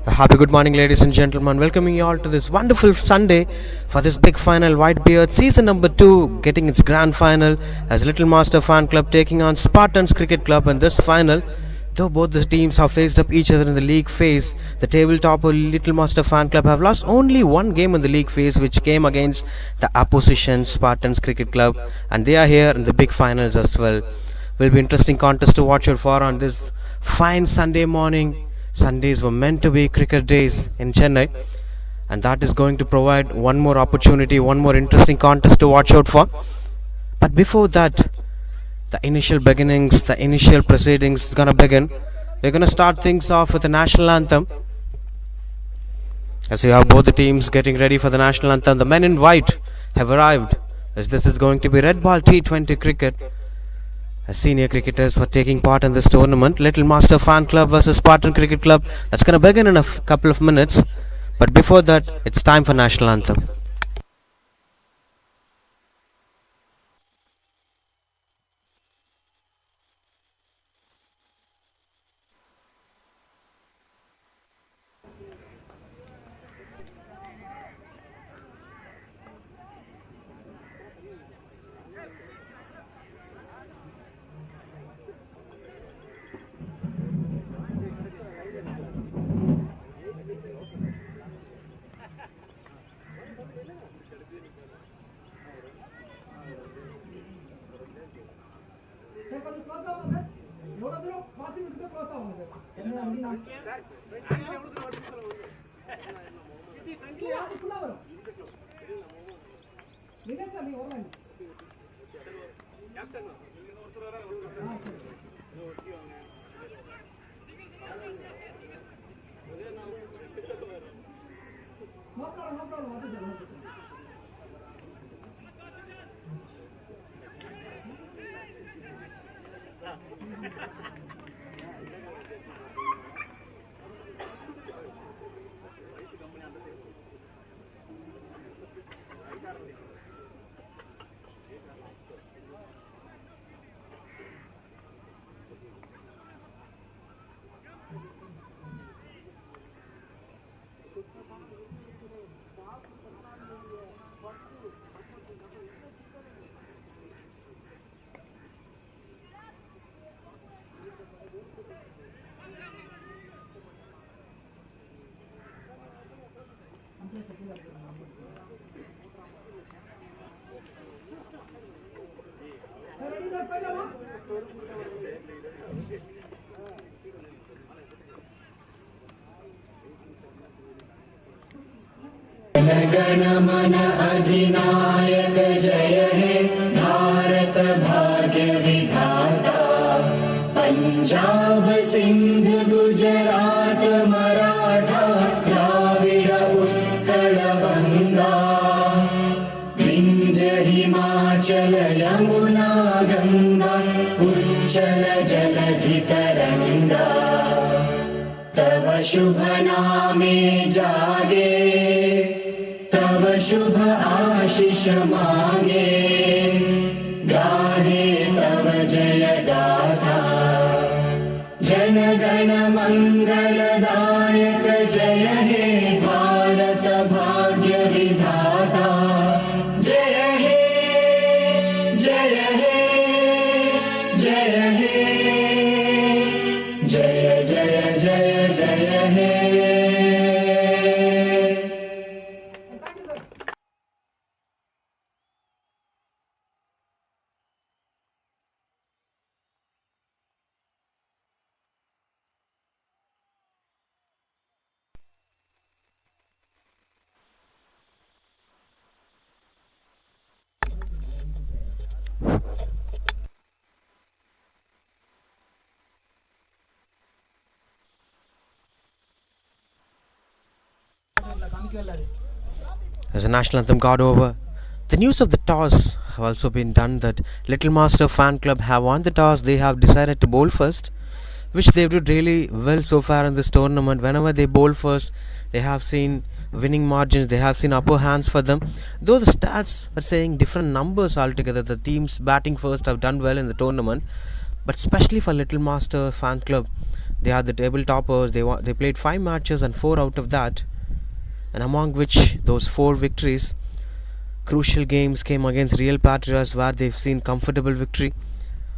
A happy good morning, ladies and gentlemen. Welcoming you all to this wonderful Sunday for this big final. Whitebeard season number 2 getting its grand final as Little Master Fan Club taking on Spartans Cricket Club in this final. Though both the teams have faced up each other in the league phase, the tabletop Little Master Fan Club have lost only one game in the league phase, which came against the opposition Spartans Cricket Club, and they are here in the big finals as well. Will be interesting contest to watch out for on this fine Sunday morning. Sundays were meant to be cricket days in Chennai, and that is going to provide one more opportunity, one more interesting contest to watch out for. But before that, the initial beginnings, the initial proceedings is gonna begin. We're gonna start things off with the national anthem. As we have both the teams getting ready for the national anthem, the men in white have arrived, as this is going to be red ball T20 cricket. As senior cricketers were taking part in this tournament, Little Master Fan Club versus Spartan Cricket Club. That's gonna begin in a couple of minutes. But before that, it's time for national anthem. गण मन अधिनायक जय हे भारत भाग्य विधाता पंजाब सिंध गुजरात मराठा द्राविड़ उत्कल बंगा विंध्य हिमाचल यमुना गंगा उच्चल जलधि तरंगा तव शुभ नामे जागे तव शुभ आशीष मांगे गाहे तव जय गाथा जन गण मंगलदायक जय हे भारत भाग्य विधाता जय हे जय हे जय हे जय जय जय जय हे As the national anthem got over, the news of the toss have also been done that Little Master Fan Club have won the toss. They have decided to bowl first, which they did really well so far in this tournament. Whenever they bowl first, they have seen winning margins, they have seen upper hands for them. Though the stats are saying different numbers altogether, the teams batting first have done well in the tournament. But especially for Little Master Fan Club, They are the table toppers. They played 5 matches and 4 out of that, and among which those 4 victories, crucial games came against Real Patriots, where they've seen comfortable victory.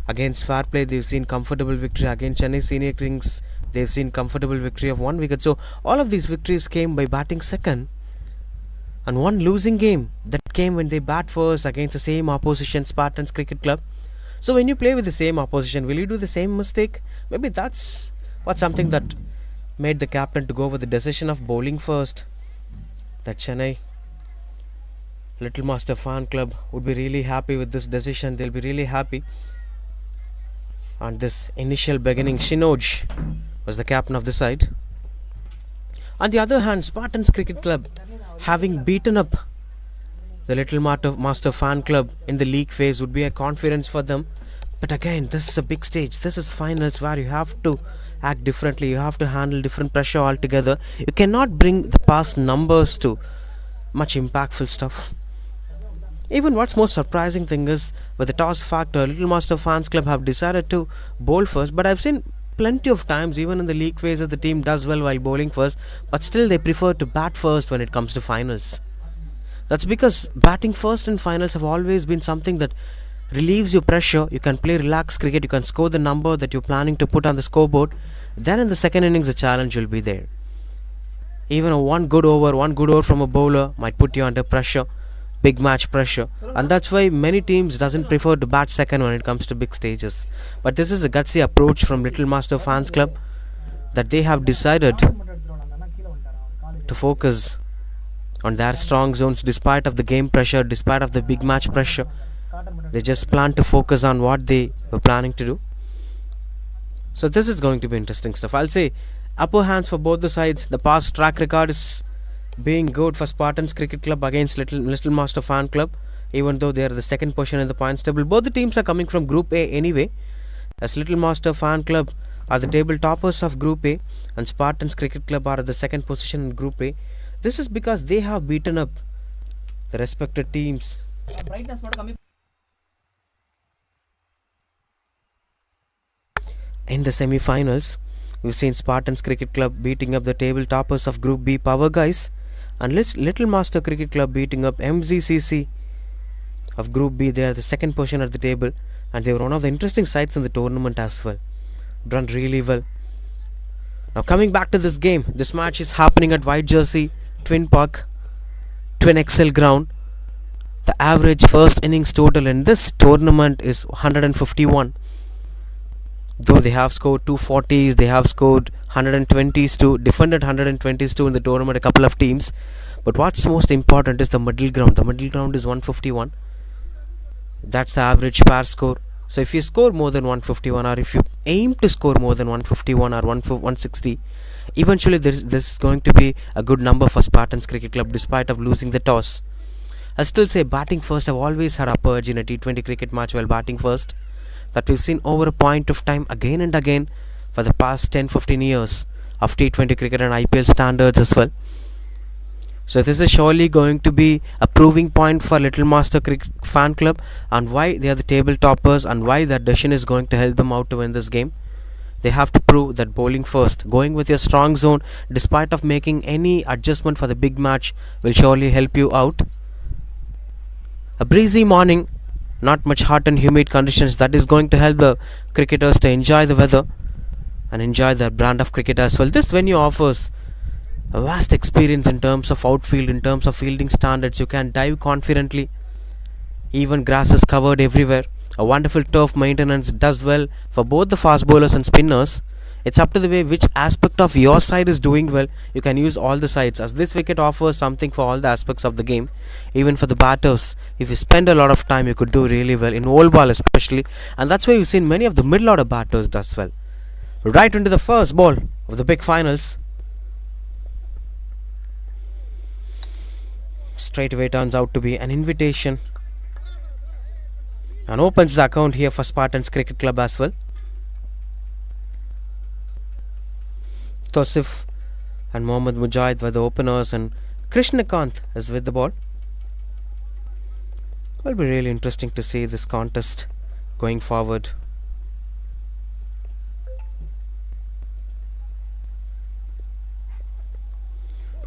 Against Fair Play, they've seen comfortable victory. Against Chennai Senior Kings, they've seen comfortable victory of 1 wicket. So all of these victories came by batting second, and one losing game that came when they bat first against the same opposition, Spartans Cricket Club. So when you play with the same opposition, will you do the same mistake? Maybe that's what something that made the captain to go with the decision of bowling first. That Chennai Little Master Fan Club would be really happy with this decision. They'll be really happy. And this initial beginning, Shinoj was the captain of the side. On the other hand, Spartans Cricket Club, having beaten up the Little Master Fan Club in the league phase, would be a confidence for them. But again, this is a big stage. This is finals where you have to act differently. You have to handle different pressure altogether. You cannot bring the past numbers to much impactful stuff. Even what's most surprising thing is, with the toss factor, Little Master Fans Club have decided to bowl first. But I've seen plenty of times, even in the league phases, the team does well while bowling first, but still they prefer to bat first when it comes to finals. That's because batting first in finals have always been something that relieves your pressure. You can play relaxed cricket, you can score the number that you're planning to put on the scoreboard. Then in the second innings, the challenge will be there. Even a one good over from a bowler might put you under pressure, big match pressure, and that's why many teams doesn't prefer to bat second when it comes to big stages. But this is a gutsy approach from Little Master Fans Club, that they have decided to focus on their strong zones despite of the game pressure, despite of the big match pressure. They just plan to focus on what they were planning to do. So this is going to be interesting stuff. I'll say upper hands for both the sides. The past track record is being good for Spartans Cricket Club against Little Master Fan Club, even though they are the second position in the points table. Both the teams are coming from Group A anyway, as Little Master Fan Club are the table toppers of Group A and Spartans Cricket Club are at the second position in Group A. This is because they have beaten up the respected teams. In the semi-finals, we've seen Spartans Cricket Club beating up the table toppers of Group B, Power Guys, and Little Master Cricket Club beating up MZCC of Group B. They are the second position at the table, and they were one of the interesting sides in the tournament as well. Done really well. Now coming back to this game, this match is happening at White Jersey, Twin Park, Twin Excel ground. The average first innings total in this tournament is 151. Though they have scored 240s, they have scored 120s too, defended 120s too in the tournament, a couple of teams. But what's most important is the middle ground. The middle ground is 151. That's the average par score. So if you score more than 151, or if you aim to score more than 151 or 160, eventually this is going to be a good number for Spartans Cricket Club despite of losing the toss. I'll still say batting first. I've always had upper edge in a T20 cricket match while batting first. That we've seen over a point of time again and again for the past 10-15 years of T20 cricket and IPL standards as well. So this is surely going to be a proving point for Little Master Cricket Fan Club, and why they are the table toppers, and why that decision is going to help them out to win this game. They have to prove that bowling first, going with your strong zone despite of making any adjustment for the big match, will surely help you out. A breezy morning, not much hot and humid conditions, that is going to help the cricketers to enjoy the weather and enjoy their brand of cricket as well. This venue offers a vast experience in terms of outfield, in terms of fielding standards. You can dive confidently. Even grass is covered everywhere. A wonderful turf maintenance does well for both the fast bowlers and spinners. It's up to the way which aspect of your side is doing well. You can use all the sides, as this wicket offers something for all the aspects of the game. Even for the batters, if you spend a lot of time, you could do really well in old ball especially, and that's why you've seen many of the middle order batters does well. Right into the first ball of the big finals. Straight away turns out to be an invitation, and opens the account here for Spartans Cricket Club as well. Tosif and Mohammad Mujahid were the openers, and Krishnakant is with the ball. It will be really interesting to see this contest going forward.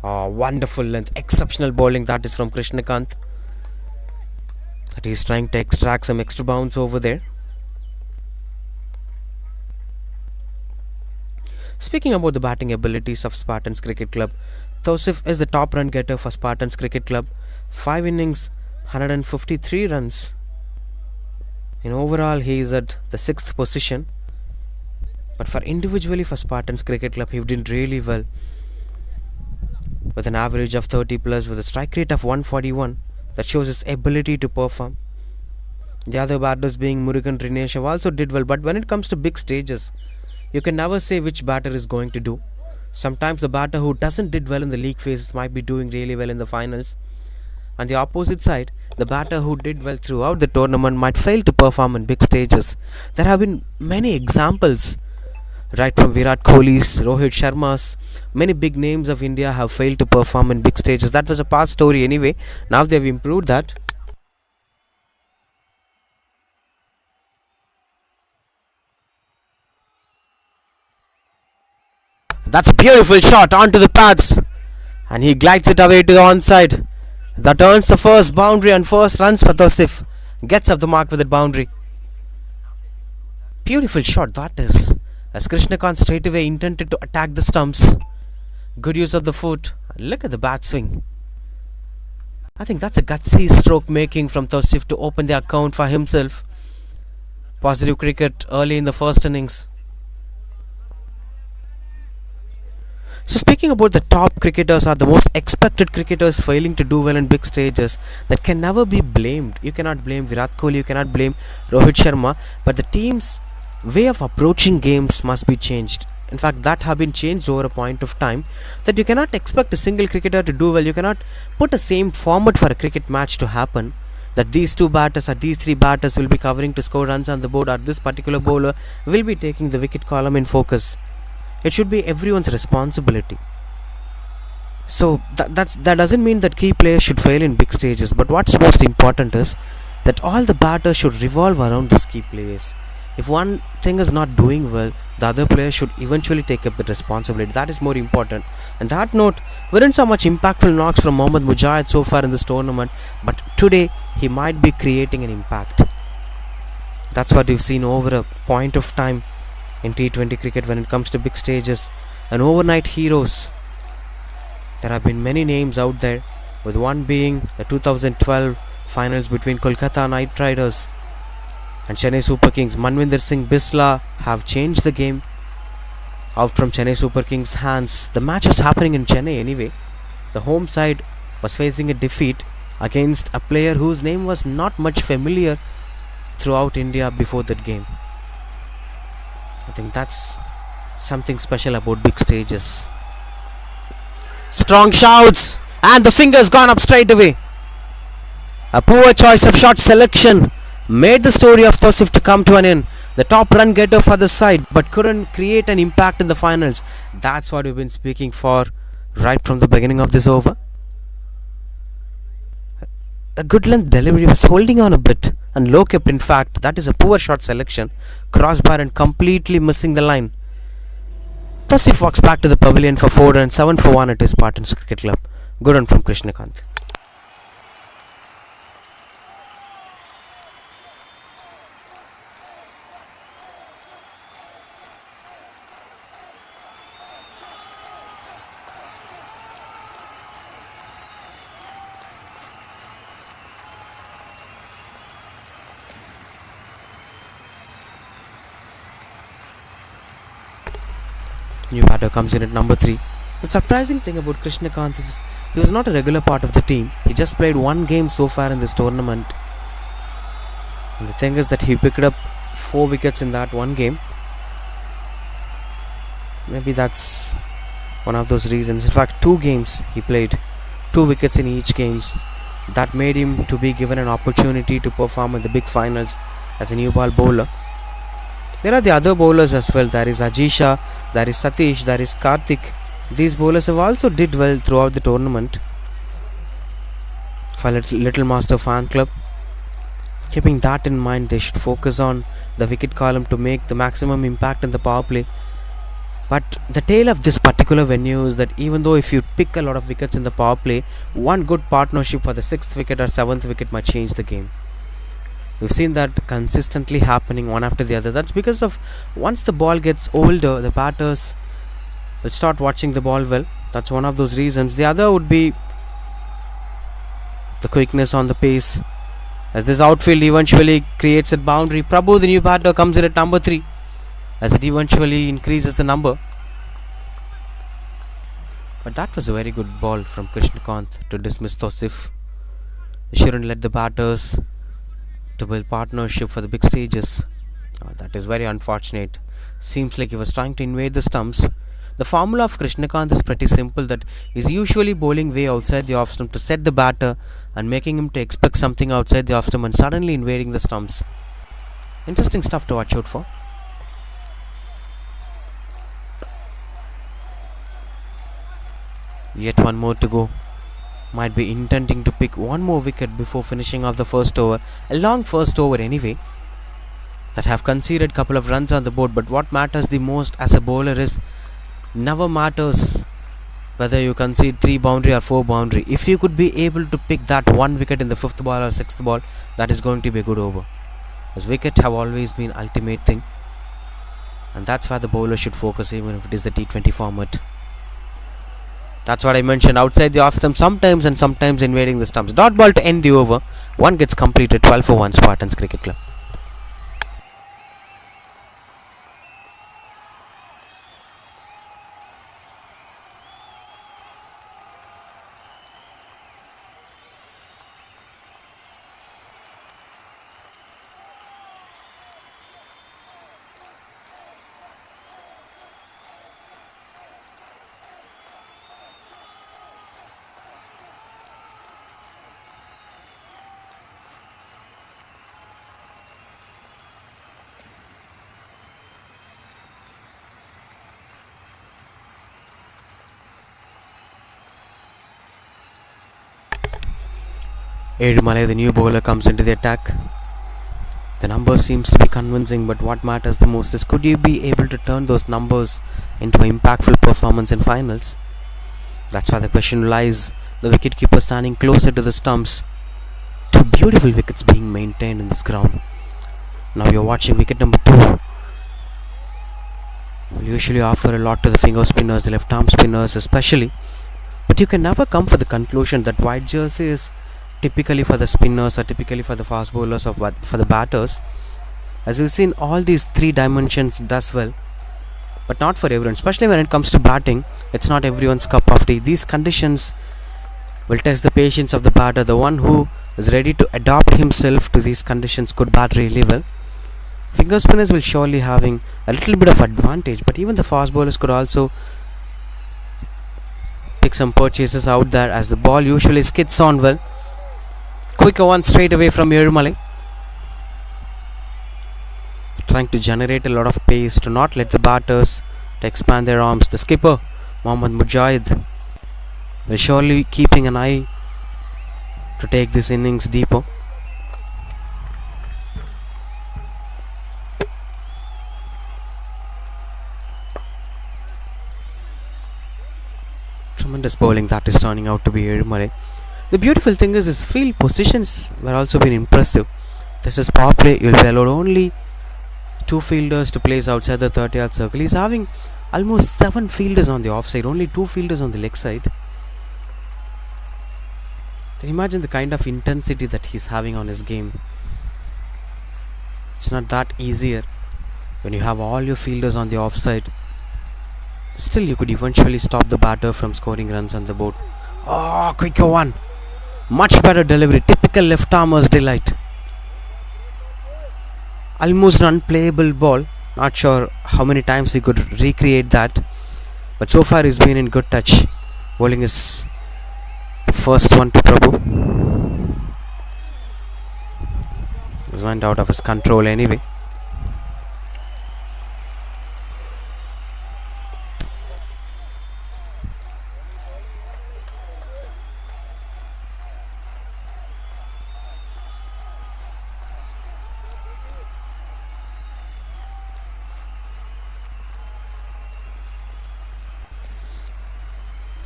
Wonderful length, exceptional bowling that is from Krishnakant. That he's trying to extract some extra bounce over there. Speaking about the batting abilities of Spartans Cricket Club, Tausif is the top run getter for Spartans Cricket Club. 5 innings, 153 runs. In overall, he is at the 6th position. But for individually for Spartans Cricket Club, he did really well. With an average of 30 plus, with a strike rate of 141, that shows his ability to perform. The other batters being Murugan Rinesh also did well, but when it comes to big stages, you can never say which batter is going to do. Sometimes the batter who doesn't did well in the league phases might be doing really well in the finals. On the opposite side, the batter who did well throughout the tournament might fail to perform in big stages. There have been many examples, right from Virat Kohli's, Rohit Sharma's. Many big names of India have failed to perform in big stages. That was a past story anyway. Now they've improved that. That's a beautiful shot onto the pads, and he glides it away to the onside. That earns the first boundary and first runs for Tausif. Gets up the mark with that boundary. Beautiful shot that is, as Krishnakant straight away intended to attack the stumps. Good use of the foot. Look at the bat swing. I think that's a gutsy stroke making from Tausif to open the account for himself. Positive cricket early in the first innings. So speaking about the top cricketers or the most expected cricketers failing to do well in big stages, that can never be blamed. You cannot blame Virat Kohli, you cannot blame Rohit Sharma, but the team's way of approaching games must be changed. In fact, that have been changed over a point of time, that you cannot expect a single cricketer to do well. You cannot put the same format for a cricket match to happen, that these two batters or these three batters will be covering to score runs on the board, or this particular bowler will be taking the wicket column in focus. It should be everyone's responsibility. So that doesn't mean that key players should fail in big stages, but what's most important is that all the batters should revolve around these key players. If one thing is not doing well, the other player should eventually take up the responsibility. That is more important. And that note, we didn't so much impactful knocks from Mohammad Mujahid so far in this tournament, but today he might be creating an impact. That's what we've seen over a point of time in T20 cricket when it comes to big stages and overnight heroes. There have been many names out there, with one being the 2012 finals between Kolkata Knight Riders and Chennai Super Kings. Manvinder Singh Bisla have changed the game out from Chennai Super Kings' hands. The match was happening in Chennai anyway. The home side was facing a defeat against a player whose name was not much familiar throughout India before that game. I think that's something special about big stages. Strong shouts, and the finger's gone up straight away. A poor choice of shot selection made the story of Tausif to come to an end. The top run getter for the side, but couldn't create an impact in the finals. That's what we've been speaking for right from the beginning of this over. A good length delivery, was holding on a bit and low kept. In fact, that is a poor shot selection. Crossbar and completely missing the line. Tausif walks back to the pavilion for 4 and 7 for 1 at his Spartans Cricket Club. Good run from Krishnakant. New batter comes in at number 3. The surprising thing about Krishnakant is he was not a regular part of the team. He just played one game so far in this tournament. And the thing is that he picked up 4 wickets in that one game. Maybe that's one of those reasons. In fact, 2 games he played, 2 wickets in each games. That made him to be given an opportunity to perform in the big finals as a new ball bowler. There are the other bowlers as well. There is Ajisha, there is Satish, there is Karthik. These bowlers have also did well throughout the tournament. For Little Master Fan Club, keeping that in mind, they should focus on the wicket column to make the maximum impact in the power play. But the tale of this particular venue is that even though if you pick a lot of wickets in the power play, one good partnership for the 6th wicket or 7th wicket might change the game. We've seen that consistently happening one after the other. That's because of once the ball gets older, the batters will start watching the ball well. That's one of those reasons. The other would be the quickness on the pace. As this outfield eventually creates a boundary, Prabhu, the new batter, comes in at number 3. As it eventually increases the number. But that was a very good ball from Krishnakant to dismiss Tosif. They shouldn't let the batters to build partnership for the big stages. That is very unfortunate. Seems like he was trying to invade the stumps. The formula of Krishnakant is pretty simple, that he's usually bowling way outside the off stump to set the batter and making him to expect something outside the off stump and suddenly invading the stumps. Interesting stuff to watch out for. Yet one more to go. Might be intending to pick one more wicket before finishing off the first over. A long first over anyway, that have conceded couple of runs on the board. But what matters the most as a bowler is, never matters whether you concede 3 boundary or 4 boundary. If you could be able to pick that one wicket in the 5th ball or 6th ball, that is going to be a good over. As wicket have always been ultimate thing, and that's where the bowler should focus, even if it is the T20 format. That's what I mentioned, outside the off stump sometimes and sometimes invading the stumps. Dot ball to end the over. One gets completed. 12 for 1, Spartans Cricket Club. Edumale, the new bowler, comes into the attack. The number seems to be convincing, but what matters the most is, could you be able to turn those numbers into an impactful performance in finals? That's why the question lies. The wicketkeeper standing closer to the stumps. 2 beautiful wickets being maintained in this ground. Now you're watching wicket number 2. Will usually offer a lot to the finger spinners, the left arm spinners especially. But you can never come for the conclusion that white jersey is typically for the spinners or typically for the fast bowlers or for the batters. As we've seen, all these 3 dimensions does well, but not for everyone. Especially when it comes to batting, it's not everyone's cup of tea. These conditions will test the patience of the batter. The one who is ready to adapt himself to these conditions could bat really well. Finger spinners will surely having a little bit of advantage, but even the fast bowlers could also pick some purchases out there, as the ball usually skids on well. Quicker one straight away from Edumale. Trying to generate a lot of pace to not let the batters to expand their arms. The skipper, Mohammad Mujahid, will surely keeping an eye to take this innings deeper. Tremendous bowling that is turning out to be Edumale. The beautiful thing is, his field positions were also been impressive. This is power play. You'll be allowed only 2 fielders to place outside the 30-yard circle. He's having almost 7 fielders on the offside, only 2 fielders on the leg side. Then imagine the kind of intensity that he's having on his game. It's not that easier when you have all your fielders on the offside. Still, you could eventually stop the batter from scoring runs on the board. Oh, quicker one. Much better delivery. Typical left armer's delight. Almost an unplayable ball. Not sure how many times he could recreate that, but so far he's been in good touch. Bowling his first one to Prabhu. This went out of his control anyway.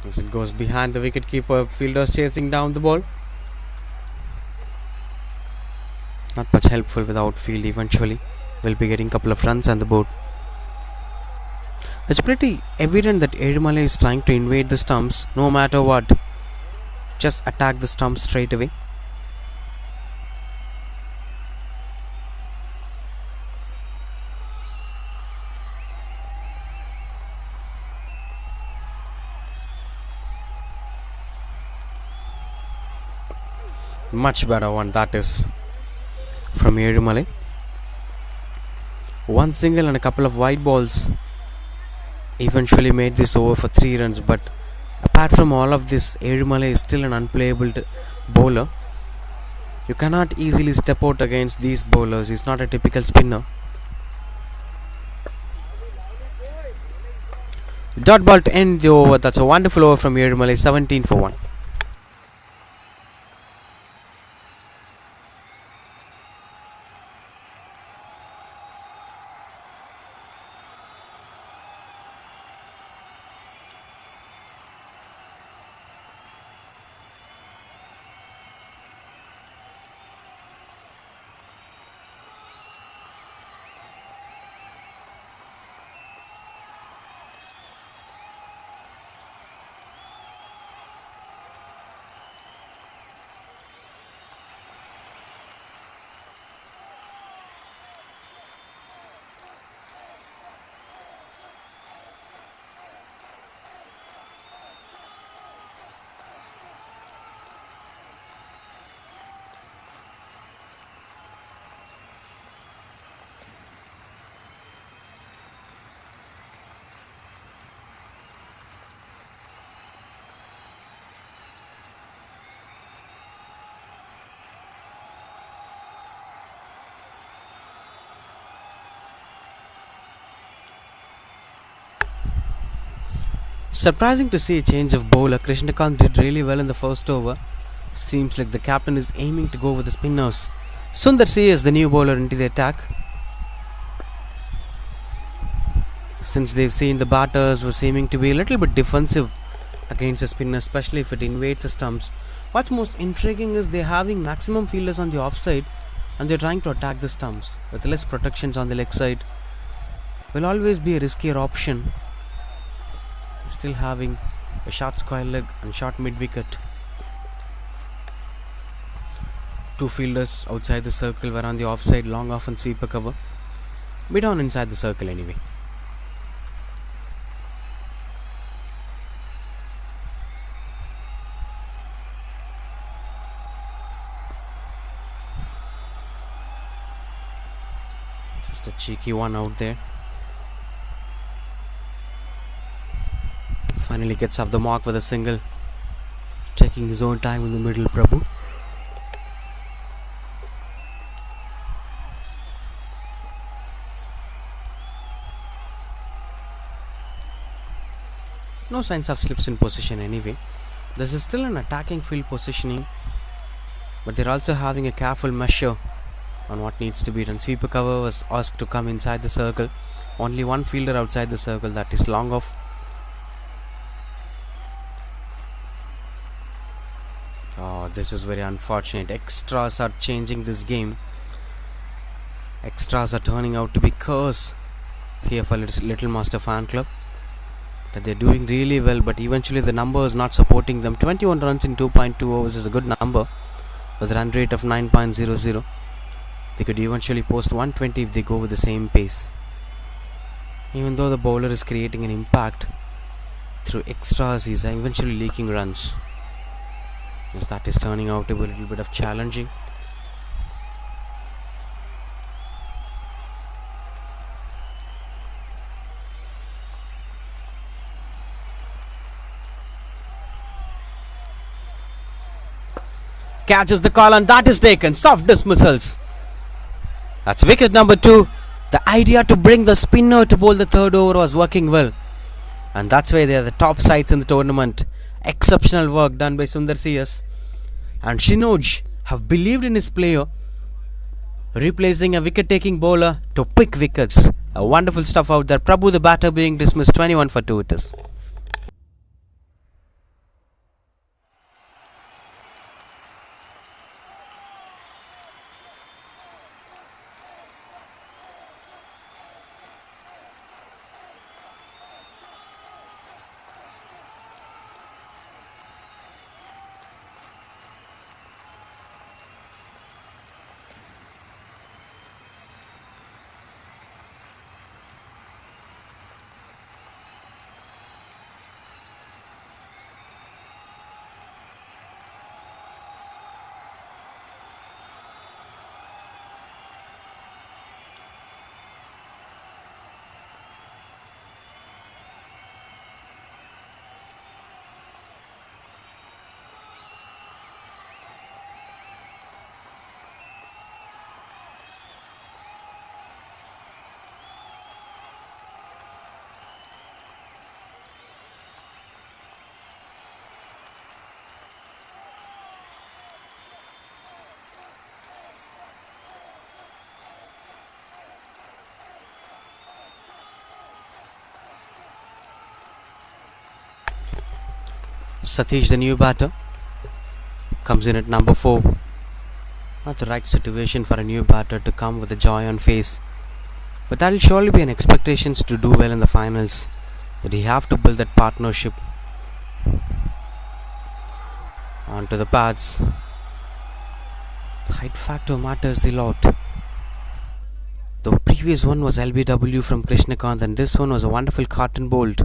As it goes behind the wicketkeeper, fielders chasing down the ball. Not much helpful with outfield. Eventually, we'll be getting a couple of runs on the board. It's pretty evident that Edumale is trying to invade the stumps no matter what. Just attack the stumps straight away. Much better one, that is from Edumale. One single and a couple of wide balls eventually made this over for 3 runs, but apart from all of this, Edumale is still an unplayable bowler. You cannot easily step out against these bowlers. He's not a typical spinner. Dot ball to end the over. That's a wonderful over from Edumale, 17 for 1. Surprising to see a change of bowler. Krishnakant did really well in the first over. Seems like the captain is aiming to go with the spinners. Sundar C is the new bowler into the attack. Since they've seen the batters were seeming to be a little bit defensive against the spinner, especially if it invades the stumps. What's most intriguing is they're having maximum fielders on the offside and they're trying to attack the stumps. With less protections on the leg side will always be a riskier option. Still having a short square leg and short mid wicket. 2 fielders outside the circle were on the offside, long off and sweeper cover. Mid on inside the circle anyway. Just a cheeky one out there. Finally gets off the mark with a single, taking his own time in the middle. Prabhu. No signs of slips in position anyway. This is still an attacking field positioning, but they're also having a careful measure on what needs to be done. Sweeper cover was asked to come inside the circle. Only one fielder outside the circle, that is long off. Oh, this is very unfortunate. Extras are changing this game. Extras are turning out to be curse here for Little Master Fan Club. That they're doing really well, but eventually the number is not supporting them. 21 runs in 2.2 overs is a good number with a run rate of 9.00. They could eventually post 120 if they go with the same pace. Even though the bowler is creating an impact through extras, he's eventually leaking runs. Yes, that is turning out to be a little bit of challenging. Catches the call and that is taken. Soft dismissals. That's wicket number 2. The idea to bring the spinner to bowl the third over was working well. And that's why they are the top sides in the tournament. Exceptional work done by Sundar CS. And Shinoj have believed in his player, replacing a wicket-taking bowler to pick wickets. A wonderful stuff out there. Prabhu the batter being dismissed. 21 for 2 it is. Satish, the new batter, comes in at number 4. Not the right situation for a new batter to come with a joy on face. But that will surely be an expectation to do well in the finals. That he have to build that partnership onto the pads. The height factor matters a lot. The previous one was LBW from Krishnakant, and this one was a wonderful cotton bolt.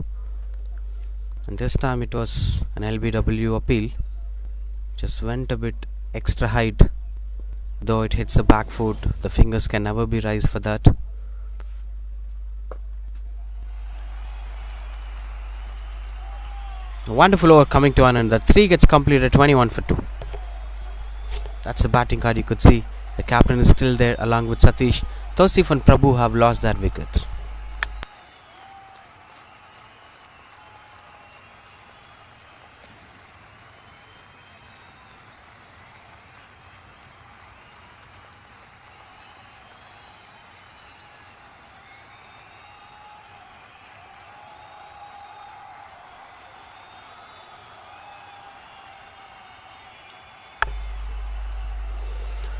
And this time it was an LBW appeal. Just went a bit extra height. Though it hits the back foot, the fingers can never be raised for that. A wonderful over coming to an end. The 3 gets completed 21 for 2. That's the batting card you could see. The captain is still there along with Satish. Tosif and Prabhu have lost their wickets.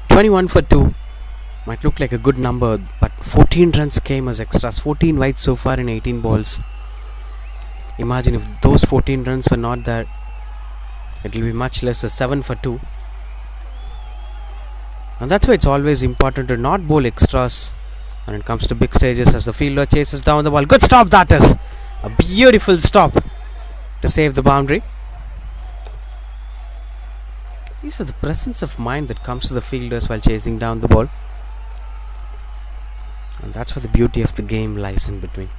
"21 for 2 might look like a good number, but 14 runs came as extras. 14 wides so far in 18 balls. Imagine if those 14 runs were not there, it will be much less, a 7 for 2. And that's why it's always important to not bowl extras when it comes to big stages, as the fielder chases down the ball. Good stop, that is! A beautiful stop to save the boundary. These are the presence of mind that comes to the fielders while chasing down the ball. And that's where the beauty of the game lies in between.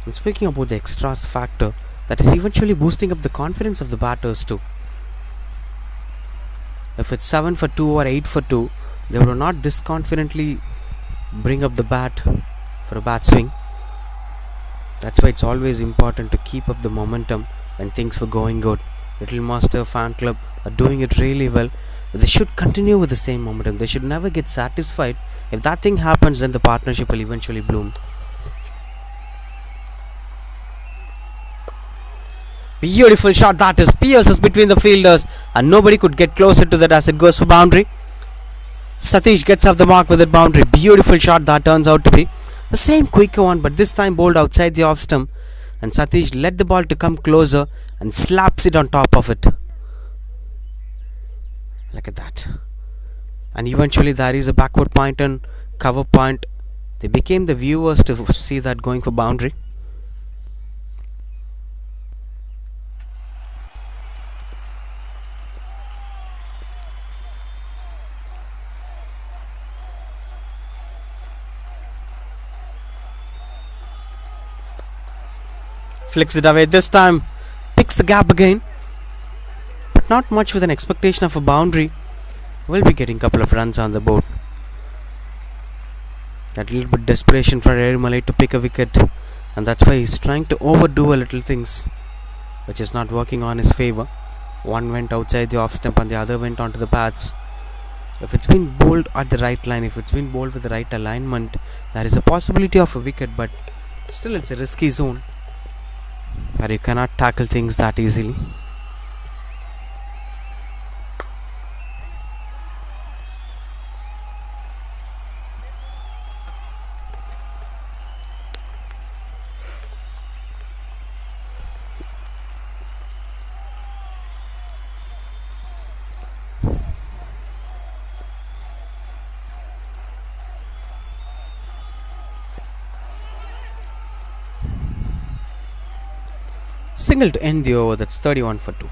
And speaking about the extras factor, that is eventually boosting up the confidence of the batters too. If it's 7 for 2 or 8 for 2, they will not this confidently bring up the bat for a bat swing. That's why it's always important to keep up the momentum when things were going good. Little Master Fan Club are doing it really well, but they should continue with the same momentum. They should never get satisfied. If that thing happens, then the partnership will eventually bloom. Beautiful shot, that is. Pierces between the fielders, and nobody could get closer to that as it goes for boundary. Satish gets off the mark with that boundary. Beautiful shot that turns out to be. The same quicker one, but this time bowled outside the off stump. And Satish led the ball to come closer and slaps it on top of it. Look at that. And eventually there is a backward point and cover point. They became the viewers to see that going for boundary. Flicks it away this time. Picks the gap again. But not much, with an expectation of a boundary. We'll be getting a couple of runs on the board. That little bit desperation for Erimalai to pick a wicket. And that's why he's trying to overdo a little things, which is not working on his favour. One went outside the off stump and the other went onto the pads. If it's been bowled at the right line, if it's been bowled with the right alignment, there is a possibility of a wicket, but still it's a risky zone where you cannot tackle things that easily. Single to end the over. That's 31 for 2.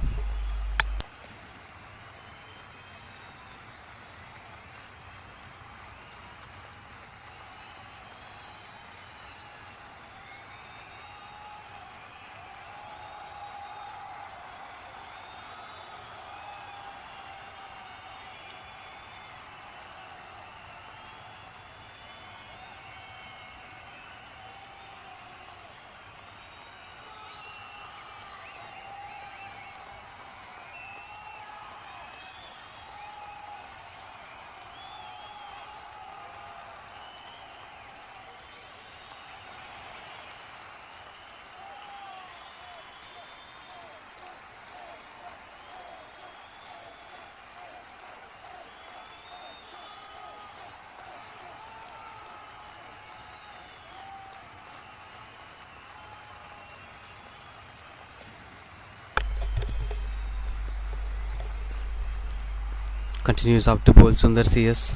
Continues out to bowl Sundar CS.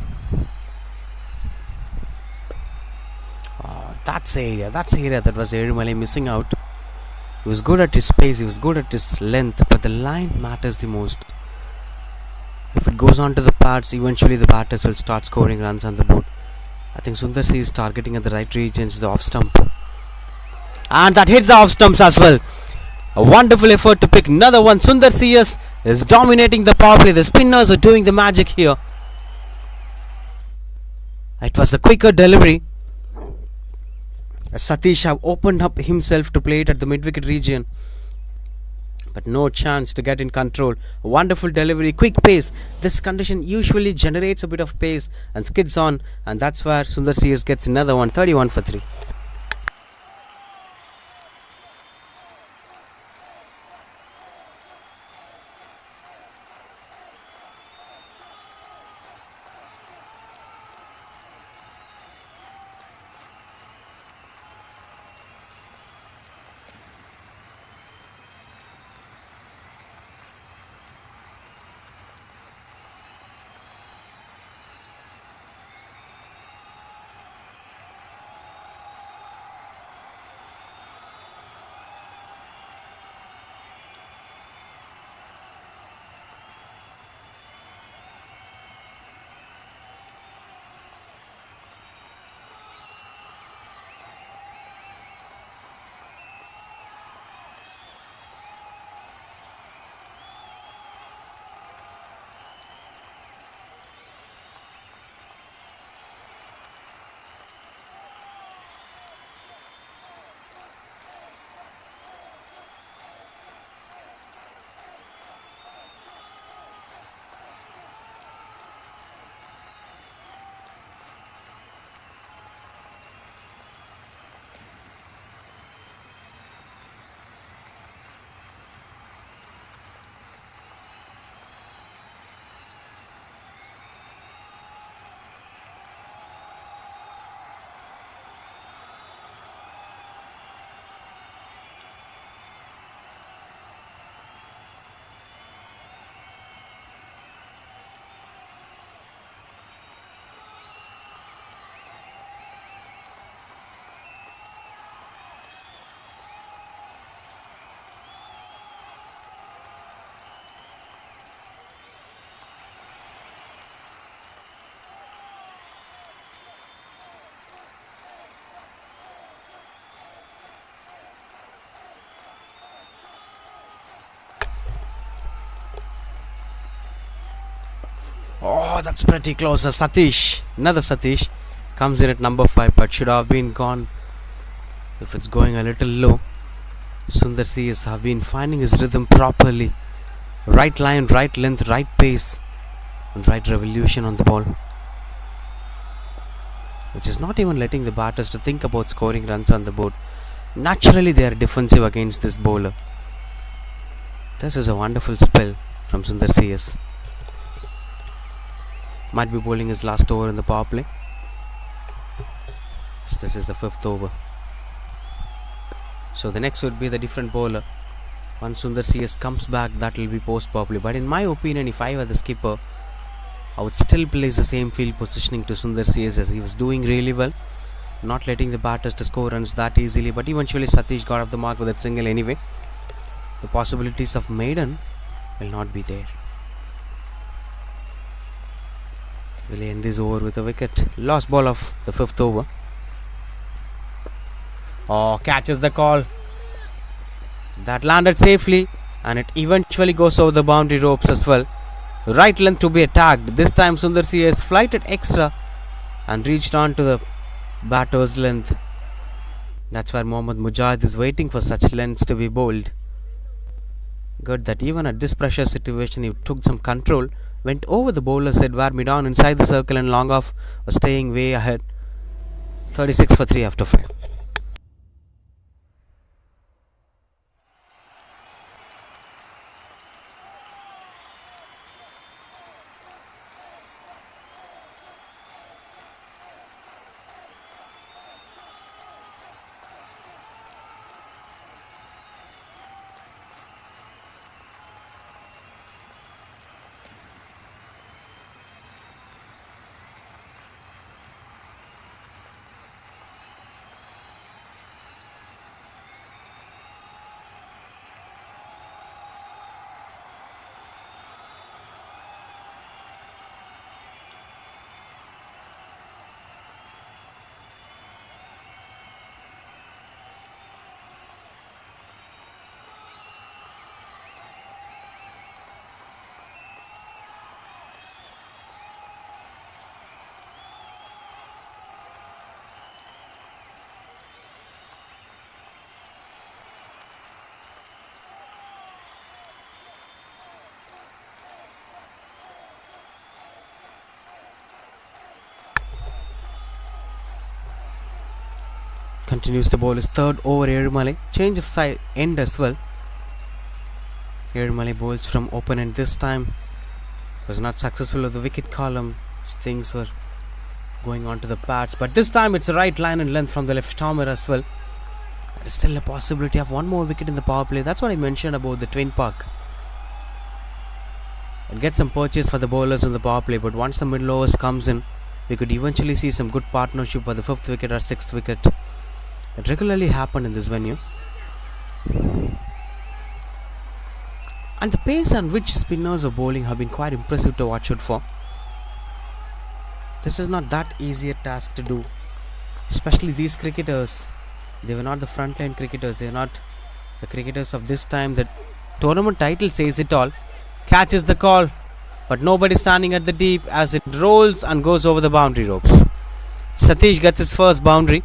That's the area that was Erumale missing out. He was good at his pace, he was good at his length, but the line matters the most. If it goes on to the pads, eventually the batters will start scoring runs on the board. I think Sundar C is targeting at the right regions, the off stump. And that hits the off stumps as well. A wonderful effort to pick another one. Sundar CS is dominating the power play. The spinners are doing the magic here. It was a quicker delivery. Satish have opened up himself to play it at the mid-wicket region, but no chance to get in control. A wonderful delivery, quick pace. This condition usually generates a bit of pace and skids on, and that's where Sundar CS gets another one. 31 for 3. Oh, that's pretty close. Another Satish comes in at number 5, but should have been gone if it's going a little low. Sundar CS have been finding his rhythm properly. Right line, right length, right pace, and right revolution on the ball, which is not even letting the batters to think about scoring runs on the board. Naturally, they are defensive against this bowler. This is a wonderful spell from Sundar CS. Might be bowling his last over in the power play. So this is the 5th over. So the next would be the different bowler. Once Sundar CS comes back, that will be post power play. But in my opinion, if I were the skipper, I would still place the same field positioning to Sundar CS, as he was doing really well, not letting the batters to score runs that easily. But eventually Satish got off the mark with that single anyway. The possibilities of maiden will not be there. Will he end this over with a wicket? Last ball of the 5th over. Oh, catches the call. That landed safely, and it eventually goes over the boundary ropes as well. Right length to be attacked. This time Sundar CS flighted extra and reached on to the batter's length. That's where Mohammad Mujahid is waiting for such lengths to be bowled. Good that even at this pressure situation he took some control, went over the bowler's head, where mid on inside the circle, and long off was staying way ahead. 36 for 3 after 5. Continues to bowl his third over. Erumale. Change of side end as well. Erumale bowls from open end this time. Was not successful with the wicket column. Things were going on to the pads, but this time it's a right line and length from the left stormer as well. There is still a possibility of one more wicket in the power play. That's what I mentioned about the twin park. It gets some purchase for the bowlers in the power play, but once the middle overs comes in, we could eventually see some good partnership for the 5th wicket or 6th wicket. That regularly happened in this venue. And the pace on which spinners are bowling have been quite impressive to watch out for. This is not that easy a task to do. Especially these cricketers. They were not the frontline cricketers. They are not the cricketers of this time. The tournament title says it all. Catches the call, but nobody standing at the deep as it rolls and goes over the boundary ropes. Satish gets his first boundary.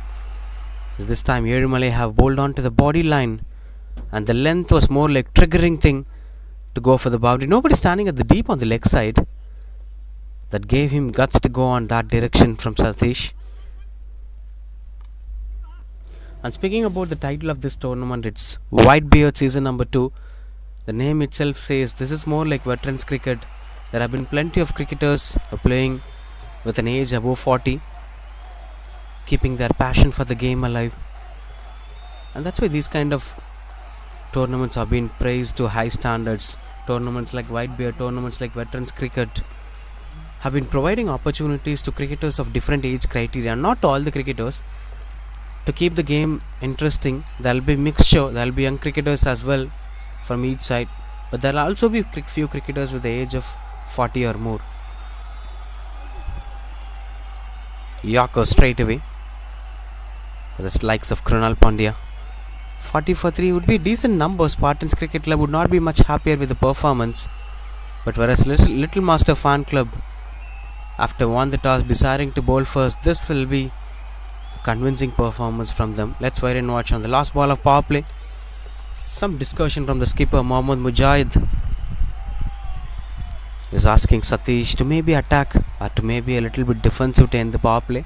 This time Erumale have bowled on to the body line, and the length was more like triggering thing to go for the boundary. Nobody standing at the deep on the leg side. That gave him guts to go on that direction from Satish. And speaking about the title of this tournament, it's Whitebeard Season number 2. The name itself says this is more like veterans cricket. There have been plenty of cricketers playing with an age above 40, keeping their passion for the game alive. And that's why these kind of tournaments have been praised to high standards. Tournaments like Whitebeard, tournaments like veterans cricket have been providing opportunities to cricketers of different age criteria. Not all the cricketers. To keep the game interesting, there will be mixture. There will be young cricketers as well from each side, but there will also be few cricketers with the age of 40 or more. Yorker straight away with the likes of Krunal Pandya. 40 for 3 would be decent numbers. Spartans Cricket Club would not be much happier with the performance, but whereas Little Master Fan Club, after won the toss deciding to bowl first, this will be a convincing performance from them. Let's wait and watch on the last ball of power play. Some discussion from the skipper Mohammad Mujahid is asking Satish to maybe attack or to maybe a little bit defensive to end the power play.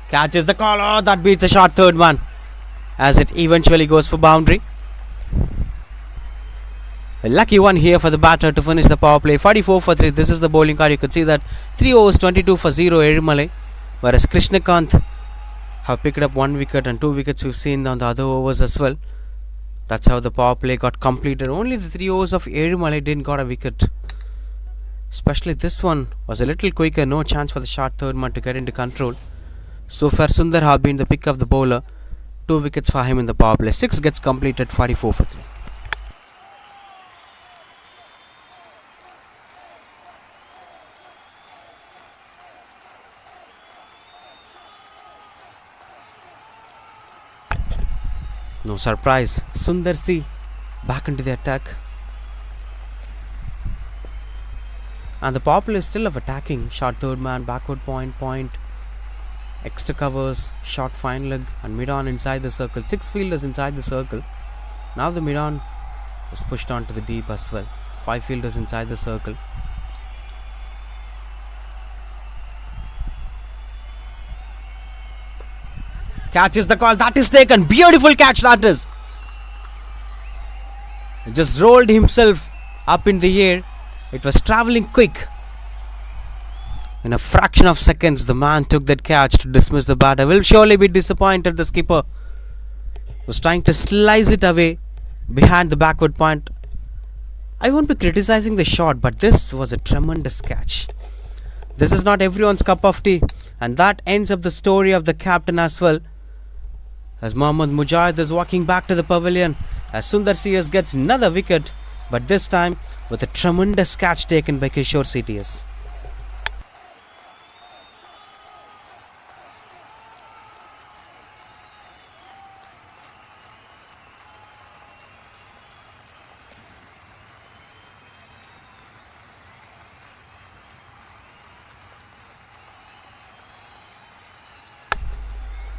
Catches the call. Oh, that beats the short third one as it eventually goes for boundary. A lucky one here for the batter to finish the power play. 44 for 3. This is the bowling card. You could see that 3 overs 22 for 0 Erumale, whereas Krishnakant have picked up 1 wicket and 2 wickets we've seen on the other overs as well. That's how the power play got completed. Only the 3 overs of Erumale didn't got a wicket. Especially this one was a little quicker. No chance for the short third man to get into control. So far Sundar have been the pick of the bowler. 2 wickets for him in the power play. 6 gets completed. 44 for 3. No surprise, Sundar C back into the attack, and the power play is still of attacking. Short third man, backward point, extra covers, short fine leg, and mid on inside the circle. 6 fielders inside the circle. Now the mid on is pushed on to the deep as well. 5 fielders inside the circle. Catches the call. That is taken. Beautiful catch that is. He just rolled himself up in the air. It was travelling quick. In a fraction of seconds, the man took that catch to dismiss the batter. Will surely be disappointed. The skipper was trying to slice it away behind the backward point. I won't be criticizing the shot, but this was a tremendous catch. This is not everyone's cup of tea, and that ends up the story of the captain as well. As Mohammad Mujahid is walking back to the pavilion, as Sundar CS gets another wicket, but this time with a tremendous catch taken by Kishore CTS.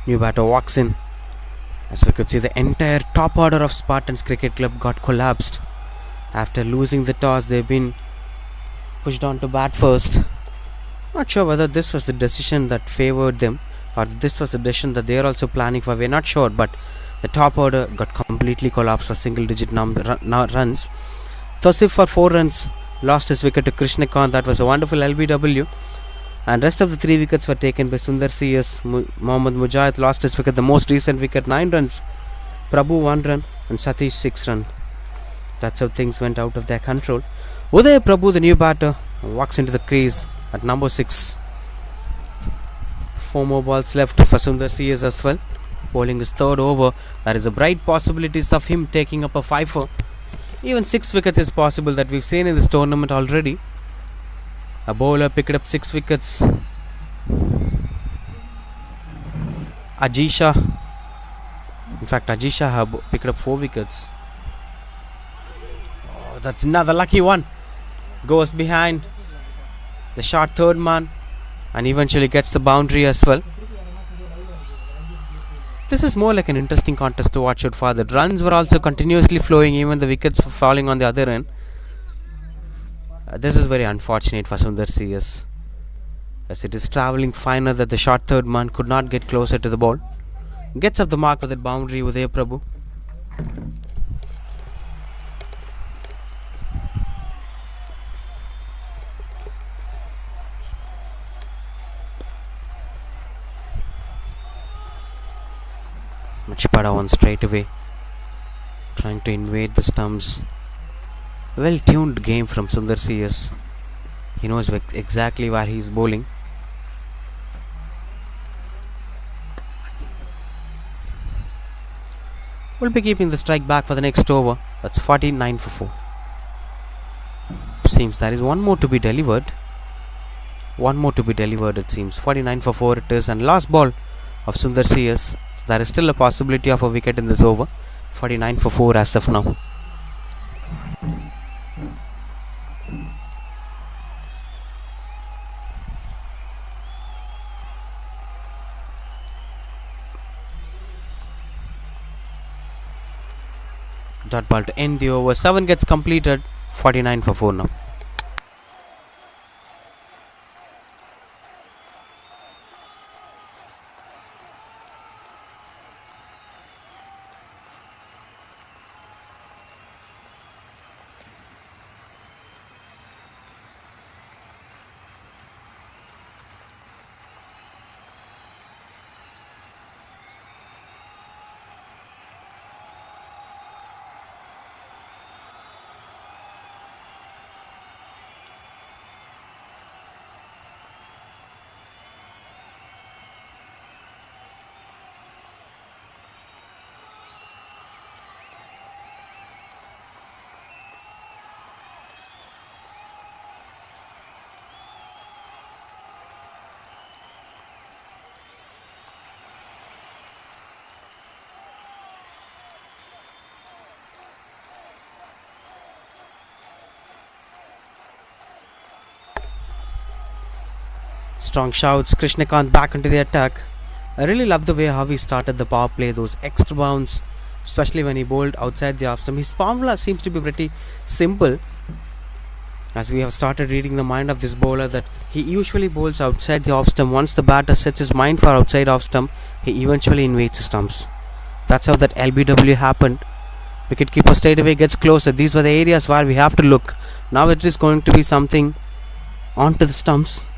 New batter walks in. As we could see, the entire top order of Spartans Cricket Club got collapsed. After losing the toss, they've been pushed on to bat first. Not sure whether this was the decision that favored them or this was the decision that they are also planning for. We're not sure, but the top order got completely collapsed for single digit runs. Tosif for 4 runs lost his wicket to Krishnakant. That was a wonderful LBW. And rest of the 3 wickets were taken by Sundar CS. Mohammad Mujahid lost his wicket, the most recent wicket, 9 runs. Prabhu 1 run and Satish 6 run. That's how things went out of their control. Uday Prabhu, the new batter, walks into the crease at number 6. 4 more balls left for Sundar CS as well. Bowling his third over. There is a bright possibilities of him taking up a 5-4. Even 6 wickets is possible that we've seen in this tournament already. A bowler picked up 6 wickets. Ajisha picked up 4 wickets. Oh, that's another lucky one. Goes behind the short third man and eventually gets the boundary as well. This is more like an interesting contest to watch out for. The runs were also continuously flowing, even the wickets were falling on the other end. This is very unfortunate for Sundar CS, as it is travelling finer that the short third man could not get closer to the ball. Gets up the mark with that boundary with Prabhu. Machipada one straight away, trying to invade the stumps. Well tuned game from Sundar CS. He knows exactly where he is bowling. We'll be keeping the strike back for the next over. That's 49 for 4. Seems there is one more to be delivered. It seems. 49 for 4 it is. And last ball of Sundar CS. So there is still a possibility of a wicket in this over. 49 for 4 as of now. Dot ball to end the over. 7 gets completed. 49 for 4 now. Strong shouts, Krishnakant back into the attack. I really love the way how he started the power play, those extra bounds, especially when he bowled outside the off stump. His formula seems to be pretty simple, as we have started reading the mind of this bowler, that he usually bowls outside the off stump. Once the batter sets his mind for outside off stump, he eventually invades the stumps. That's how that LBW happened. Wicketkeeper straight away gets closer. These were the areas where we have to look. Now it is going to be something onto the stumps.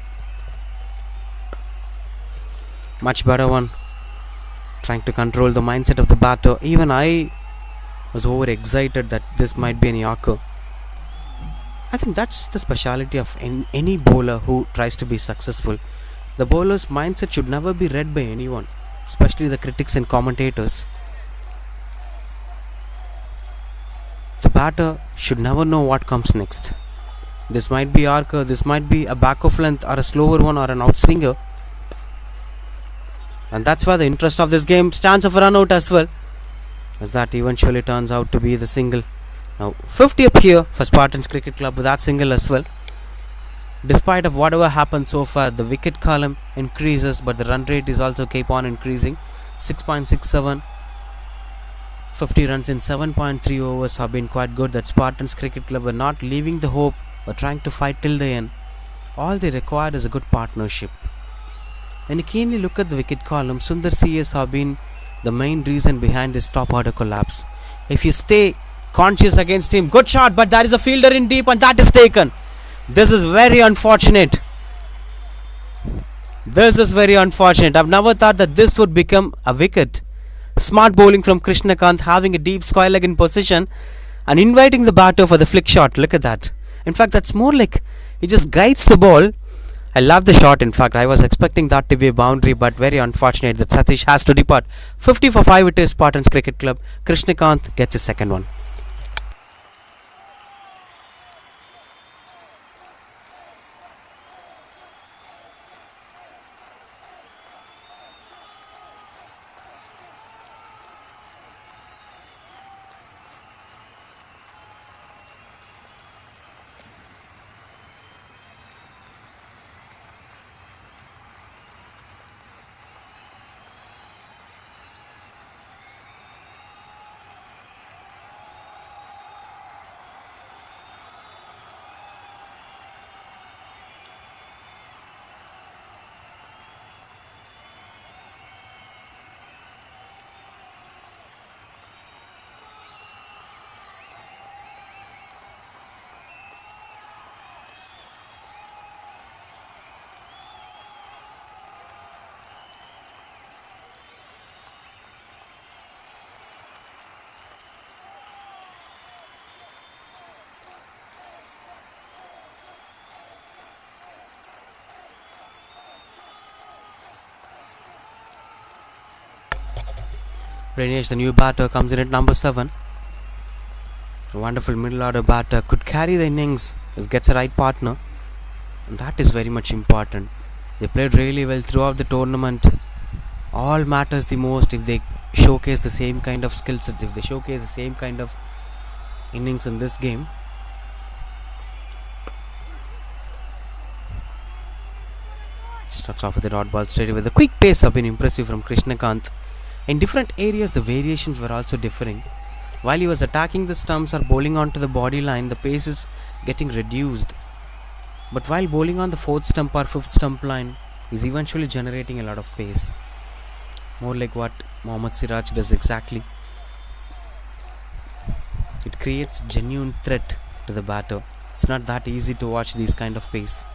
Much better one. Trying to control the mindset of the batter. Even I was overexcited that this might be an Yorker. I think that's the speciality of any bowler who tries to be successful. The bowler's mindset should never be read by anyone, especially the critics and commentators. The batter should never know what comes next. This might be Yorker, this might be a back of length or a slower one or an outswinger. And that's why the interest of this game stands of a run out as well, as that eventually turns out to be the single. Now 50 up here for Spartans Cricket Club with that single as well. Despite of whatever happened so far, the wicket column increases, but the run rate is also keep on increasing. 6.67, 50 runs in 7.3 overs have been quite good. That Spartans Cricket Club were not leaving the hope, but trying to fight till the end. All they required is a good partnership. When you keenly look at the wicket column, Sundar CS have been the main reason behind this top order collapse. If you stay conscious against him, good shot, but there is a fielder in deep and that is taken. This is very unfortunate. I've never thought that this would become a wicket. Smart bowling from Krishnakant, having a deep square leg in position and inviting the batter for the flick shot. Look at that. In fact, that's more like he just guides the ball. I love the shot. In fact, I was expecting that to be a boundary, but very unfortunate that Satish has to depart. 50 for 5 it is Spartans Cricket Club. Krishnakant gets his second one. Rainish, the new batter, comes in at number 7. A wonderful middle order batter, could carry the innings if gets a right partner, and that is very much important. They played really well throughout the tournament. All matters the most if they showcase the same kind of skill set, if they showcase the same kind of innings in this game. Starts off with the dot ball straight away. The quick pace have been impressive from Krishnakant. In different areas, the variations were also differing. While he was attacking the stumps or bowling onto the body line, the pace is getting reduced. But while bowling on the 4th stump or 5th stump line, he's eventually generating a lot of pace. More like what Mohammad Siraj does exactly. It creates genuine threat to the batter. It's not that easy to watch these kind of pace.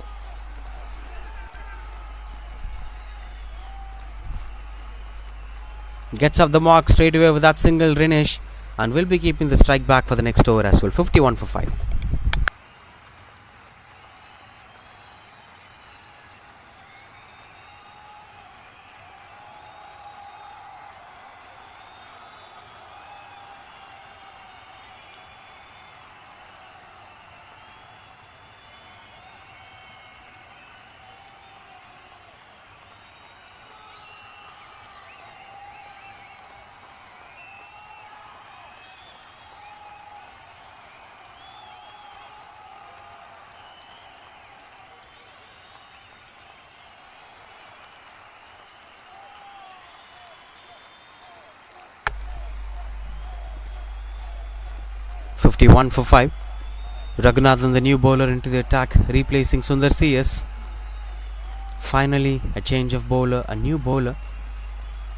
Gets up the mark straight away with that single Rinesh, and will be keeping the strike back for the next over as well. 51 for 5. (51 for 5). Raghunathan, the new bowler, into the attack, replacing Sundar CS. Finally, a change of bowler, a new bowler.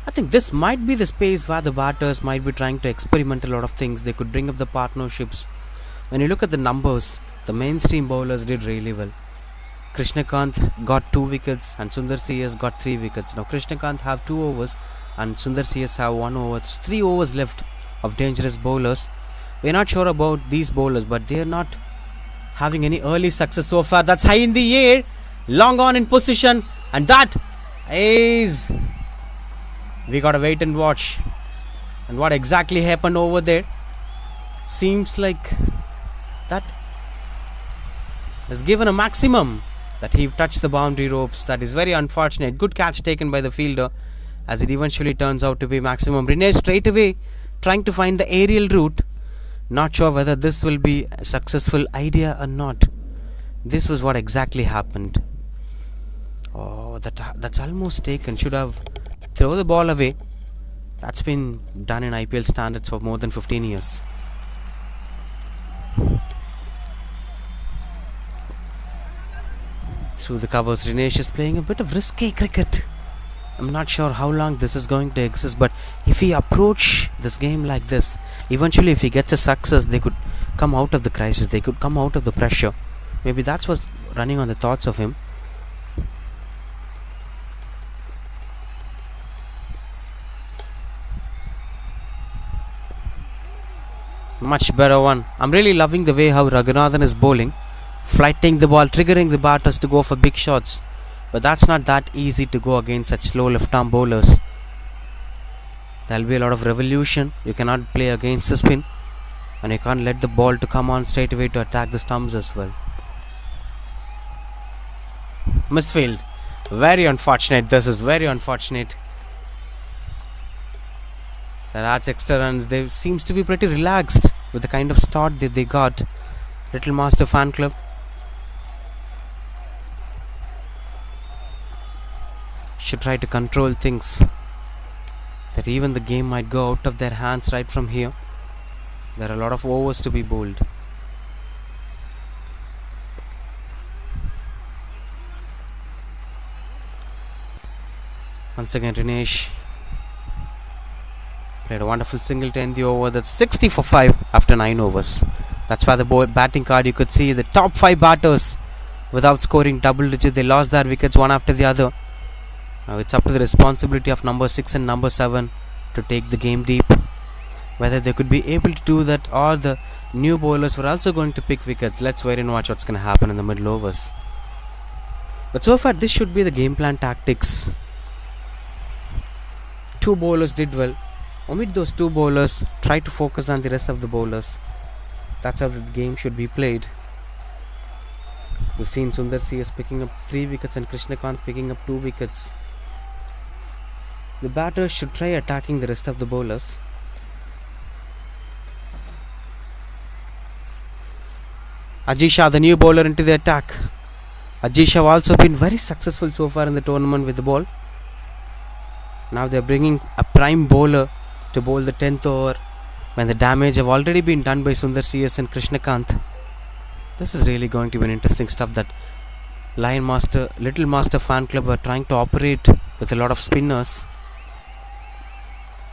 I think this might be the space where the batters might be trying to experiment a lot of things. They could bring up the partnerships. When you look at the numbers, the mainstream bowlers did really well. Krishnakant got 2 wickets and Sundar CS got 3 wickets. Now Krishnakant have 2 overs and Sundar CS have 1 over. 3 overs left of dangerous bowlers. We're not sure about these bowlers, but they're not having any early success so far. That's high in the air, long on in position, and that is... we gotta wait and watch. And what exactly happened over there? Seems like that has given a maximum that he touched the boundary ropes. That is very unfortunate. Good catch taken by the fielder, as it eventually turns out to be maximum. Rinesh straight away trying to find the aerial route. Not sure whether this will be a successful idea or not. This was what exactly happened. Oh, that's almost taken. Should have thrown the ball away. That's been done in IPL standards for more than 15 years. Through the covers, Dinesh is playing a bit of risky cricket. I'm not sure how long this is going to exist, but if he approach this game like this, eventually if he gets a success, they could come out of the crisis, they could come out of the pressure. Maybe that's what's running on the thoughts of him. Much better one. I'm really loving the way how Raghunathan is bowling, flighting the ball, triggering the batters to go for big shots. But that's not that easy to go against such slow left-arm bowlers. There'll be a lot of revolution. You cannot play against the spin, and you can't let the ball to come on straight away to attack the stumps as well. Misfield. Very unfortunate. This is very unfortunate. That adds extra runs. They seems to be pretty relaxed with the kind of start that they got. Little Master Fan Club. Should try to control things. That even the game might go out of their hands right from here. There are a lot of overs to be bowled. Once again, Dinesh played a wonderful single to end the over. That's 60 for 5 after 9 overs. That's why the batting card, you could see the top 5 batters without scoring double digit. They lost their wickets one after the other. Now it's up to the responsibility of number 6 and number 7 to take the game deep. Whether they could be able to do that, or the new bowlers were also going to pick wickets. Let's wait and watch what's going to happen in the middle overs. But so far this should be the game plan tactics. 2 bowlers did well. Omit those 2 bowlers, try to focus on the rest of the bowlers. That's how the game should be played. We've seen Sundar CS picking up 3 wickets and Krishnakant picking up 2 wickets. The batters should try attacking the rest of the bowlers. Ajisha, the new bowler, into the attack. Ajisha have also been very successful so far in the tournament with the ball. Now they're bringing a prime bowler to bowl the 10th over when the damage have already been done by Sundar CS and Krishnakant. This is really going to be an interesting stuff that Little Master Fan Club are trying to operate with a lot of spinners.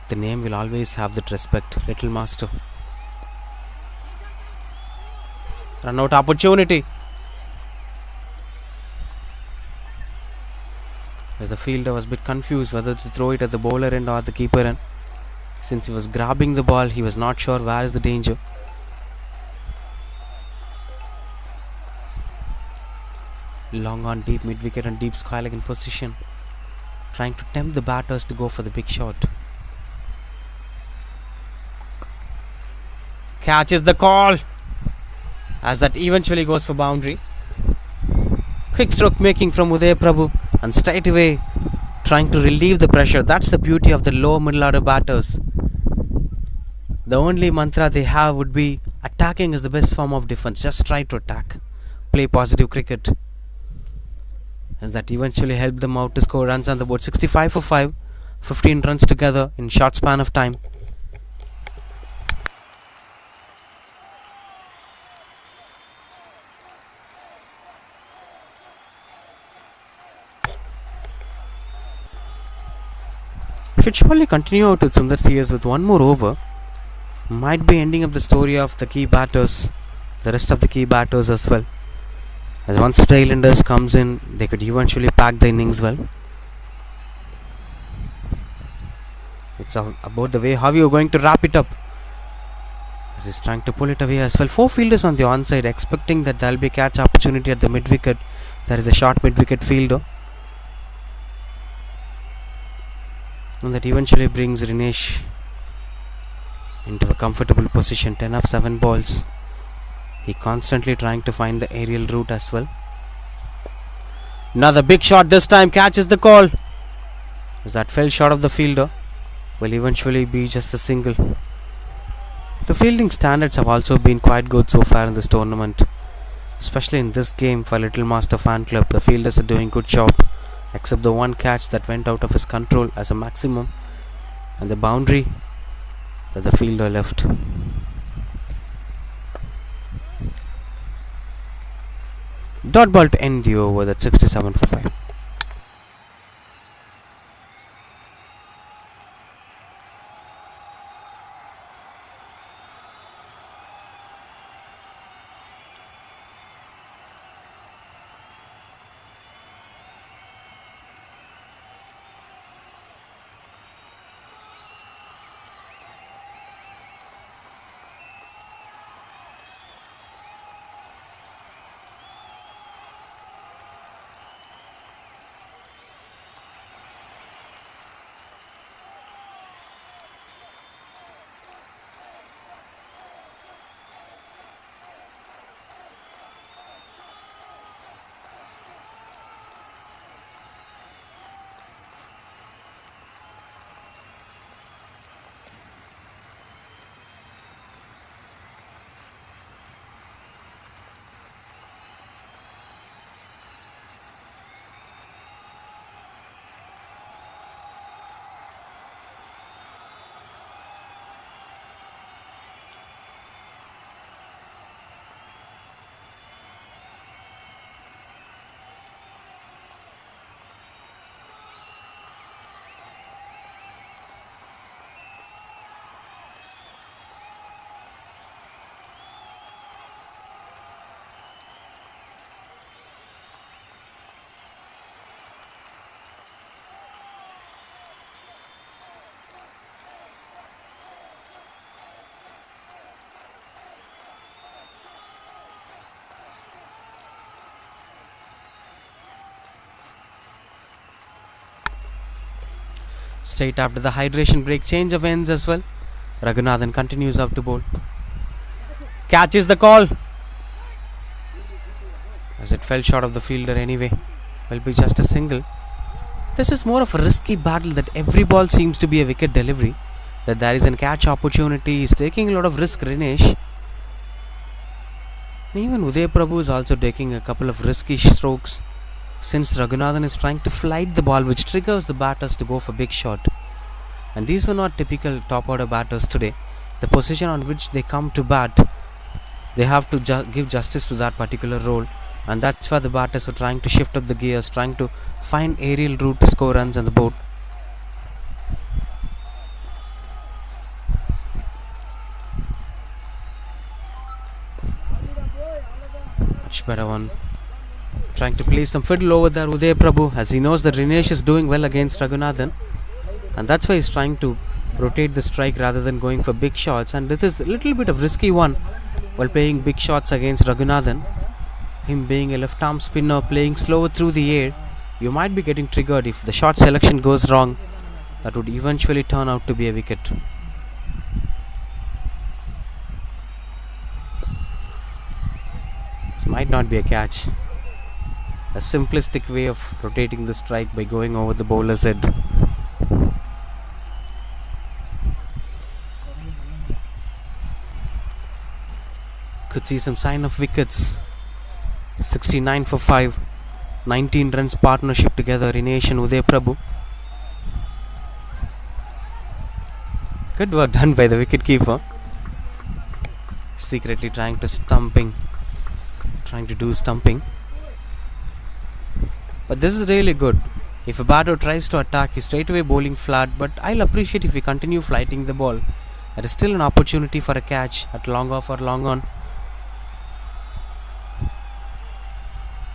The name will always have that respect, Little Master. Run out opportunity. As the fielder was a bit confused whether to throw it at the bowler end or the keeper end. Since he was grabbing the ball, he was not sure where is the danger. Long on deep mid wicket and deep square leg in position, trying to tempt the batters to go for the big shot. Catches the call, as that eventually goes for boundary. Quick stroke making from Uday Prabhu, and straight away trying to relieve the pressure. That's the beauty of the low middle order batters. The only mantra they have would be attacking is the best form of defense. Just try to attack. Play positive cricket. As that eventually helped them out to score runs on the board. 65 for 5. 15 runs together in short span of time. Should surely continue out with Sundar CS with one more over. Might be ending up the story of the key batters, the rest of the key batters as well. As once the tailenders comes in, they could eventually pack the innings well. It's about the way how you're going to wrap it up. As he's trying to pull it away as well. 4 fielders on the onside, expecting that there'll be a catch opportunity at the mid wicket. There is a short mid wicket fielder. And that eventually brings Dinesh into a comfortable position. 10 of 7 balls. He constantly trying to find the aerial route as well. Another big shot this time, catches the call. As that fell short of the fielder, will eventually be just a single. The fielding standards have also been quite good so far in this tournament. Especially in this game for Little Master Fan Club, the fielders are doing good job. Except the one catch that went out of his control as a maximum, and the boundary that the fielder left. Dot ball to end the over. That's 67 for 5. Straight after the hydration break, change of ends as well. Raghunathan continues up to bowl. Catches the call, as it fell short of the fielder anyway. Will be just a single. This is more of a risky battle, that every ball seems to be a wicket delivery, that there is a catch opportunity. He's taking a lot of risk, Rinesh. And even Uday Prabhu is also taking a couple of risky strokes, since Raghunathan is trying to flight the ball, which triggers the batters to go for big shot. And these were not typical top order batters today. The position on which they come to bat, they have to give justice to that particular role, and that's why the batters are trying to shift up the gears, trying to find aerial route to score runs on the board. Much better one. Trying to play some fiddle over there, Uday Prabhu, as he knows that Rinesh is doing well against Raghunathan, and that's why he's trying to rotate the strike rather than going for big shots. And this is a little bit of risky one while playing big shots against Raghunathan. Him being a left arm spinner, playing slower through the air, you might be getting triggered. If the shot selection goes wrong, that would eventually turn out to be a wicket. This might not be a catch. A simplistic way of rotating the strike by going over the bowler's head. Could see some sign of wickets. 69 for 5. 19 runs partnership together, Rinesh and Uday Prabhu. Good work done by the wicketkeeper. Secretly trying to do stumping. But this is really good. If a batter tries to attack, he's straight away bowling flat, but I'll appreciate if we continue flighting the ball. There is still an opportunity for a catch at long off or long on.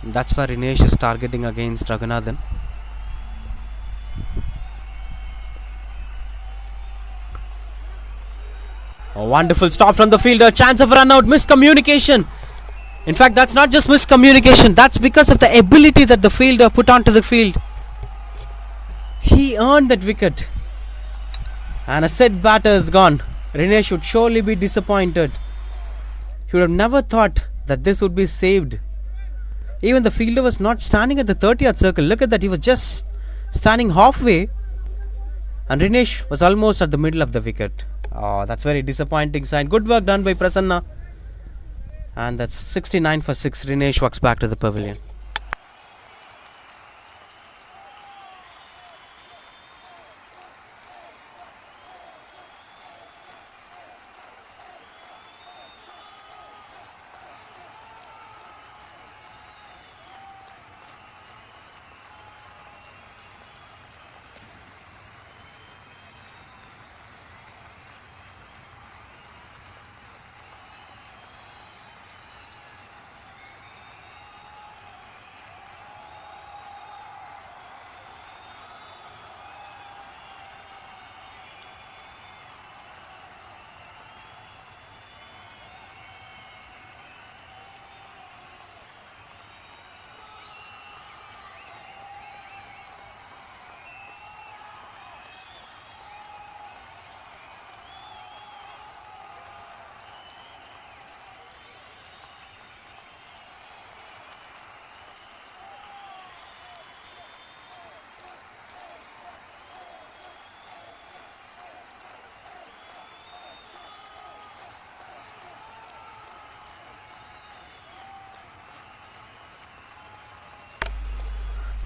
That's why Rinesh is targeting against Raghunathan. A wonderful stop from the fielder. Chance of run out. Miscommunication. In fact, that's not just miscommunication. That's because of the ability that the fielder put onto the field. He earned that wicket. And a set batter is gone. Rinesh would surely be disappointed. He would have never thought that this would be saved. Even the fielder was not standing at the 30th circle. Look at that. He was just standing halfway. And Rinesh was almost at the middle of the wicket. Oh, that's very disappointing sign. Good work done by Prasanna. And that's 69 for 6. Rinesh walks back to the pavilion.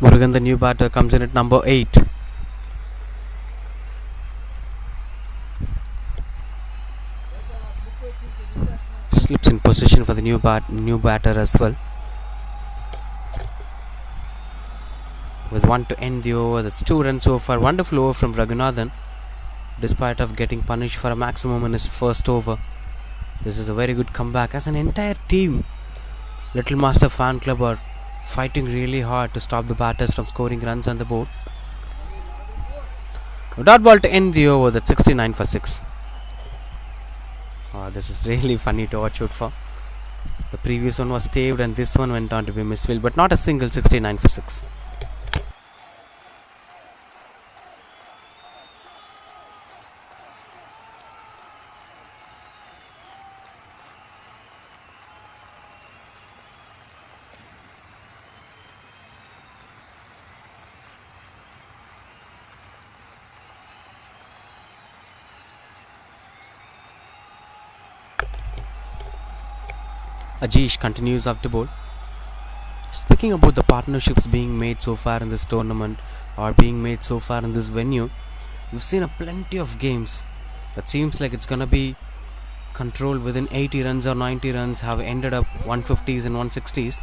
Murugan, the new batter, comes in at number 8. Slips in position for the new batter as well. With 1 to end the over, that's 2 runs so far. Wonderful over from Raghunathan, despite of getting punished for a maximum in his first over. This is a very good comeback. As an entire team, Little Master Fan Club are fighting really hard to stop the batters from scoring runs on the board. Dot ball to end the over, that's 69 for 6. This is really funny to watch out for. The previous one was staved and this one went on to be misfilled, but not a single. 69 for 6. Ajish continues up to bowl. Speaking about the partnerships being made so far in this tournament or being made so far in this venue, we've seen a plenty of games that seems like it's gonna be controlled within 80 runs or 90 runs have ended up 150s and 160s.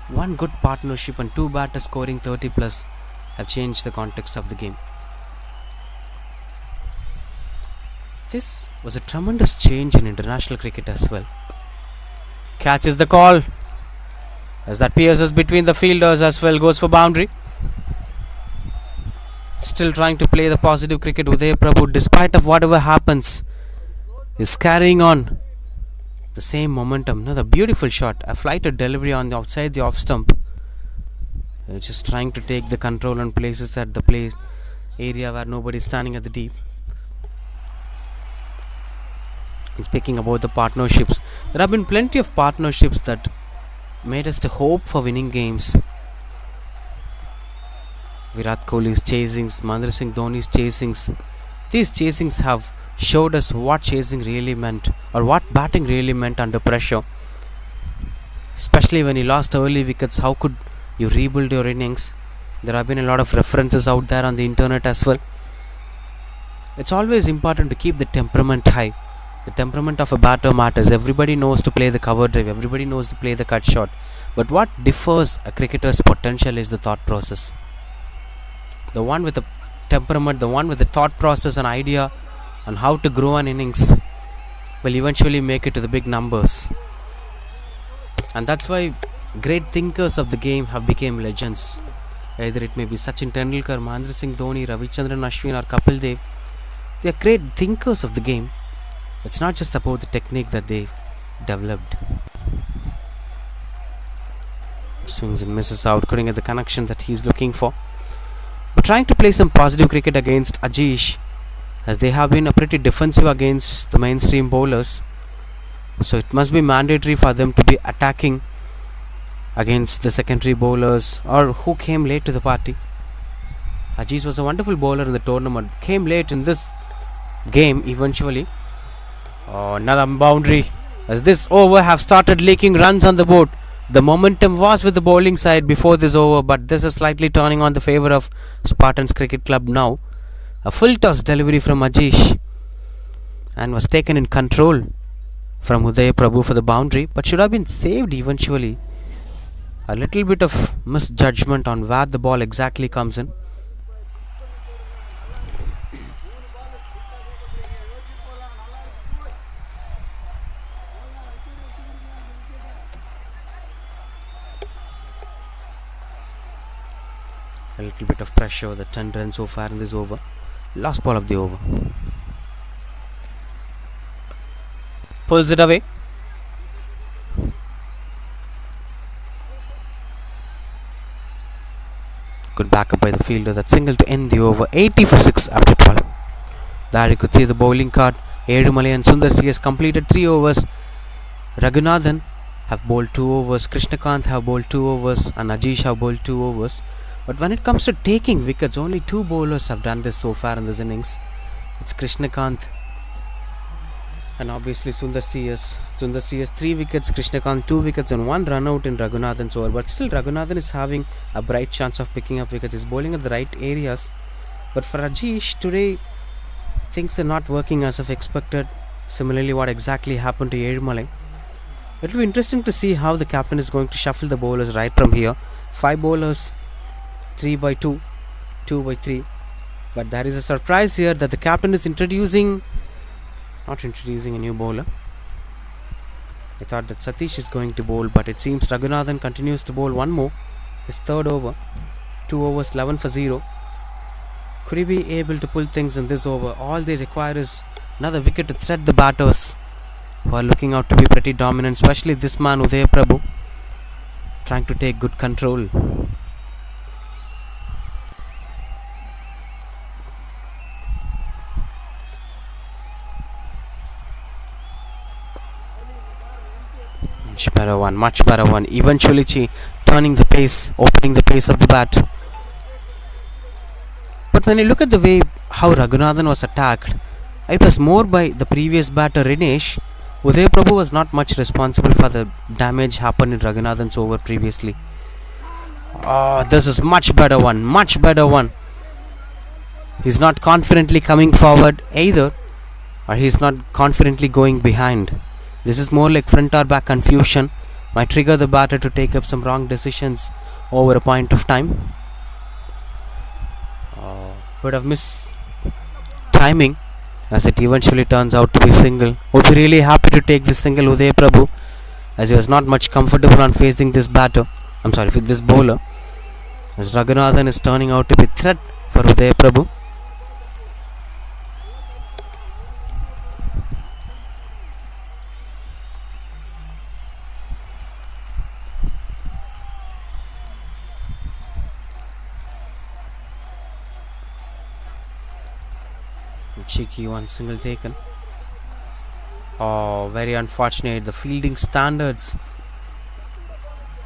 One good partnership and 2 batters scoring 30 plus have changed the context of the game. This was a tremendous change in international cricket as well. Catches the call as that pierces between the fielders as well, goes for boundary. Still trying to play the positive cricket. Uday Prabhu, despite of whatever happens, is carrying on the same momentum. Another beautiful shot, a flighted delivery on the outside the off stump. Just trying to take the control and places at the play area where nobody is standing at the deep. Speaking about the partnerships, there have been plenty of partnerships that made us to hope for winning games. Virat Kohli's chasings, Mahendra Singh Dhoni's chasings. These chasings have showed us what chasing really meant or what batting really meant under pressure. Especially when you lost early wickets, how could you rebuild your innings? There have been a lot of references out there on the internet as well. It's always important to keep the temperament high. The temperament of a batter matters. Everybody knows to play the cover drive. Everybody knows to play the cut shot. But what differs a cricketer's potential is the thought process. The one with the temperament, the one with the thought process and idea on how to grow an innings will eventually make it to the big numbers. And that's why great thinkers of the game have become legends. Either it may be Sachin Tendulkar, Mahendra Singh Dhoni, Ravichandran Ashwin or Kapil Dev. They are great thinkers of the game. It's not just about the technique that they developed. Swings and misses out, couldn't get the connection that he's looking for. But trying to play some positive cricket against Ajish, as they have been a pretty defensive against the mainstream bowlers. So it must be mandatory for them to be attacking against the secondary bowlers or who came late to the party. Ajish was a wonderful bowler in the tournament, came late in this game eventually. Another boundary as this over have started leaking runs on the board. The momentum was with the bowling side before this over, but this is slightly turning on the favour of Spartans Cricket Club now. A full toss delivery from Ajish and was taken in control from Uday Prabhu for the boundary, but should have been saved eventually. A little bit of misjudgment on where the ball exactly comes in. A little bit of pressure, the 10 runs so far in this over. Last ball of the over. Pulls it away. Good backup by the fielder. That single to end the over. 80 for 6 after 12. There you could see the bowling card. Edumalai and Sundar C has completed 3 overs. Raghunathan have bowled 2 overs. Krishnakant have bowled 2 overs. And Ajish have bowled 2 overs. But when it comes to taking wickets, only 2 bowlers have done this so far in this innings. It's Krishnakant And obviously Sundar CS 3 wickets, Krishnakant 2 wickets and 1 run out in Raghunathan's over. But still Raghunathan is having a bright chance of picking up wickets. He's bowling at the right areas. But for Rajesh today, things are not working as of expected. Similarly, what exactly happened to Erumalai? It will be interesting to see how the captain is going to shuffle the bowlers right from here. 5 bowlers, 3 by 2, 2 by 3. But there is a surprise here that the captain is not introducing a new bowler. I thought that Satish is going to bowl, but it seems Raghunathan continues to bowl one more. His third over. 2 overs, 11 for 0. Could he be able to pull things in this over? All they require is another wicket to thread the batters, who are looking out to be pretty dominant, especially this man Uday Prabhu, trying to take good control. Much better one. Eventually turning the pace, opening the pace of the bat. But when you look at the way how Raghunathan was attacked, it was more by the previous batter Rinesh. Uday Prabhu was not much responsible for the damage happened in Raghunathan's over previously. This is much better one. He's not confidently coming forward either, or he's not confidently going behind. This is more like front or back confusion. Might trigger the batter to take up some wrong decisions over a point of time. Would have missed timing, as it eventually turns out to be single. Would be really happy to take this single, Uday Prabhu, as he was not much comfortable on facing this with this bowler, as Raghunathan is turning out to be threat for Uday Prabhu. Cheeky one, single taken. Very unfortunate. The fielding standards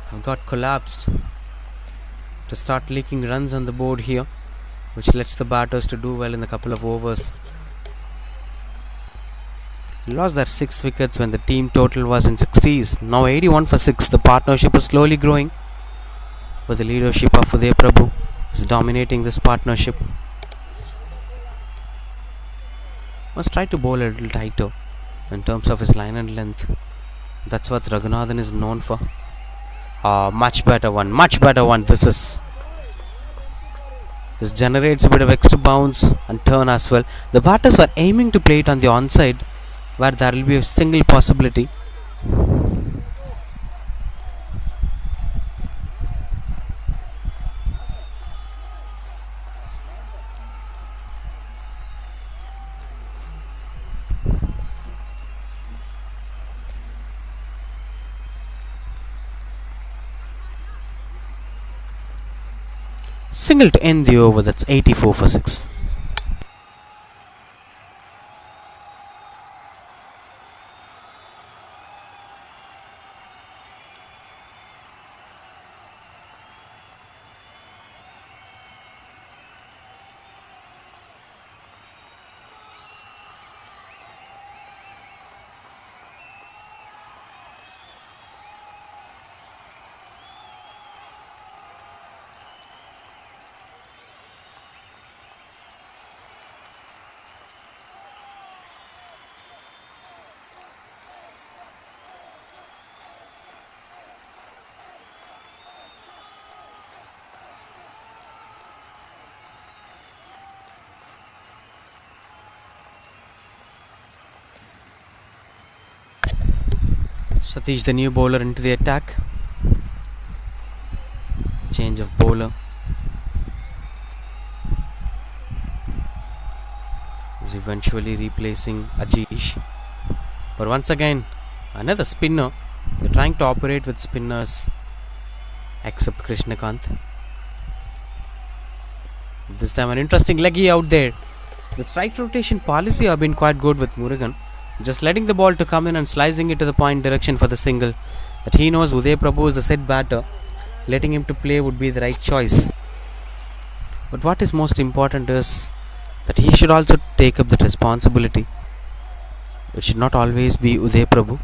have got collapsed to start leaking runs on the board here, which lets the batters to do well in a couple of overs. Lost their 6 wickets when the team total was in 60s. Now 81 for 6. The partnership is slowly growing, with the leadership of Uday Prabhu is dominating this partnership. Must try to bowl a little tighter in terms of his line and length. That's what Raghunathan is known for. Much better one. This generates a bit of extra bounce and turn as well. The batters were aiming to play it on the onside, where there will be a single possibility. Single to end the over. That's 84 for 6. Satish, the new bowler, into the attack. Change of bowler. Is eventually replacing Ajish. But once again, another spinner. They're trying to operate with spinners, except Krishnakant. This time an interesting leggy out there. The strike rotation policy have been quite good with Murugan. Just letting the ball to come in and slicing it to the point direction for the single. That he knows Uday Prabhu is the set batter. Letting him to play would be the right choice. But what is most important is that he should also take up that responsibility. It should not always be Uday Prabhu.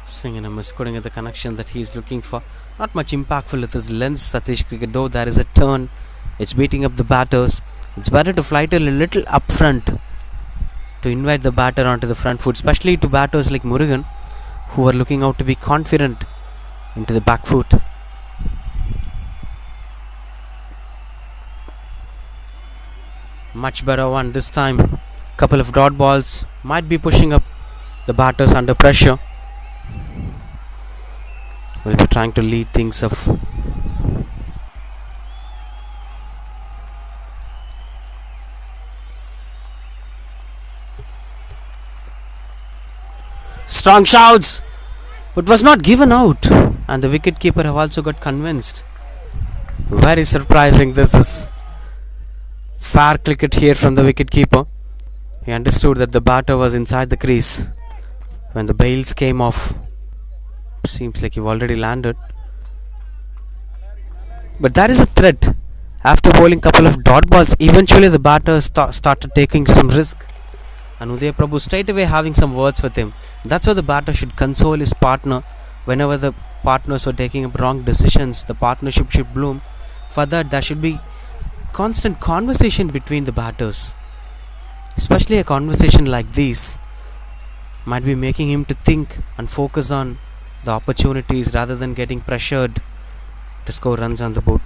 Swing and a miss, couldn't get the connection that he is looking for. Not much impactful with his lens, Satish Cricket, though there is a turn. It's beating up the batters. It's better to fly it a little up front to invite the batter onto the front foot, especially to batters like Murugan, who are looking out to be confident into the back foot. Much better one this time. Couple of dot balls might be pushing up the batters under pressure. Will be trying to lead things off. Strong shouts, but was not given out, and the wicketkeeper have also got convinced. Very surprising. This is fair cricket here from the wicketkeeper. He understood that the batter was inside the crease when the bails came off. Seems like you've already landed, but there is a threat. After bowling couple of dot balls, eventually the batter started taking some risk, and Uday Prabhu straight away having some words with him. That's how the batter should console his partner. Whenever the partners were taking up wrong decisions, the partnership should bloom. For that, there should be constant conversation between the batters, especially a conversation like this might be making him to think and focus on the opportunities rather than getting pressured to score runs on the board.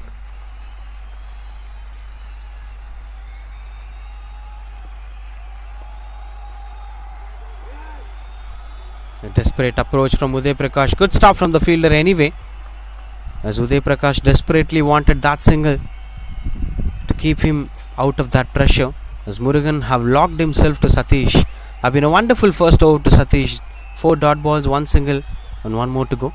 A desperate approach from Uday Prakash. Good stop from the fielder anyway, as Uday Prakash desperately wanted that single to keep him out of that pressure, as Murugan have locked himself to Satish. Have been a wonderful first over to Satish. 4 dot balls, 1 single, and 1 more to go.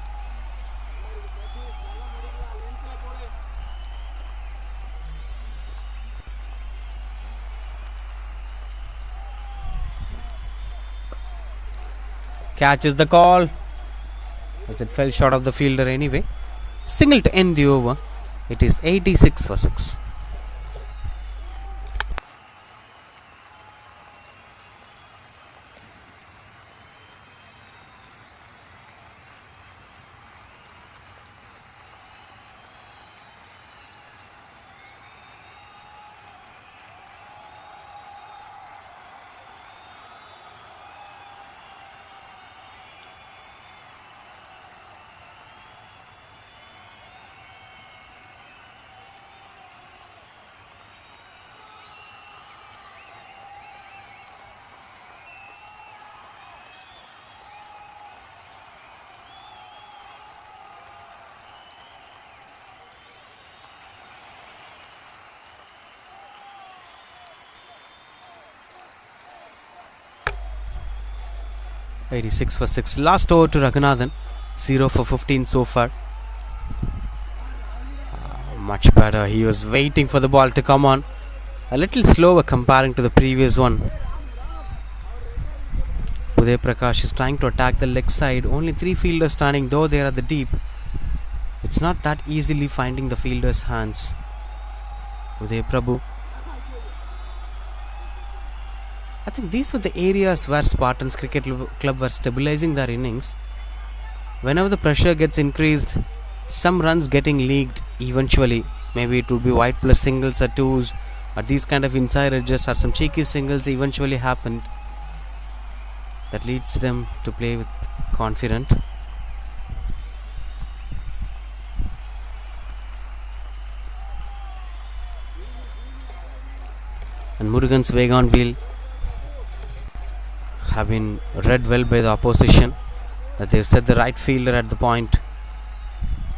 Catches the call, as it fell short of the fielder anyway. Single to end the over. It is 86 for 6. (86 for 6). Last over to Raghunathan. 0 for 15 so far. Much better. He was waiting for the ball to come on. A little slower comparing to the previous one. Uday Prakash is trying to attack the leg side. Only 3 fielders standing, though they are at the deep. It's not that easily finding the fielder's hands. Uday Prabhu. I think these were the areas where Spartans Cricket Club were stabilizing their innings. Whenever the pressure gets increased, some runs getting leaked eventually. Maybe it would be wide plus singles or twos, or these kind of inside edges, or some cheeky singles eventually happened. That leads them to play with confidence. And Murugan's Vegan wheel have been read well by the opposition, that they've set the right fielder at the point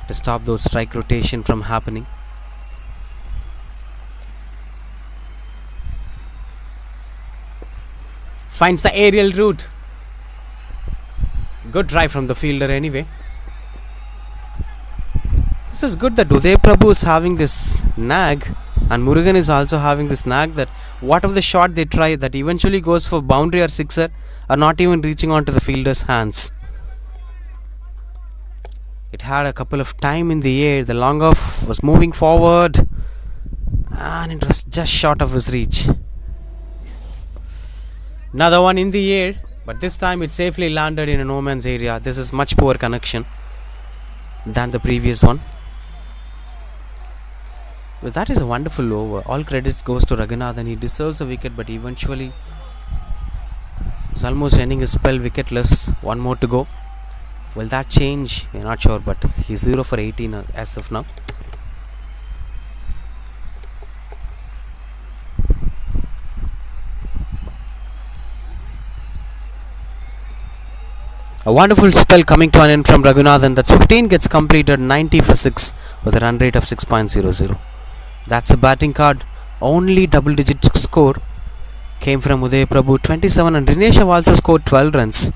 to stop those strike rotation from happening. Finds the aerial route. Good drive from the fielder anyway. This is good that Uday Prabhu is having this nag, and Murugan is also having this nag, that whatever the shot they try, that eventually goes for boundary or sixer, are not even reaching on to the fielder's hands. It had a couple of time in the air. The long off was moving forward and it was just short of his reach. Another one in the air, but this time it safely landed in a no man's area. This is much poor connection than the previous one. But that is a wonderful over. All credits goes to Raghunathan. He deserves a wicket, but eventually is almost ending his spell wicketless. One more to go. Will that change? We're not sure, but he's 0 for 18 as of now. A wonderful spell coming to an end from Raghunathan. That's 15 gets completed, 90 for 6 with a run rate of 6.00. That's the batting card. Only double digit score came from Uday Prabhu, 27, and Dinesh also scored 12 runs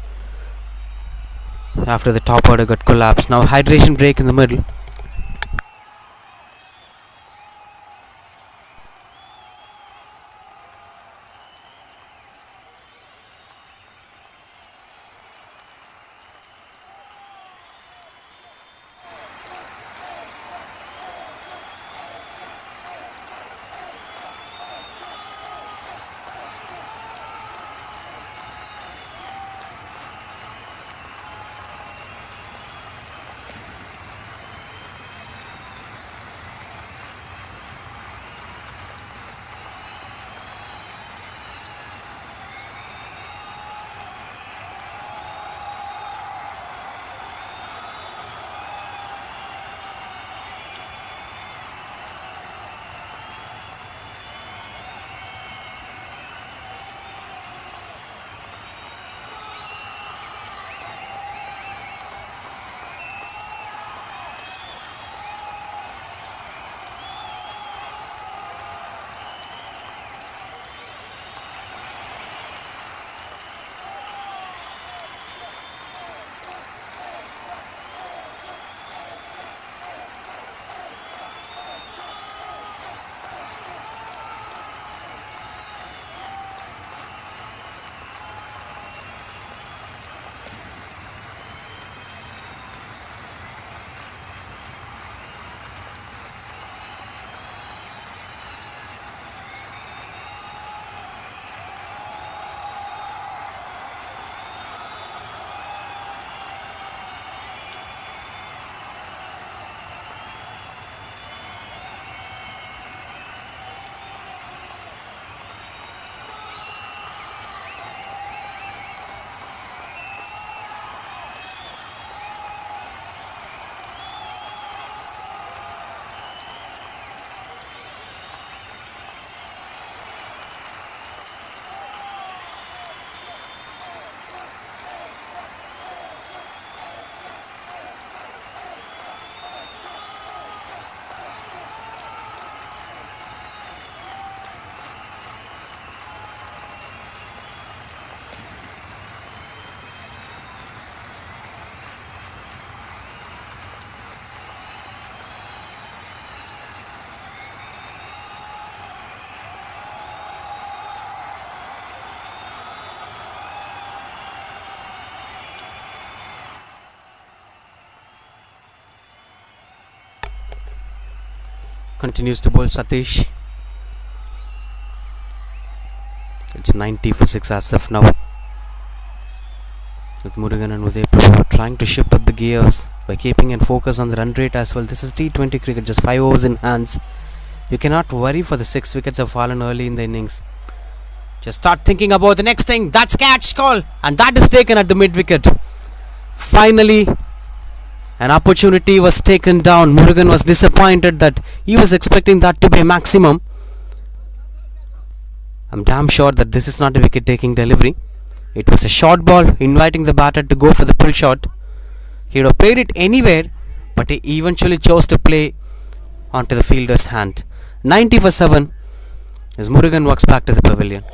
after the top order got collapsed. Now hydration break in the middle. Continues to bowl Satish. It's 90 for 6 as of now. With Murugan and Uday Prabhu trying to shift up the gears by keeping in focus on the run rate as well. This is T20 cricket, just 5 overs in hands. You cannot worry for the 6 wickets have fallen early in the innings. Just start thinking about the next thing. That's catch call, and that is taken at the mid wicket. Finally, an opportunity was taken down. Murugan was disappointed that he was expecting that to be a maximum. I'm damn sure that this is not a wicket taking delivery. It was a short ball inviting the batter to go for the pull shot. He would have played it anywhere, but he eventually chose to play onto the fielder's hand. 90 for 7 as Murugan walks back to the pavilion.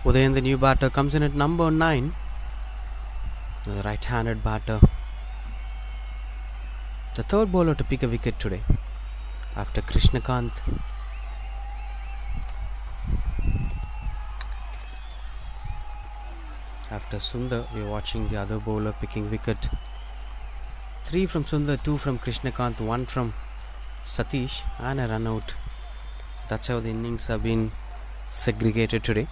Udayan, the new batter, comes in at number 9. The right-handed batter. The third bowler to pick a wicket today after Krishnakant. After Sundar, we are watching the other bowler picking wicket. 3 from Sundar, 2 from Krishnakant, 1 from Satish, and a run out. That's how the innings have been segregated today.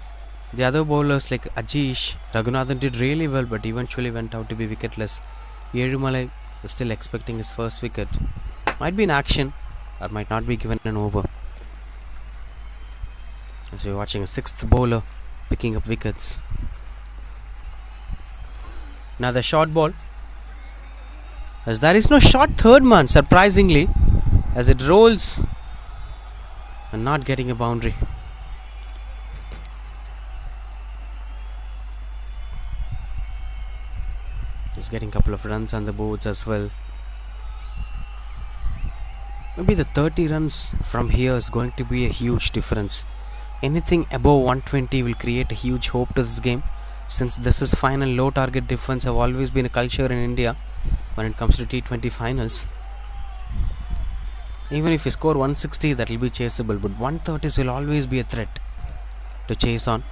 The other bowlers like Ajish, Raghunathan did really well but eventually went out to be wicketless. Yerumalai is still expecting his first wicket. Might be in action or might not be given an over. As we're watching a 6th bowler picking up wickets. Another short ball. As there is no short third man, surprisingly, as it rolls and not getting a boundary. Just getting a couple of runs on the boards as well. Maybe the 30 runs from here is going to be a huge difference. Anything above 120 will create a huge hope to this game, since this is final. Low target defense have always been a culture in India when it comes to T20 finals. Even if you score 160, that will be chaseable, but 130s will always be a threat to chase on.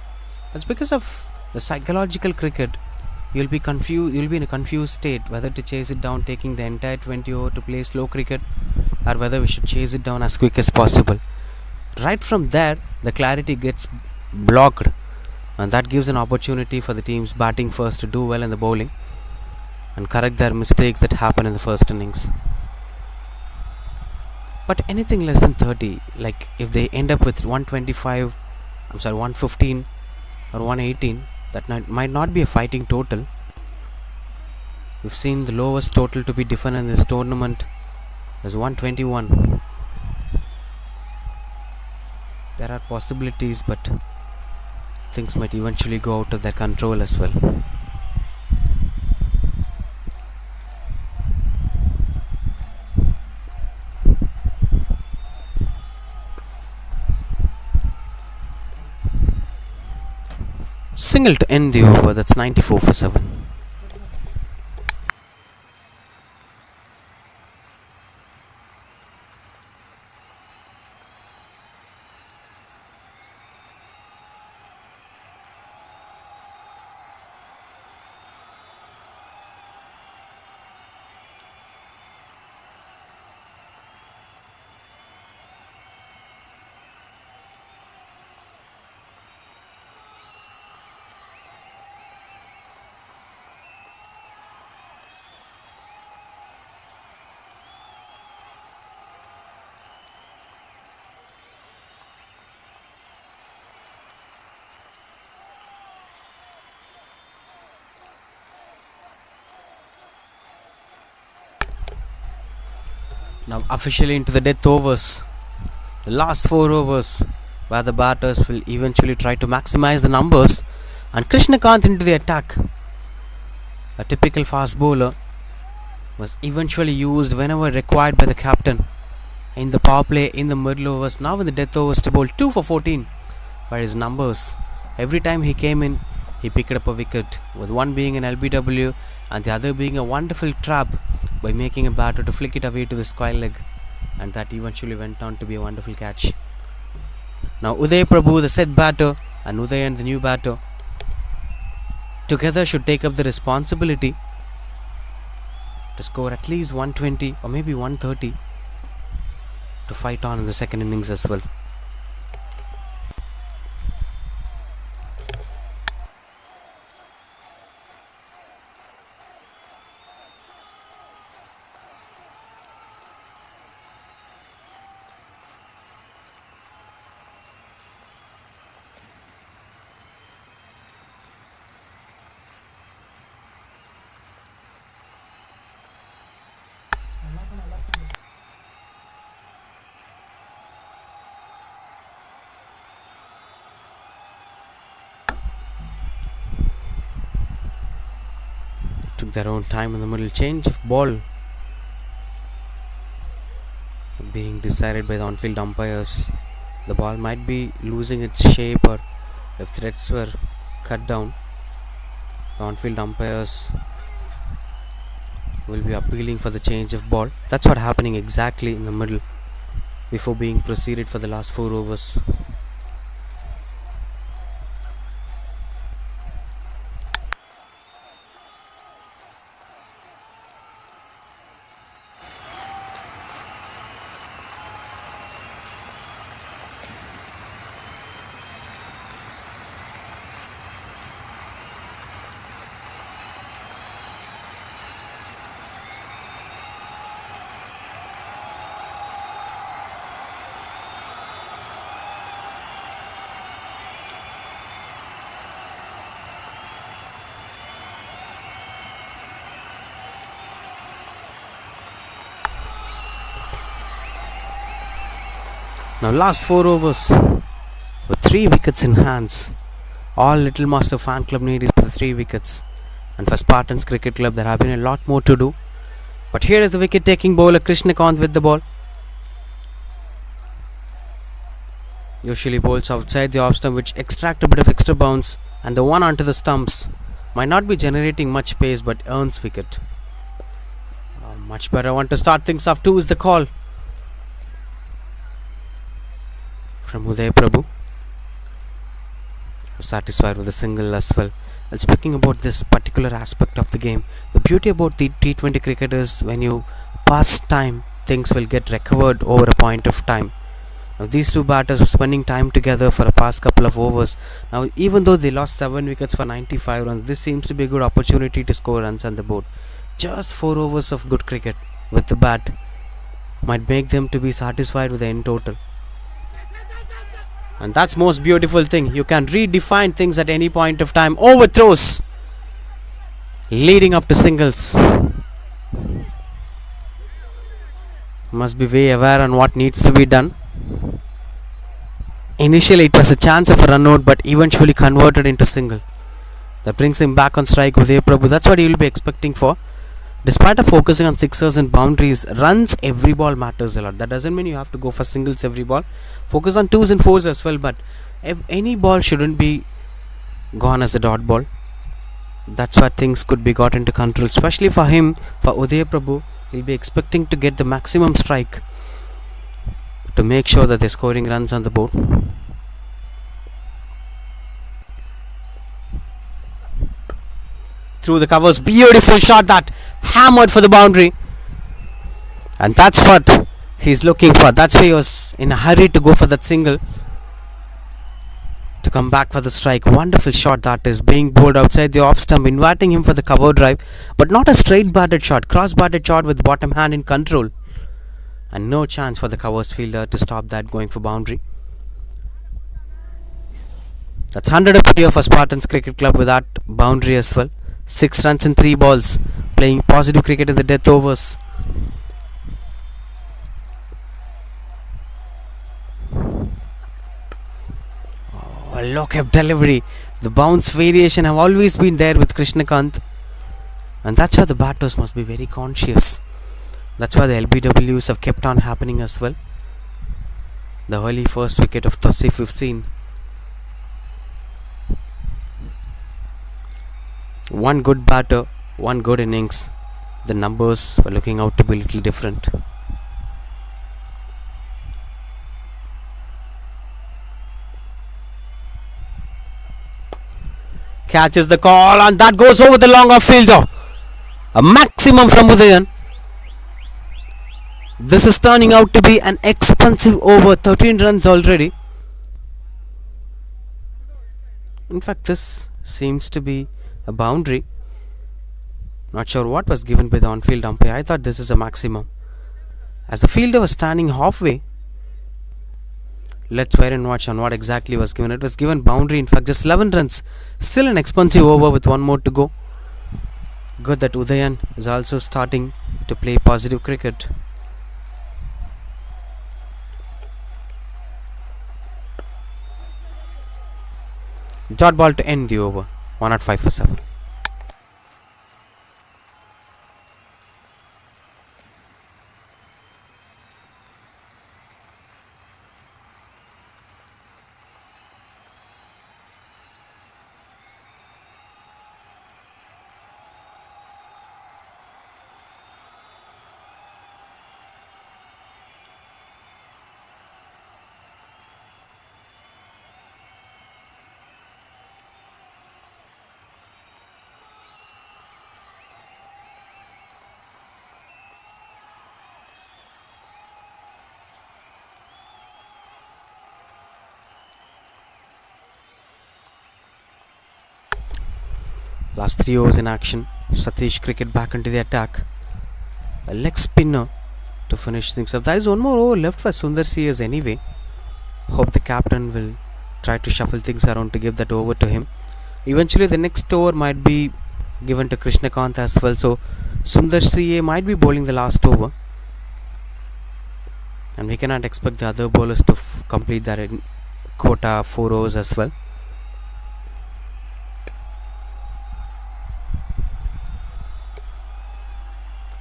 That's because of the psychological cricket. You'll be in a confused state whether to chase it down, taking the entire 20 over to play slow cricket, or whether we should chase it down as quick as possible. Right from there, the clarity gets blocked, and that gives an opportunity for the teams batting first to do well in the bowling and correct their mistakes that happen in the first innings. But anything less than 30, like if they end up with 115 or 118, that might not be a fighting total. We've seen the lowest total to be defended in this tournament as 121. There are possibilities, but things might eventually go out of their control as well. Single to end the over. That's 94 for 7. Now officially into the death overs. The last 4 overs, where the batters will eventually try to maximize the numbers, and Krishnakant into the attack. A typical fast bowler was eventually used whenever required by the captain in the power play in the middle overs. Now in the death overs to bowl 2 for 14 by his numbers. Every time he came in, he picked up a wicket, with one being an LBW and the other being a wonderful trap by making a batter to flick it away to the square leg, and that eventually went on to be a wonderful catch. Now Uday Prabhu, the set batter, and Uday and the new batter together should take up the responsibility to score at least 120 or maybe 130 to fight on in the second innings as well. Took their own time in the middle. Change of ball being decided by the on-field umpires. The ball might be losing its shape, or if threats were cut down. The on-field umpires will be appealing for the change of ball. That's what happening exactly in the middle before being proceeded for the last 4 overs. Now last 4 overs with 3 wickets in hands. All Little Master Fan Club need is the 3 wickets. And for Spartans Cricket Club there have been a lot more to do. But here is the wicket taking bowler Krishnakant with the ball. Usually bowls outside the off stump which extract a bit of extra bounce, and the one onto the stumps might not be generating much pace but earns wicket. Much better one to start things off. 2 is the call from Uday Prabhu. Satisfied with a single as well. And speaking about this particular aspect of the game, the beauty about the T20 cricket is when you pass time, things will get recovered over a point of time. Now these two batters are spending time together for the past couple of overs. Now even though they lost 7 wickets for 95 runs, this seems to be a good opportunity to score runs on the board. Just 4 overs of good cricket with the bat might make them to be satisfied with the end total. And that's most beautiful thing. You can redefine things at any point of time. Overthrows leading up to singles. Must be way aware on what needs to be done. Initially it was a chance of a run out, but eventually converted into single. That brings him back on strike with Prabhu. That's what he will be expecting for. Despite of focusing on sixers and boundaries, runs every ball matters a lot. That doesn't mean you have to go for singles every ball. Focus on 2s and 4s as well, but any ball shouldn't be gone as a dot ball. That's where things could be got into control. Especially for him, for Uday Prabhu, he'll be expecting to get the maximum strike to make sure that they're scoring runs on the board. Through the covers, beautiful shot that hammered for the boundary, and that's what he's looking for. That's why he was in a hurry to go for that single to come back for the strike. Wonderful shot that is, being bowled outside the off stump, inviting him for the cover drive, but not a straight batted shot, cross batted shot with bottom hand in control, and no chance for the covers fielder to stop that going for boundary. That's 100 up here for Spartans Cricket Club with that boundary as well. 6 runs in 3 balls, playing positive cricket in the death overs. Oh, look at delivery. The bounce variation have always been there with Krishnakant, and that's why the batters must be very conscious. That's why the LBWs have kept on happening as well. The early first wicket of Tasif we've seen. One good batter, one good innings. The numbers were looking out to be a little different. Catches the call, and that goes over the long off fielder. A maximum from Udayan. This is turning out to be an expensive over. 13 runs already. In fact, this seems to be a boundary. Not sure what was given by the on-field umpire. I thought this is a maximum, as the fielder was standing halfway. Let's wait and watch on what exactly was given. It was given boundary. In fact, just 11 runs. Still an expensive over with one more to go. Good that Udayan is also starting to play positive cricket. Dot ball to end the over. 1 at 5 for 7. Last 3 overs in action. Satish Cricket back into the attack. A leg spinner to finish things up. There is one more over left for Sundar CS anyway. Hope the captain will try to shuffle things around to give that over to him. Eventually the next over might be given to Krishnakant as well, so Sundar CA might be bowling the last over, and we cannot expect the other bowlers to complete their quota 4 overs as well.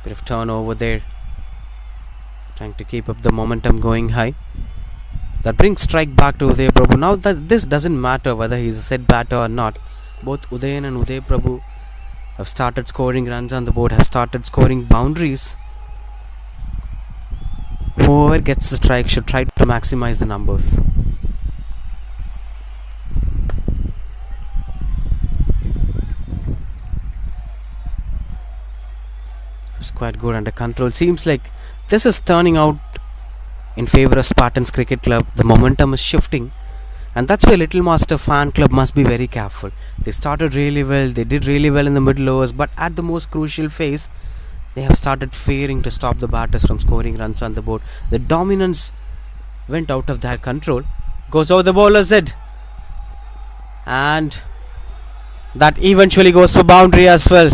Bit of turnover there, trying to keep up the momentum going high. That brings strike back to Uday Prabhu. Now this doesn't matter whether he's a set batter or not. Both Udayan and Uday Prabhu have started scoring runs on the board, have started scoring boundaries. Whoever gets the strike should try to maximize the numbers. It's quite good under control. Seems like this is turning out in favor of Spartans Cricket Club. The momentum is shifting, and that's why Little Master Fan Club must be very careful. They started really well, they did really well in the middle overs, but at the most crucial phase they have started failing to stop the batters from scoring runs on the board. The dominance went out of their control. Goes over the bowler's head, and that eventually goes for boundary as well.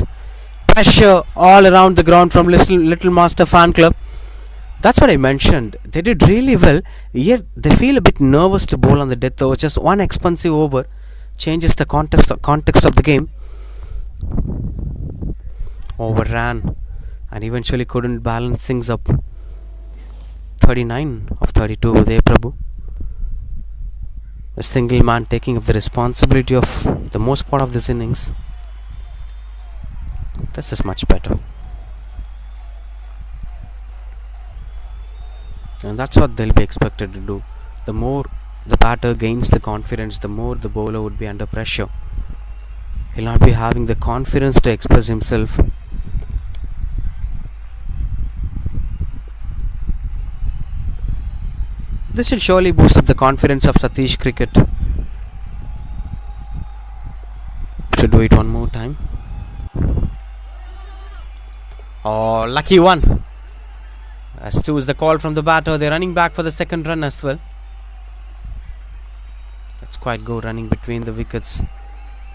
Pressure all around the ground from Little Master Fan Club. That's what I mentioned. They did really well, yet they feel a bit nervous to bowl on the death over. Just one expensive over changes the context of the game. Overran and eventually couldn't balance things up. 39 of 32 Uday Prabhu. A single man taking up the responsibility of the most part of this innings. This is much better. And that's what they'll be expected to do. The more the batter gains the confidence, the more the bowler would be under pressure. He'll not be having the confidence to express himself. This will surely boost up the confidence of Satish Cricket. Should do it one more time. Oh, lucky one. As 2 is the call from the batter. They're running back for the second run as well. That's quite good, running between the wickets.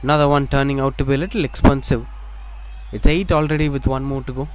Another one turning out to be a little expensive. It's 8 already with one more to go.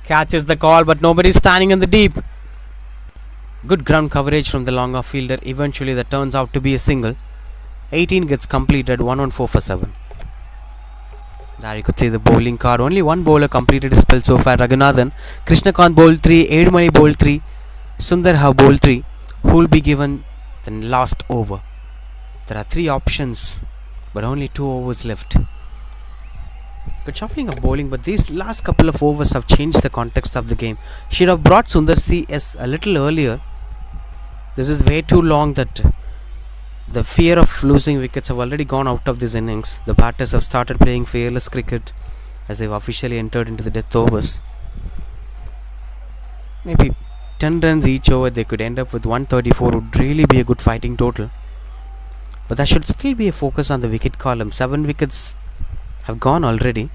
Catches the call, but nobody's standing in the deep. Good ground coverage from the long off fielder. Eventually that turns out to be a single. 18 gets completed, 1 on 4 for 7. There you could see the bowling card. Only one bowler completed his spell so far, Raghunathan. Krishnakant bowled 3, Edmani bowled 3, Sundar have bowled 3. Who will be given the last over? There are 3 options, but only 2 overs left. Good shuffling of bowling, but these last couple of overs have changed the context of the game. Should have brought Sundar CS a little earlier. This is way too long that the fear of losing wickets have already gone out of this innings. The batters have started playing fearless cricket as they've officially entered into the death overs. Maybe 10 runs each over, they could end up with 134, would really be a good fighting total. But there should still be a focus on the wicket column. 7 wickets have gone already.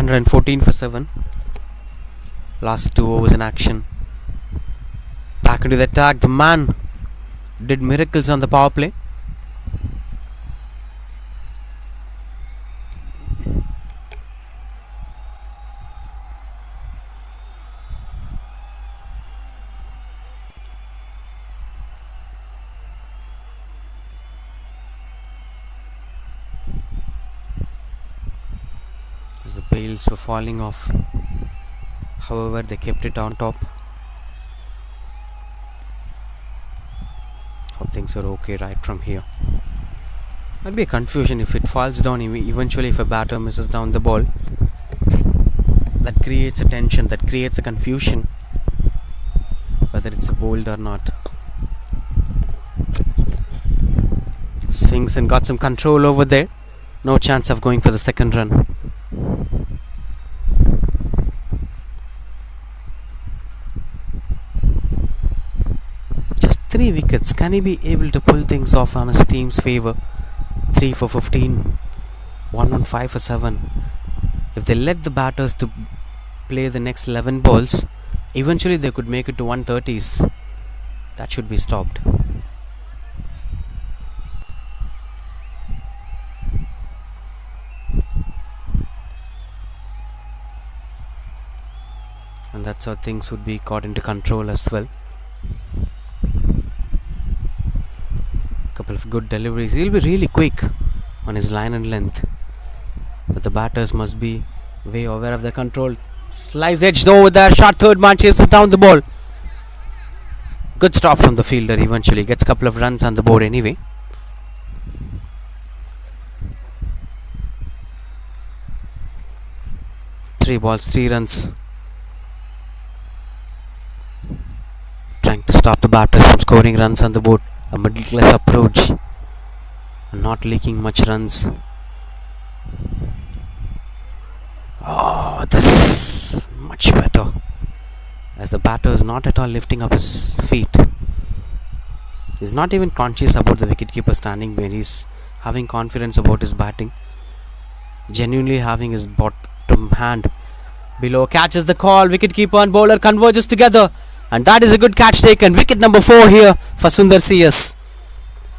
114 for 7. Last 2 overs in action. Back into the attack. The man did miracles on the power play. As the bails were falling off, however, they kept it on top. Hope things are okay right from here. Might be a confusion if it falls down. Eventually, if a batter misses down the ball, that creates a tension, that creates a confusion whether it's a bowled or not. Swings and got some control over there. No chance of going for the second run. Just 3 wickets. Can he be able to pull things off on his team's favour? 3 for 15. 1 on 5 for 7. If they let the batters to play the next 11 balls, eventually they could make it to 130s. That should be stopped. And that's how things would be got into control as well. Couple of good deliveries. He'll be really quick on his line and length, but the batters must be way aware of the control. Slice edged over there. Shot third man chases down the ball. Good stop from the fielder. Eventually gets a couple of runs on the board anyway. Three balls, 3 runs. Trying to stop the batters from scoring runs on the board. A middle class approach. Not leaking much runs. Oh, this is much better. As the batter is not at all lifting up his feet. He's not even conscious about the wicketkeeper standing behind. He's having confidence about his batting. Genuinely having his bottom hand below. Catches the call. Wicketkeeper and bowler converges together. And that is a good catch taken. Wicket number 4 here for Sundar CS.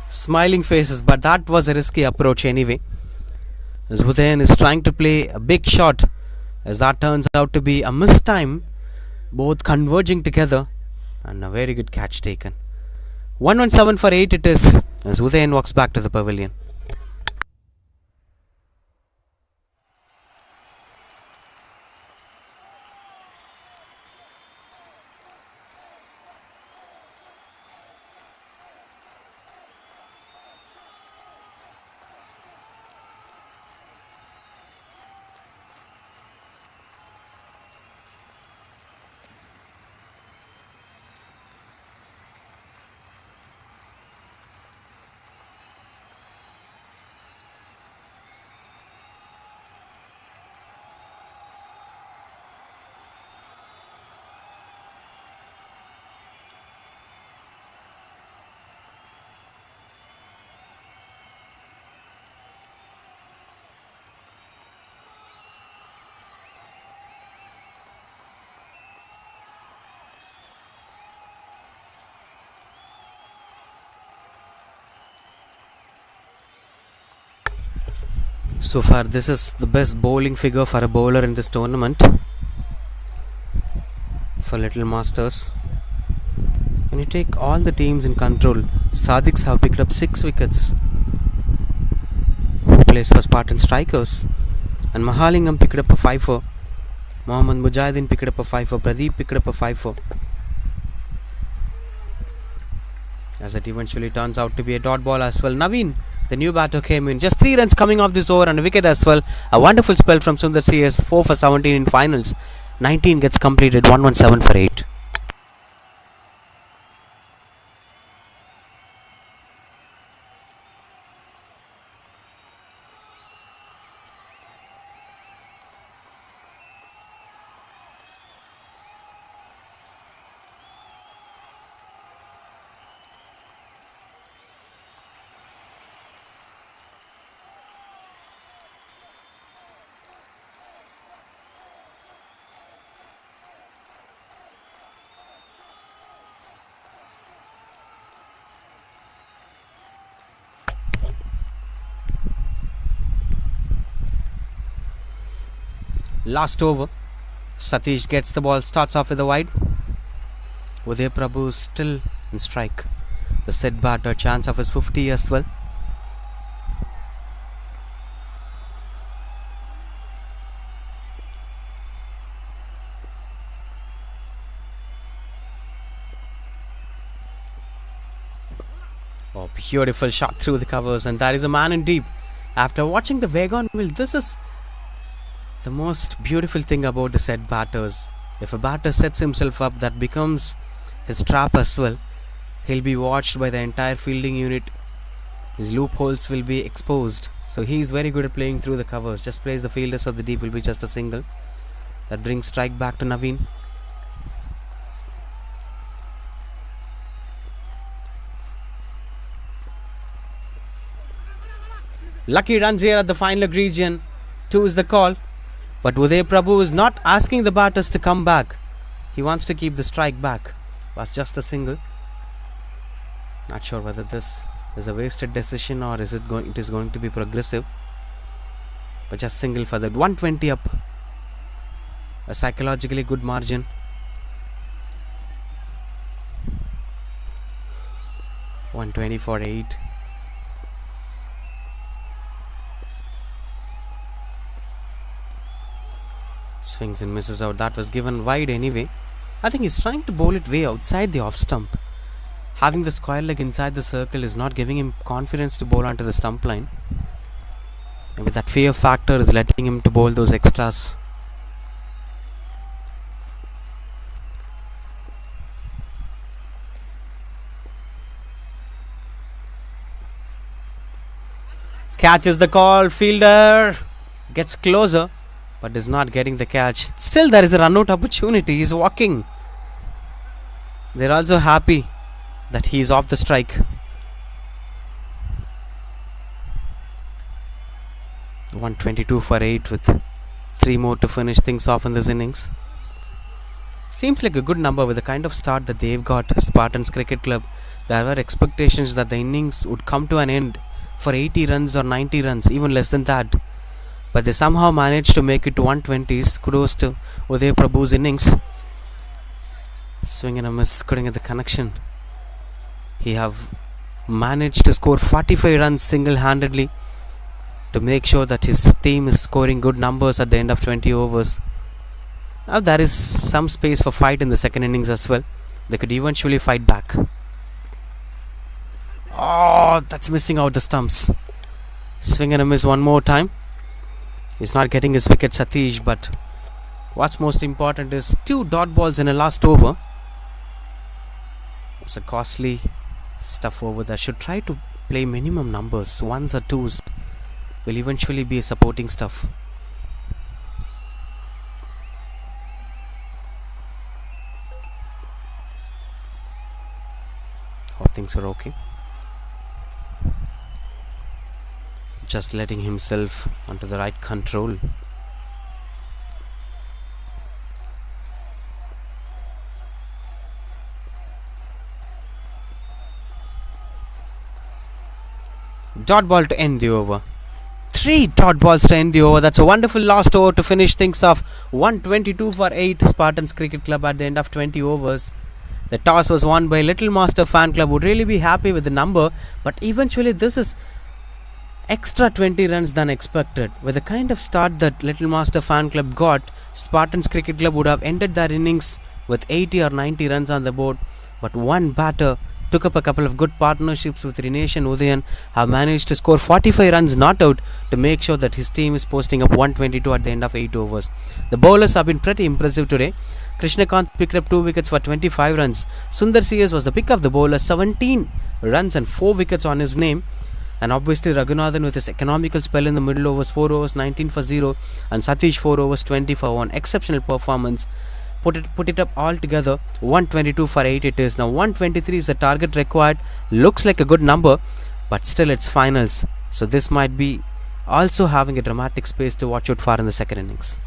Smiling faces, but that was a risky approach anyway. As Udayan is trying to play a big shot, as that turns out to be a missed time. Both converging together, and a very good catch taken. 117 for 8 it is, as Udayan walks back to the pavilion. So far, this is the best bowling figure for a bowler in this tournament for Little Masters. When you take all the teams in control, Sadiqs have picked up 6 wickets, who plays for Spartan Strikers, and Mahalingam picked up a 5-4. Mohammad Mujahideen picked up a 5-4. Pradeep picked up a 5-4. As it eventually turns out to be a dot ball as well. Naveen, the new batter, came in. Just 3 runs coming off this over and a wicket as well. A wonderful spell from Sundar CS. 4 for 17 in finals. 19 gets completed. 117 for 8. Last over. Satish gets the ball, starts off with a wide. Uday Prabhu is still in strike. The set batter, chance of his 50 as well. Oh, beautiful shot through the covers, and that is a man in deep. After watching the Wagon Wheel, this is the most beautiful thing about the set batters. If a batter sets himself up, that becomes his trap as well. He'll be watched by the entire fielding unit. His loopholes will be exposed. So he is very good at playing through the covers. Just plays the fielders of the deep, will be just a single. That brings strike back to Naveen. Lucky runs here at the final leg region. 2 is the call. But Uday Prabhu is not asking the batters to come back. He wants to keep the strike back. Was just a single. Not sure whether this is a wasted decision or it is going to be progressive. But just single for that. 120 up. A psychologically good margin. $120 for 8. Swings and misses out. That was given wide anyway. I think he's trying to bowl it way outside the off stump. Having the square leg inside the circle is not giving him confidence to bowl onto the stump line. Maybe that fear factor is letting him to bowl those extras. Catches the call. Fielder gets closer, but is not getting the catch. Still there is a run out opportunity. He's walking. They're also happy that he is off the strike. $122 for 8 with 3 more to finish things off in this innings. Seems like a good number with the kind of start that they've got. Spartans Cricket Club. There were expectations that the innings would come to an end for 80 runs or 90 runs, even less than that. But they somehow managed to make it to 120s. Kudos to Uday Prabhu's innings. Swing and a miss, couldn't get the connection. He have managed to score 45 runs single-handedly to make sure that his team is scoring good numbers at the end of 20 overs. Now there is some space for fight in the second innings as well. They could eventually fight back. Oh, that's missing out the stumps. Swing and a miss one more time. He's not getting his wicket, Satish, but what's most important is 2 dot balls in a last over. It's a costly stuff over there. Should try to play minimum numbers. 1s or 2s will eventually be a supporting stuff. Hope things are okay. Just letting himself onto the right control. Dot ball to end the over. 3 dot balls to end the over. That's a wonderful last over to finish things off. 122 for 8. Spartans Cricket Club at the end of 20 overs. The toss was won by Little Master Fan Club. Would really be happy with the number, but eventually this is extra 20 runs than expected. With the kind of start that Little Master Fan Club got, Spartans Cricket Club would have ended their innings with 80 or 90 runs on the board. But one batter took up a couple of good partnerships with Rinesh and Udayan, have managed to score 45 runs not out to make sure that his team is posting up 122 at the end of 8 overs. The bowlers have been pretty impressive today. Krishnakant picked up 2 wickets for 25 runs. Sundar CS was the pick of the bowler, 17 runs and 4 wickets on his name. And obviously Raghunathan with his economical spell in the middle overs, 4 overs 19 for 0, and Satish 4 overs 20 for 1. Exceptional performance. Put it up all together. 122 for 8 it is. Now 123 is the target required. Looks like a good number, but still it's finals. So this might be also having a dramatic space to watch out for in the second innings.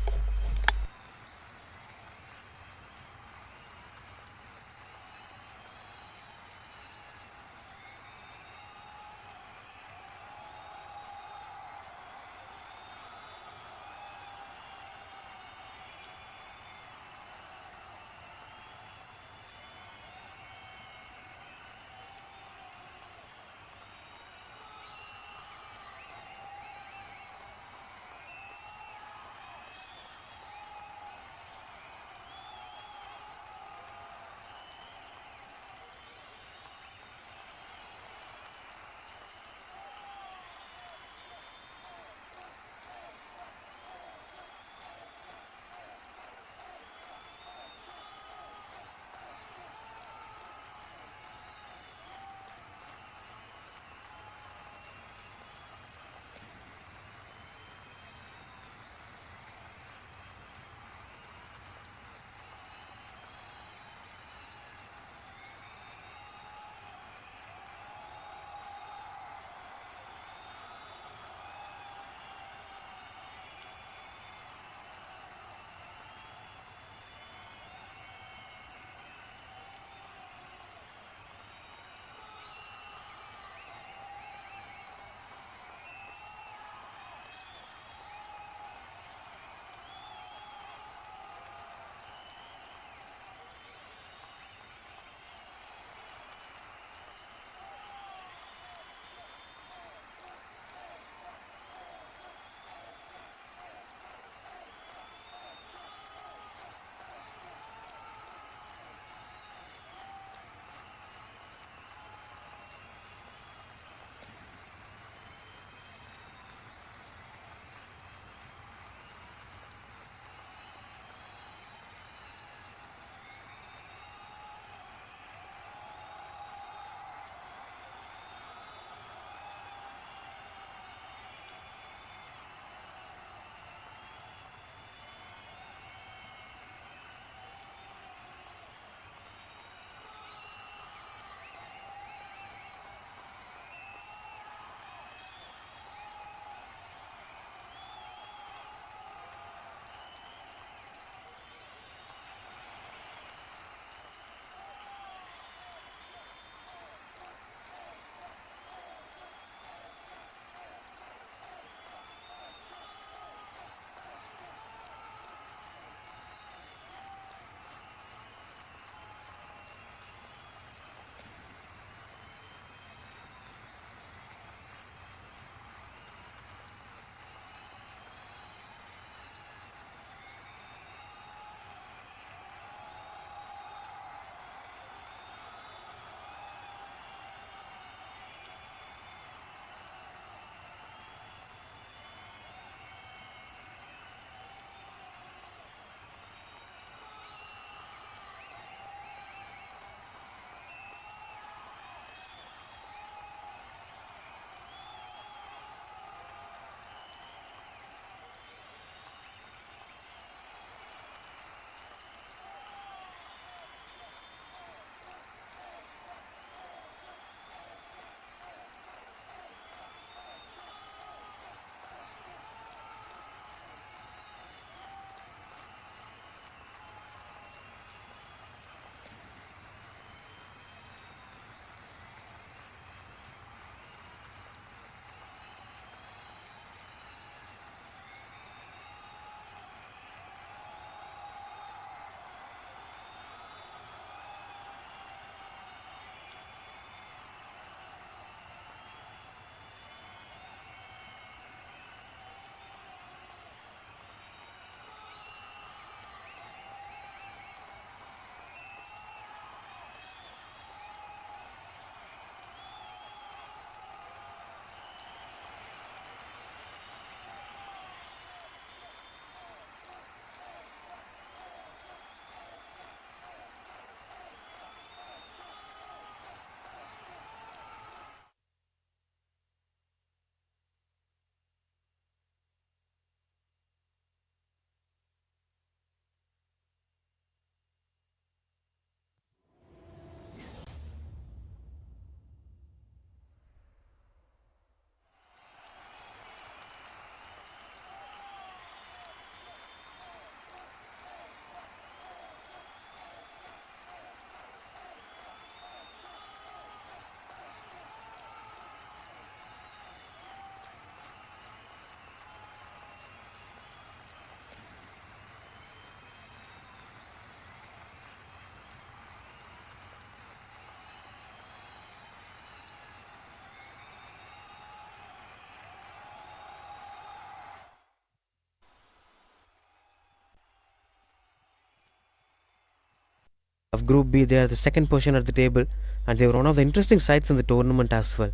Of Group B, they are the second position at the table, and they were one of the interesting sides in the tournament as well.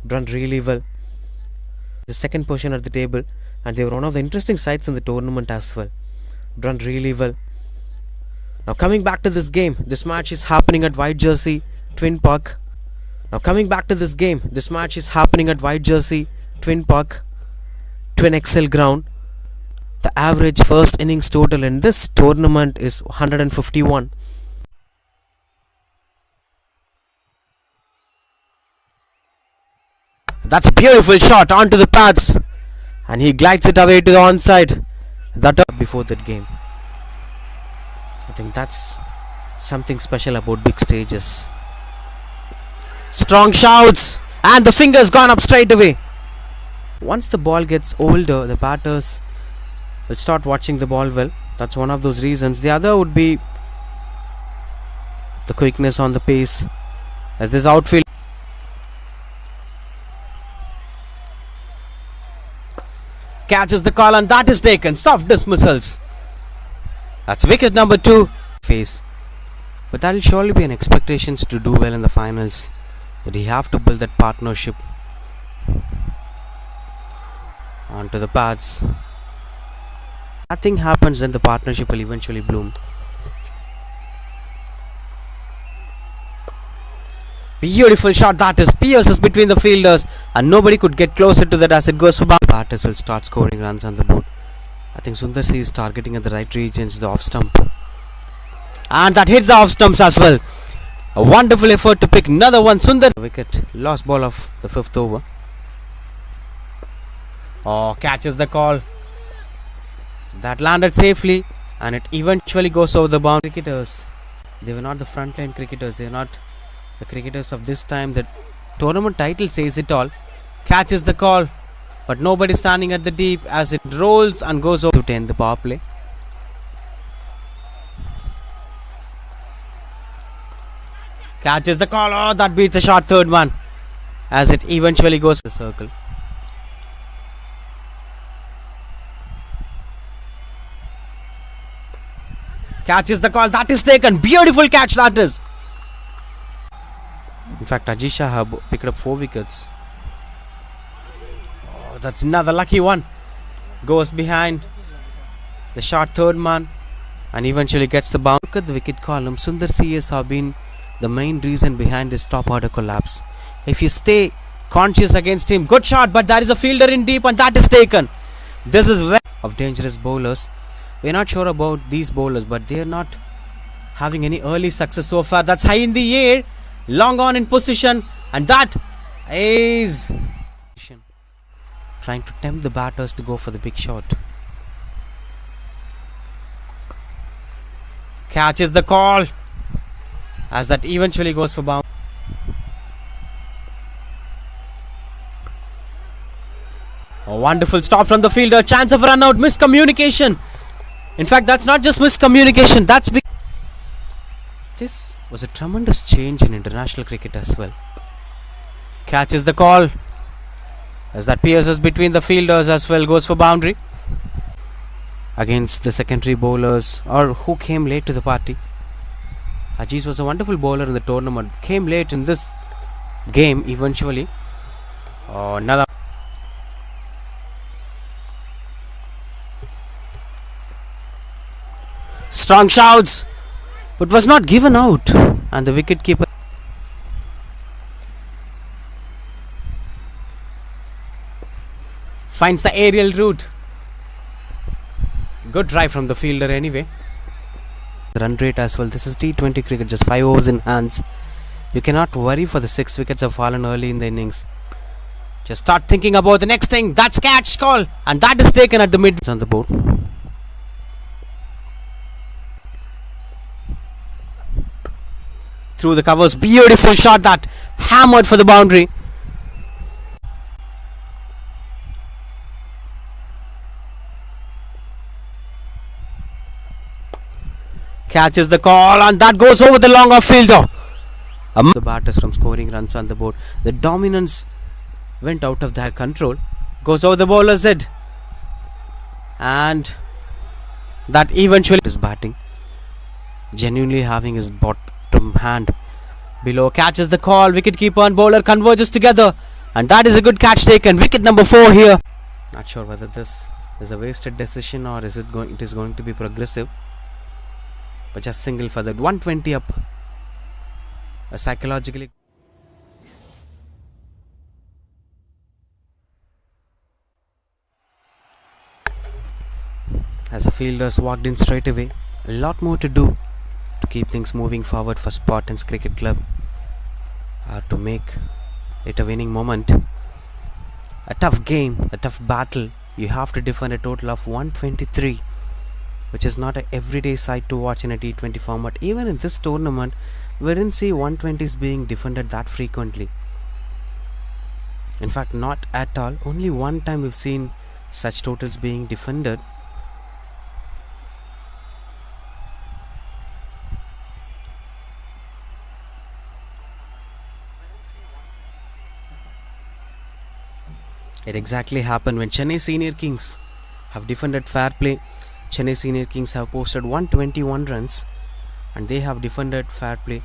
Done really well. The second position at the table, and they were one of the interesting sides in the tournament as well. Done really well. Now coming back to this game, this match is happening at White Jersey, Twin Park. Now coming back to this game, this match is happening at White Jersey, Twin Park, Twin XL ground. The average first innings total in this tournament is 151. That's a beautiful shot onto the pads, and he glides it away to the onside. That before that game. I think that's something special about big stages. Strong shouts, and the finger's gone up straight away. Once the ball gets older, the batters will start watching the ball well. That's one of those reasons. The other would be the quickness on the pace, as this outfield catches the call, and that is taken. Soft dismissals. That's wicket number 2. Face. But that will surely be an expectation to do well in the finals, that you have to build that partnership. Onto the pads. Nothing happens, then the partnership will eventually bloom. Beautiful shot that is. Pierces between the fielders, and nobody could get closer to that as it goes for back. Batters will start scoring runs on the board. I think Sundar C is targeting at the right regions, the off stump, and that hits the off stumps as well. A wonderful effort to pick another one. Sundar wicket, last ball of the 5th over. Oh, catches the call. That landed safely, and it eventually goes over the boundary. Cricketers, they were not the frontline cricketers. They are not the cricketers of this time. The tournament title says it all. Catches the call, but nobody standing at the deep as it rolls and goes over to 10 the power play. Catches the call. Oh, that beats a short third one as it eventually goes to the circle. Catches the call. That is taken. Beautiful catch that is. In fact, Ajit Shah picked up 4 wickets. Oh, that's another lucky one. Goes behind the short third man and eventually gets the bounce. Look at the wicket column. Sundar CS have been the main reason behind this top order collapse. If you stay conscious against him, good shot, but there is a fielder in deep and that is taken. This is very of dangerous bowlers. We're not sure about these bowlers, but they're not having any early success so far. That's high in the air, long on in position, and that is trying to tempt the batters to go for the big shot. Catches the call as that eventually goes for bounce. A wonderful stop from the fielder. Chance of run out. Miscommunication. In fact, that's not just miscommunication. That's big. This was a tremendous change in international cricket as well. Catches the call as that pierces between the fielders as well. Goes for boundary against the secondary bowlers or who came late to the party. Ajit was a wonderful bowler in the tournament. Came late in this game eventually. Oh, another. Strong shouts, but was not given out, and the wicketkeeper finds the aerial route. Good drive from the fielder anyway. Run rate as well. This is T20 cricket, just 5 overs in hands. You cannot worry for the 6 wickets have fallen early in the innings. Just start thinking about the next thing. That's catch call, and that is taken at the mid on the board. Through the covers, beautiful shot that hammered for the boundary. Catches the call and that goes over the long off fielder. The batters from scoring runs on the board. The dominance went out of their control. Goes over the bowler's head. And that eventually is batting. genuinely having his bottom hand below. Catches the call. Wicketkeeper and bowler converges together, and that is a good catch taken. Wicket number 4 here. Not sure whether this is a wasted decision or is it is going to be progressive. But just single for that. 120 up. Psychologically. As the fielders walked in straight away, a lot more to do to keep things moving forward for Spartans Cricket Club, or to make it a winning moment. A tough game, a tough battle. You have to defend a total of 123, which is not an everyday sight to watch in a T20 format. Even in this tournament, we didn't see 120s being defended that frequently. In fact, not at all. Only one time we've seen such totals being defended. It exactly happened when Chennai Senior Kings have defended fair play. Chennai Senior Kings have posted 121 runs and they have defended fair play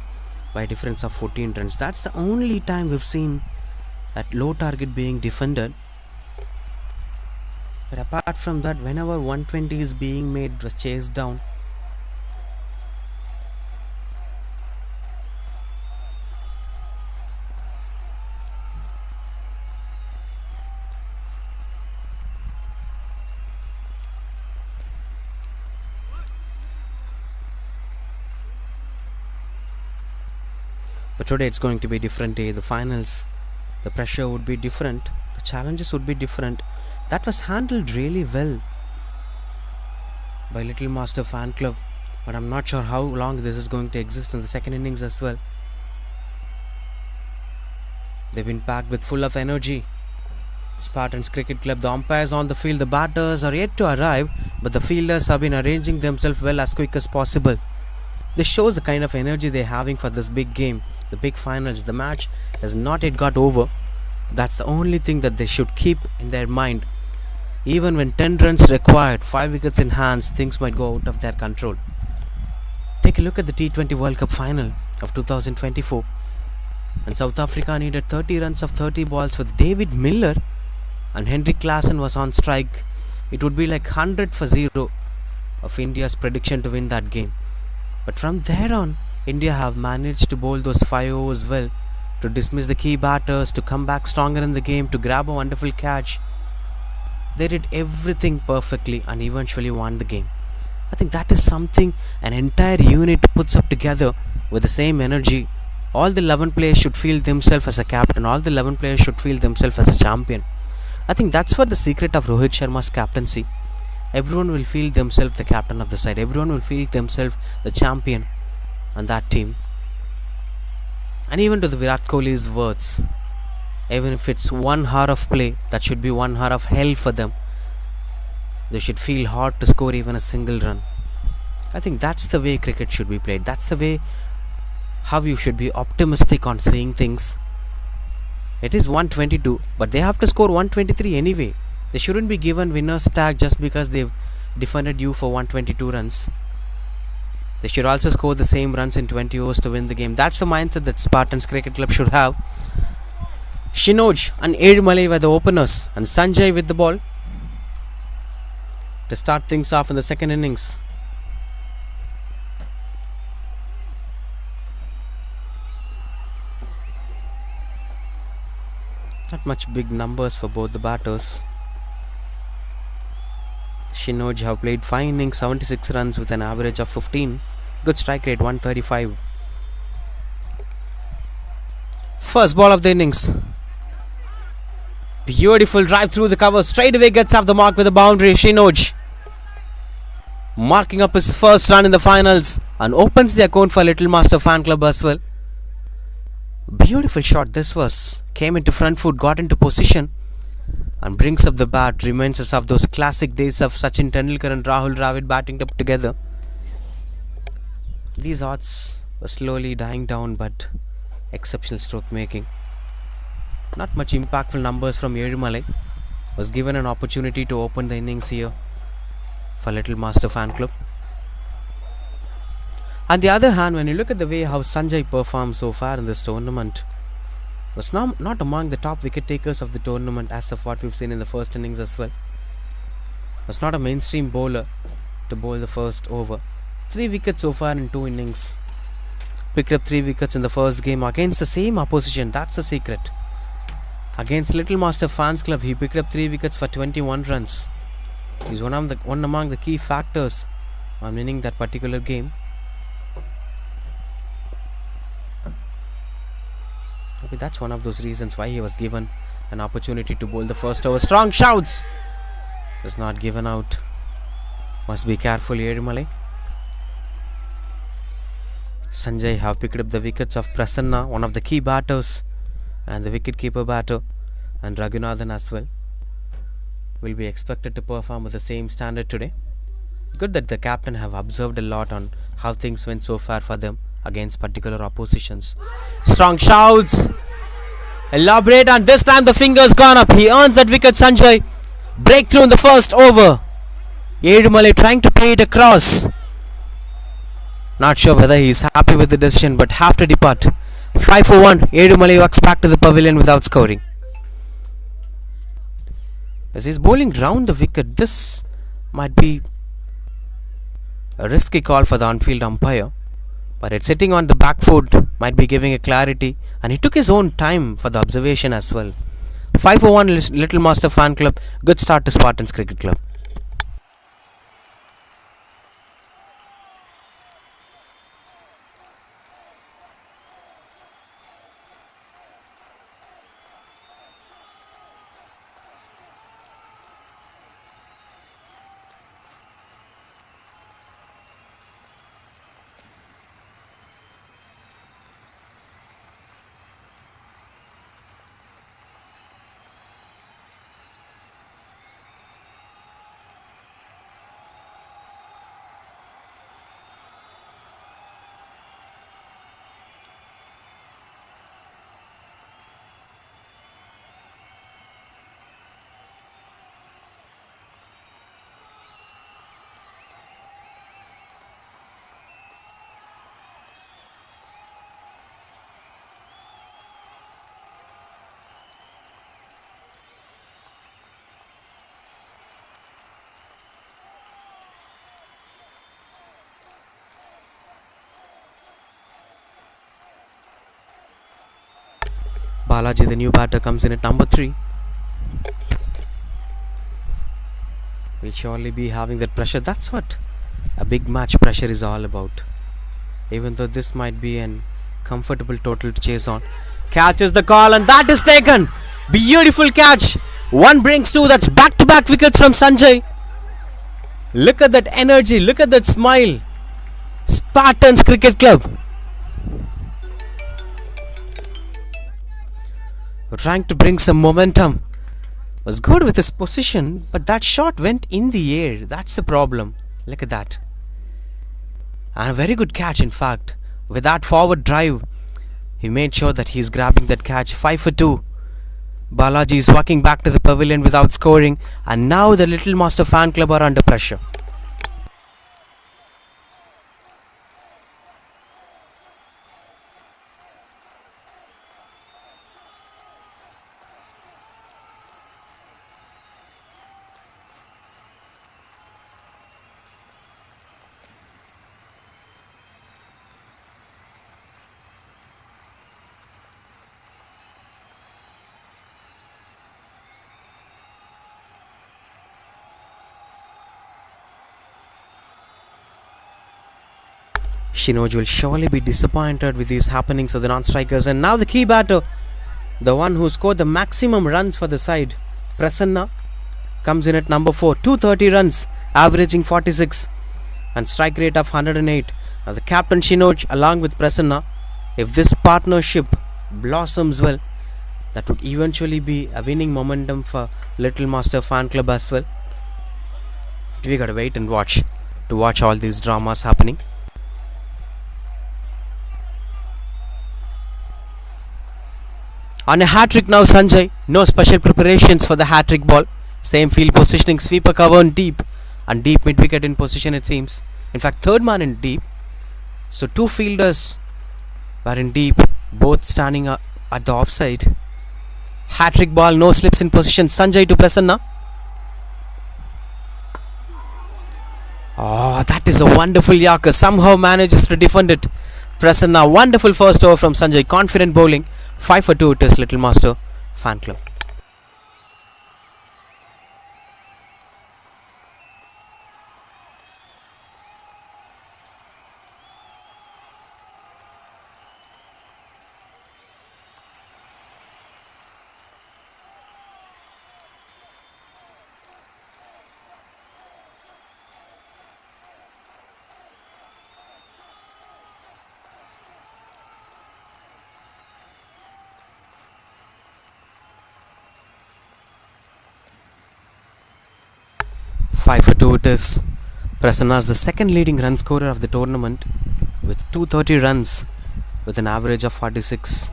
by a difference of 14 runs. That's the only time we've seen that low target being defended. But apart from that, whenever 120 is being made, was chased down. But today it's going to be a different day. The finals, the pressure would be different. The challenges would be different. That was handled really well by Little Master Fan Club. But I'm not sure how long this is going to exist in the second innings as well. They've been packed with full of energy. Spartans Cricket Club, the umpires on the field, the batters are yet to arrive, but the fielders have been arranging themselves well as quick as possible. This shows the kind of energy they're having for this big game. The big finals, the match has not yet got over. That's the only thing that they should keep in their mind. Even when 10 runs required, 5 wickets in hands, things might go out of their control. Take a look at the T20 World Cup final of 2024. And South Africa needed 30 runs of 30 balls with David Miller and Henrik Klaasen was on strike. It would be like 100 for 0 of India's prediction to win that game. But from there on, India have managed to bowl those 5 overs well, to dismiss the key batters, to come back stronger in the game, to grab a wonderful catch. They did everything perfectly and eventually won the game. I think that is something an entire unit puts up together with the same energy. All the 11 players should feel themselves as a captain. All the 11 players should feel themselves as a champion. I think that's what the secret of Rohit Sharma's captaincy. Everyone will feel themselves the captain of the side. Everyone will feel themselves the champion on that team. And even to the Virat Kohli's words, even if it's 1 hour of play, that should be 1 hour of hell for them. They should feel hard to score even a single run. I think that's the way cricket should be played. That's the way how you should be optimistic on seeing things. It is 122, but they have to score 123 anyway. They shouldn't be given winner's tag just because they've defended you for 122 runs. They should also score the same runs in 20 overs to win the game. That's the mindset that Spartans Cricket Club should have. Shinoj and Edumale were the openers and Sanjay with the ball to start things off in the second innings. Not much big numbers for both the batters. Shinoj have played 5 innings, 76 runs with an average of 15. Good strike rate, 135. First ball of the innings. Beautiful drive through the cover. Straight away gets off the mark with a boundary. Shinoj marking up his first run in the finals and opens the account for Little Master Fan Club as well. Beautiful shot this was. Came into front foot, got into position and brings up the bat. Reminds us of those classic days of Sachin Tendulkar and Rahul Dravid batting up together. These odds were slowly dying down, but exceptional stroke making. Not much impactful numbers from Edumale. Was given an opportunity to open the innings here for Little Master Fan Club. On the other hand, when you look at the way how Sanjay performed so far in this tournament, was not among the top wicket takers of the tournament as of what we've seen in the first innings as well. Was not a mainstream bowler to bowl the first over. 3 wickets so far in 2 innings. Picked up 3 wickets in the first game against the same opposition. That's the secret. Against Little Master Fans Club, he picked up 3 wickets for 21 runs. He's one among the key factors on winning that particular game. Maybe that's one of those reasons why he was given an opportunity to bowl the first over. Strong shouts! Was not given out. Must be careful, Edumale. Sanjay have picked up the wickets of Prasanna, one of the key batters, and the wicket-keeper batter, and Raghunathan as well. Will be expected to perform with the same standard today. Good that the captain have observed a lot on how things went so far for them against particular oppositions. Strong shouts! Elaborate, and this time the fingers gone up. He earns that wicket, Sanjay. Breakthrough in the first over. Edumale trying to play it across. Not sure whether he is happy with the decision, but have to depart. 5 for 1. Edumale walks back to the pavilion without scoring. As he's bowling round the wicket, this might be a risky call for the on-field umpire, but it's sitting on the back foot, might be giving a clarity, and he took his own time for the observation as well. 5 for 1 Little Master Fan Club. Good start to Spartans Cricket Club. Balaji, the new batter, comes in at number 3. Will surely be having that pressure. That's what a big match pressure is all about. Even though this might be an comfortable total to chase on. Catches the call, and that is taken. Beautiful catch. 1 brings 2. That's back-to-back wickets from Sanjay. Look at that energy. Look at that smile. Spartans Cricket Club. Trying to bring some momentum. Was good with his position, but that shot went in the air. That's the problem. Look at that. And a very good catch, in fact. With that forward drive, he made sure that he's grabbing that catch. 5 for 2. Balaji is walking back to the pavilion without scoring, and now the Little Master Fan Club are under pressure. Shinoj will surely be disappointed with these happenings of the non-strikers. And now the key batter, the one who scored the maximum runs for the side, Prasanna, comes in at number 4. 230 runs, averaging 46, and strike rate of 108. Now the captain Shinoj along with Prasanna, if this partnership blossoms well, that would eventually be a winning momentum for Little Master Fan Club as well. We gotta wait and watch to watch all these dramas happening. On a hat-trick now, Sanjay. No special preparations for the hat-trick ball. Same field positioning, sweeper cover on deep, and deep mid-wicket in position it seems. In fact, third man in deep. So two fielders were in deep, both standing at the offside. Hat-trick ball, no slips in position. Sanjay to Prasanna. Oh, that is a wonderful Yorker. Somehow manages to defend it. Prasanna, wonderful first over from Sanjay. Confident bowling. 5 for 2 it is, Little Master Fan Club. Five for 2 it is. Prasanna is the second leading run scorer of the tournament with 230 runs with an average of 46,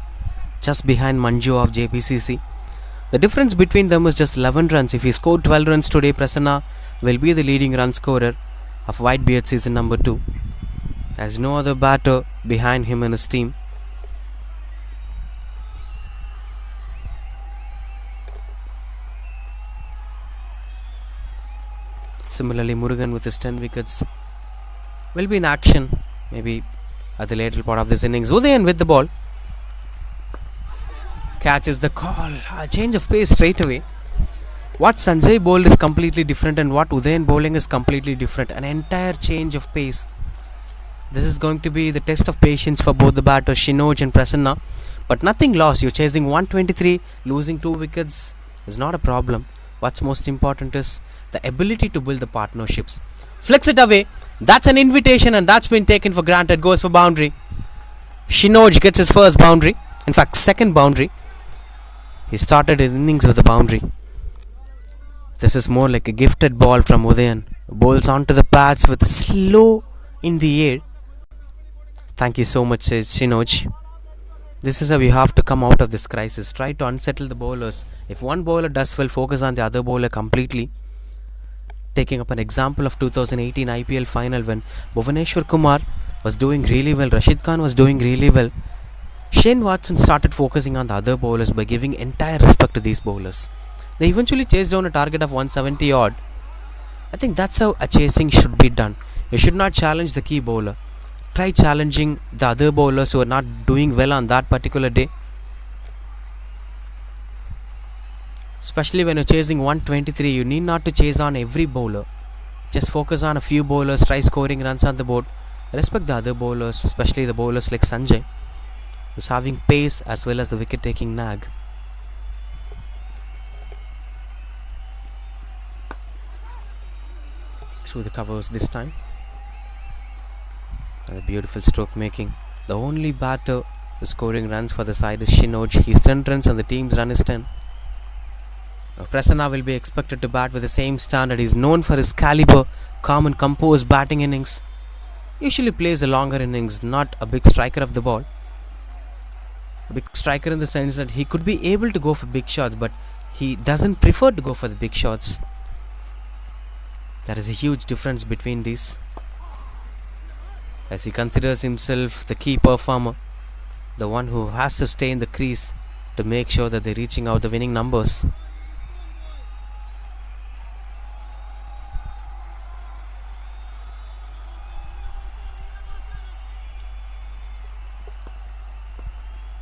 just behind Manju of JPCC. The difference between them is just 11 runs. If he scored 12 runs today, Prasanna will be the leading run scorer of Whitebeard season number 2. There is no other batter behind him in his team. Similarly, Murugan with his 10 wickets will be in action maybe at the later part of this innings. Udayan with the ball. Catches the call. A change of pace straight away. What Sanjay bowled is completely different and what Udayan bowling is completely different. An entire change of pace. This is going to be the test of patience for both the batters, Shinoj and Prasanna. But nothing lost. You're chasing 123. Losing 2 wickets is not a problem. What's most important is the ability to build the partnerships. Flicks it away. That's an invitation and that's been taken for granted. Goes for boundary. Shinoj gets his first boundary. In fact, second boundary. He started his innings with a boundary. This is more like a gifted ball from Udayan. Bowls onto the pads with slow in the air. Thank you so much, says Shinoj. This is how we have to come out of this crisis. Try to unsettle the bowlers. If one bowler does well, focus on the other bowler completely. Taking up an example of 2018 IPL final when Bhuvaneshwar Kumar was doing really well, Rashid Khan was doing really well. Shane Watson started focusing on the other bowlers by giving entire respect to these bowlers. They eventually chased down a target of 170 odd. I think that's how a chasing should be done. You should not challenge the key bowler. Try challenging the other bowlers who are not doing well on that particular day. Especially when you're chasing 123, you need not to chase on every bowler. Just focus on a few bowlers, try scoring runs on the board. Respect the other bowlers, especially the bowlers like Sanjay, who's having pace as well as the wicket taking nag. Through the covers this time. And a beautiful stroke making. The only batter scoring runs for the side is Shinoj. He's 10 runs and the team's run is 10. Now Prasanna will be expected to bat with the same standard. He's known for his caliber, calm and composed batting innings. Usually plays a longer innings, not a big striker of the ball. A big striker in the sense that he could be able to go for big shots, but he doesn't prefer to go for the big shots. There is a huge difference between these, as he considers himself the key performer, the one who has to stay in the crease to make sure that they're reaching out the winning numbers.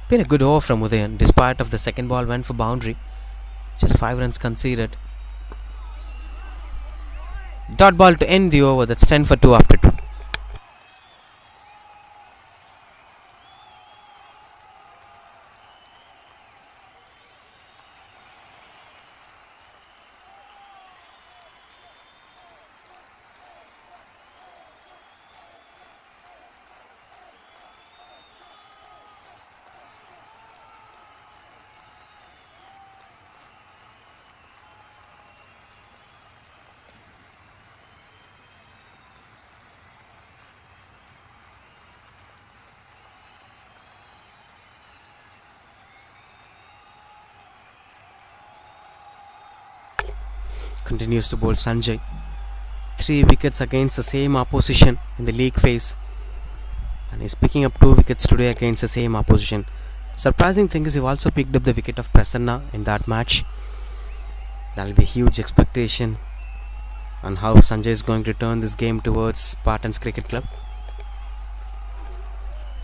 Been a good over from Udayan, despite of the second ball went for boundary. Just 5 runs conceded. Dot ball to end the over. That's 10 for 2 after 2. Continues to bowl Sanjay. 3 wickets against the same opposition in the league phase. and he's picking up 2 wickets today against the same opposition. Surprising thing is he also picked up the wicket of Prasanna in that match. That'll be huge expectation on how Sanjay is going to turn this game towards Spartans Cricket Club.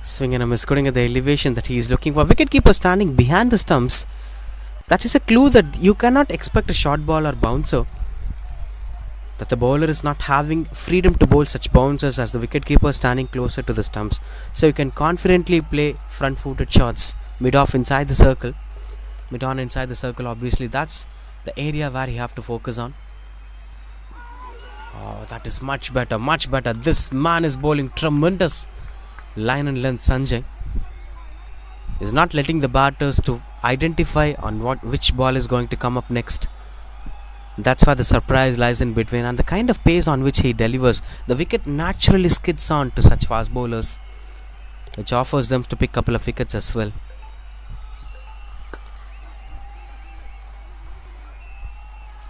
Swing and a miss, scoring at the elevation that he is looking for. Wicketkeeper standing behind the stumps. That is a clue that you cannot expect a short ball or bouncer, that the bowler is not having freedom to bowl such bouncers as the wicketkeeper standing closer to the stumps. So you can confidently play front-footed shots mid-off inside the circle. Mid-on inside the circle, obviously that's the area where you have to focus on. Oh, that is much better, much better. This man is bowling tremendous line and length. Sanjay is not letting the batters to identify on which ball is going to come up next. That's why the surprise lies in between, and the kind of pace on which he delivers. The wicket naturally skids on to such fast bowlers, which offers them to pick a couple of wickets as well.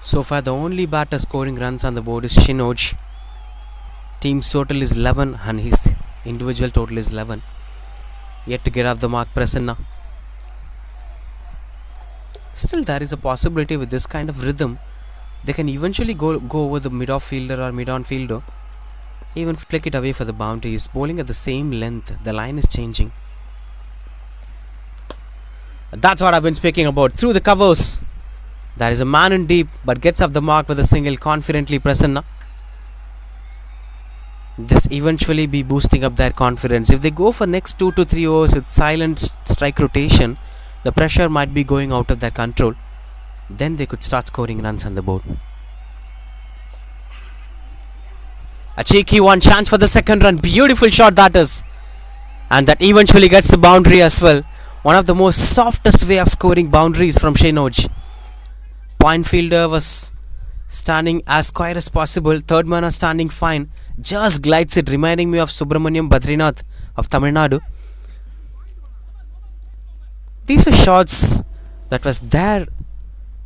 So far the only batter scoring runs on the board is Shinoj. Team's total is 11 and his individual total is 11. Yet to get off the mark Prasanna. Still there is a possibility with this kind of rhythm they can eventually go over the mid-off fielder or mid-on fielder, even flick it away for the boundary. He's bowling at the same length, the line is changing. That's what I've been speaking about. Through the covers, there is a man in deep but gets off the mark with a single confidently. Prasanna. This eventually be boosting up their confidence. If they go for next 2 to 3 overs with silent strike rotation, the pressure might be going out of their control. Then they could start scoring runs on the board. A cheeky one, chance for the second run. Beautiful shot that is. And that eventually gets the boundary as well. One of the most softest way of scoring boundaries from Shinoj. Point fielder was standing as quiet as possible. Third man is standing fine. Just glides it, reminding me of Subramaniam Badrinath of Tamil Nadu. These are shots that was there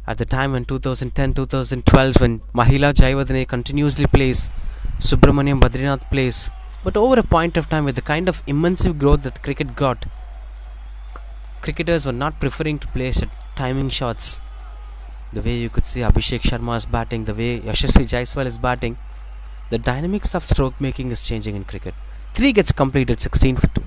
at the time in 2010-2012 when Mahila Jayawardene continuously plays, Subramaniam Badrinath plays. But over a point of time, with the kind of immense growth that cricket got, cricketers were not preferring to play timing shots. The way you could see Abhishek Sharma is batting, the way Yashasvi Jaiswal is batting, the dynamics of stroke making is changing in cricket. 3 gets completed, 16 for 2.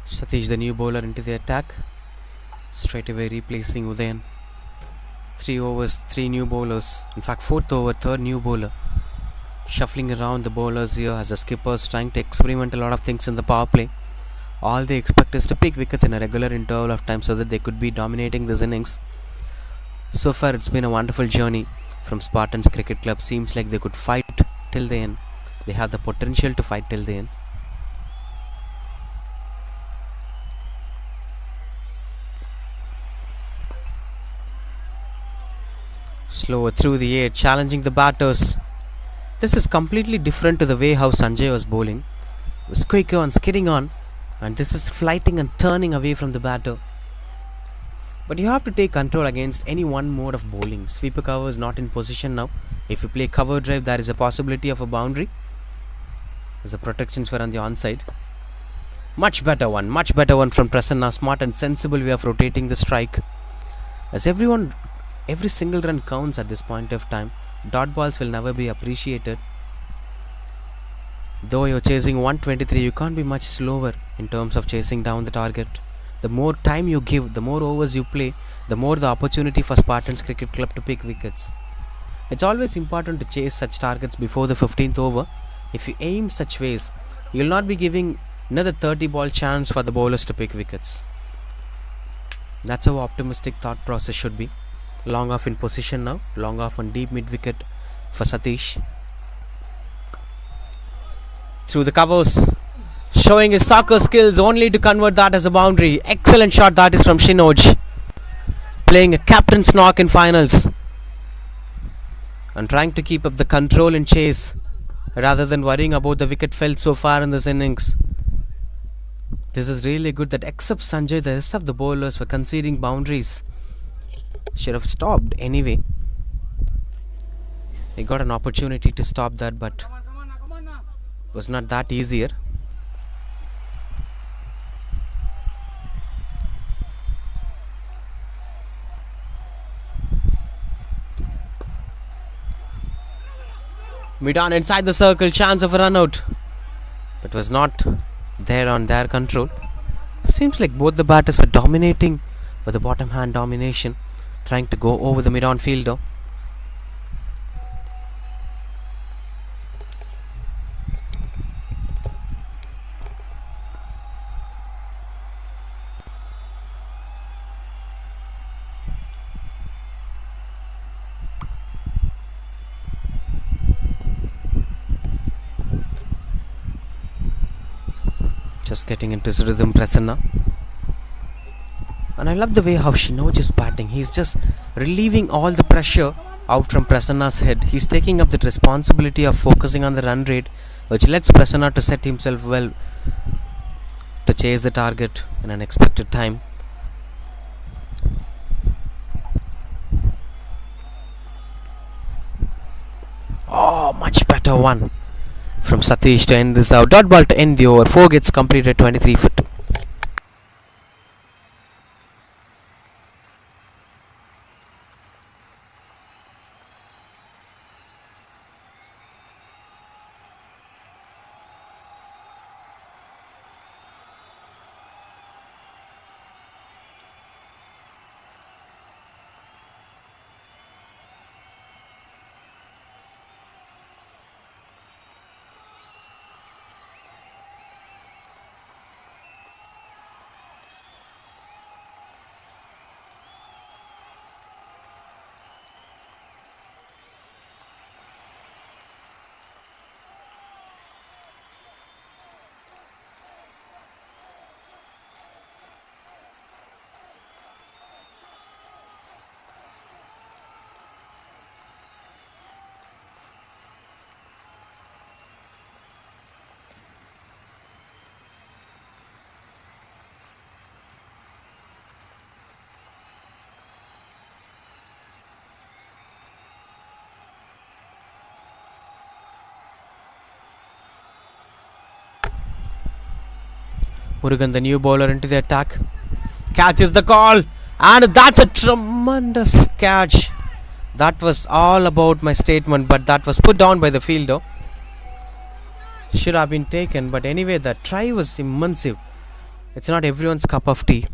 Satish, the new bowler, into the attack. Straight away replacing Udayan. 3 overs, 3 new bowlers. In fact, 4th over, 3rd new bowler. Shuffling around the bowlers here as the skippers trying to experiment a lot of things in the power play. All they expect is to pick wickets in a regular interval of time so that they could be dominating this innings. So far, it's been a wonderful journey from Spartans Cricket Club. Seems like they could fight till the end. They have the potential to fight till the end. Slower through the air, challenging the batters. This is completely different to the way how Sanjay was bowling. It was quicker and skidding on, and this is flighting and turning away from the batter. But you have to take control against any one mode of bowling. Sweeper cover is not in position now. If you play cover drive, there is a possibility of a boundary, as the protections were on the onside. Much better one from Prasanna. Smart and sensible way of rotating the strike. As every single run counts at this point of time. Dot balls will never be appreciated. Though you're chasing 123, you can't be much slower in terms of chasing down the target. The more time you give, the more overs you play, the more the opportunity for Spartans Cricket Club to pick wickets. It's always important to chase such targets before the 15th over. If you aim such ways, you'll not be giving another 30 ball chance for the bowlers to pick wickets. That's how optimistic thought process should be. Long off in position now, long off on deep mid wicket for Satish. Through the covers, showing his soccer skills only to convert that as a boundary. Excellent shot that is from Shinoj. Playing a captain's knock in finals and trying to keep up the control and chase rather than worrying about the wicket felt so far in this innings. This is really good that except Sanjay, the rest of the bowlers were conceding boundaries. Should have stopped anyway. He got an opportunity to stop that, but was not that easier. Mid-on inside the circle, chance of a run out, but was not there on their control. Seems like both the batters are dominating with the bottom hand domination, trying to go over the mid-on fielder. Just getting into his rhythm, Prasanna. And I love the way how Shinoj is batting. He's just relieving all the pressure out from Prasanna's head. He's taking up the responsibility of focusing on the run rate, which lets Prasanna to set himself well to chase the target in an expected time. Oh, much better one from Satish to end this out. Dot ball to end the over. 4 gets completed, 23 for 2. Murugan, the new bowler, into the attack. Catches the call, and that's a tremendous catch. That was all about my statement, but that was put down by the fielder. Should have been taken, but anyway, the try was immense. It's not everyone's cup of tea.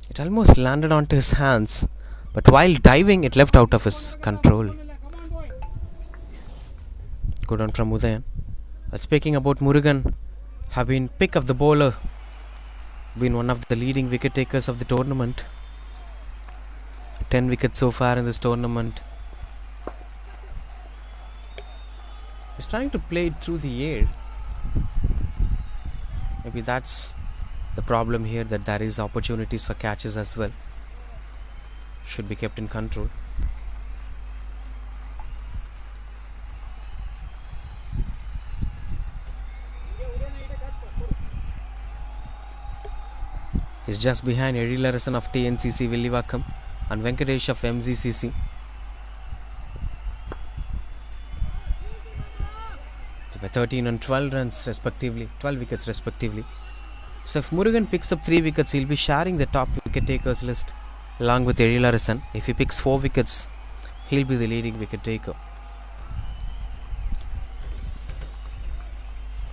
It almost landed onto his hands, but while diving, it left out of his control. Good on from Udayan. Speaking about Murugan, have been pick of the bowler, been one of the leading wicket takers of the tournament. 10 wickets so far in this tournament. He's trying to play it through the air. Maybe that's the problem here, that there is opportunities for catches as well. Should be kept in control. He's just behind Eddie Larison of TNCC Villivakam and Venkatesh of MZCC. They were 13 and 12 runs respectively, 12 wickets respectively. So if Murugan picks up 3 wickets, he'll be sharing the top wicket takers list along with Eddie Larison. If he picks 4 wickets, he'll be the leading wicket taker.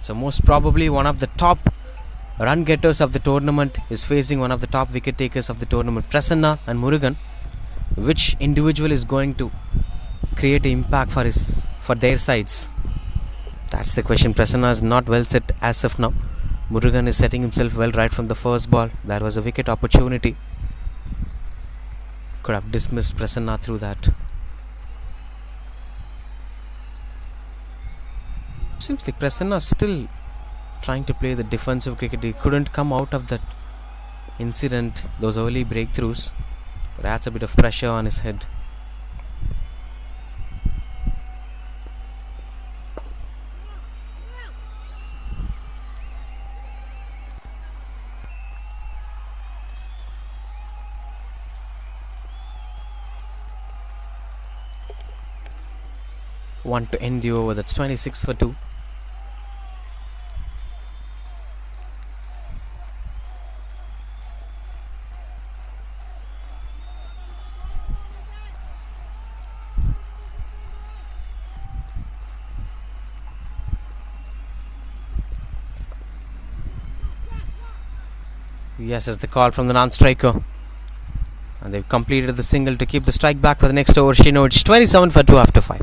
So most probably one of the top run getters of the tournament is facing one of the top wicket takers of the tournament, Prasanna and Murugan. Which individual is going to create an impact for their sides? That's the question. Prasanna is not well set as of now. Murugan is setting himself well right from the first ball. There was a wicket opportunity. Could have dismissed Prasanna through that. Seems like Prasanna is still trying to play the defensive cricket. He couldn't come out of that incident, those early breakthroughs. But adds a bit of pressure on his head. One to end the over. That's 26 for 2. Yes, is the call from the non-striker. And they've completed the single to keep the strike back for the next over. Shinoj 27 for 2 after 5.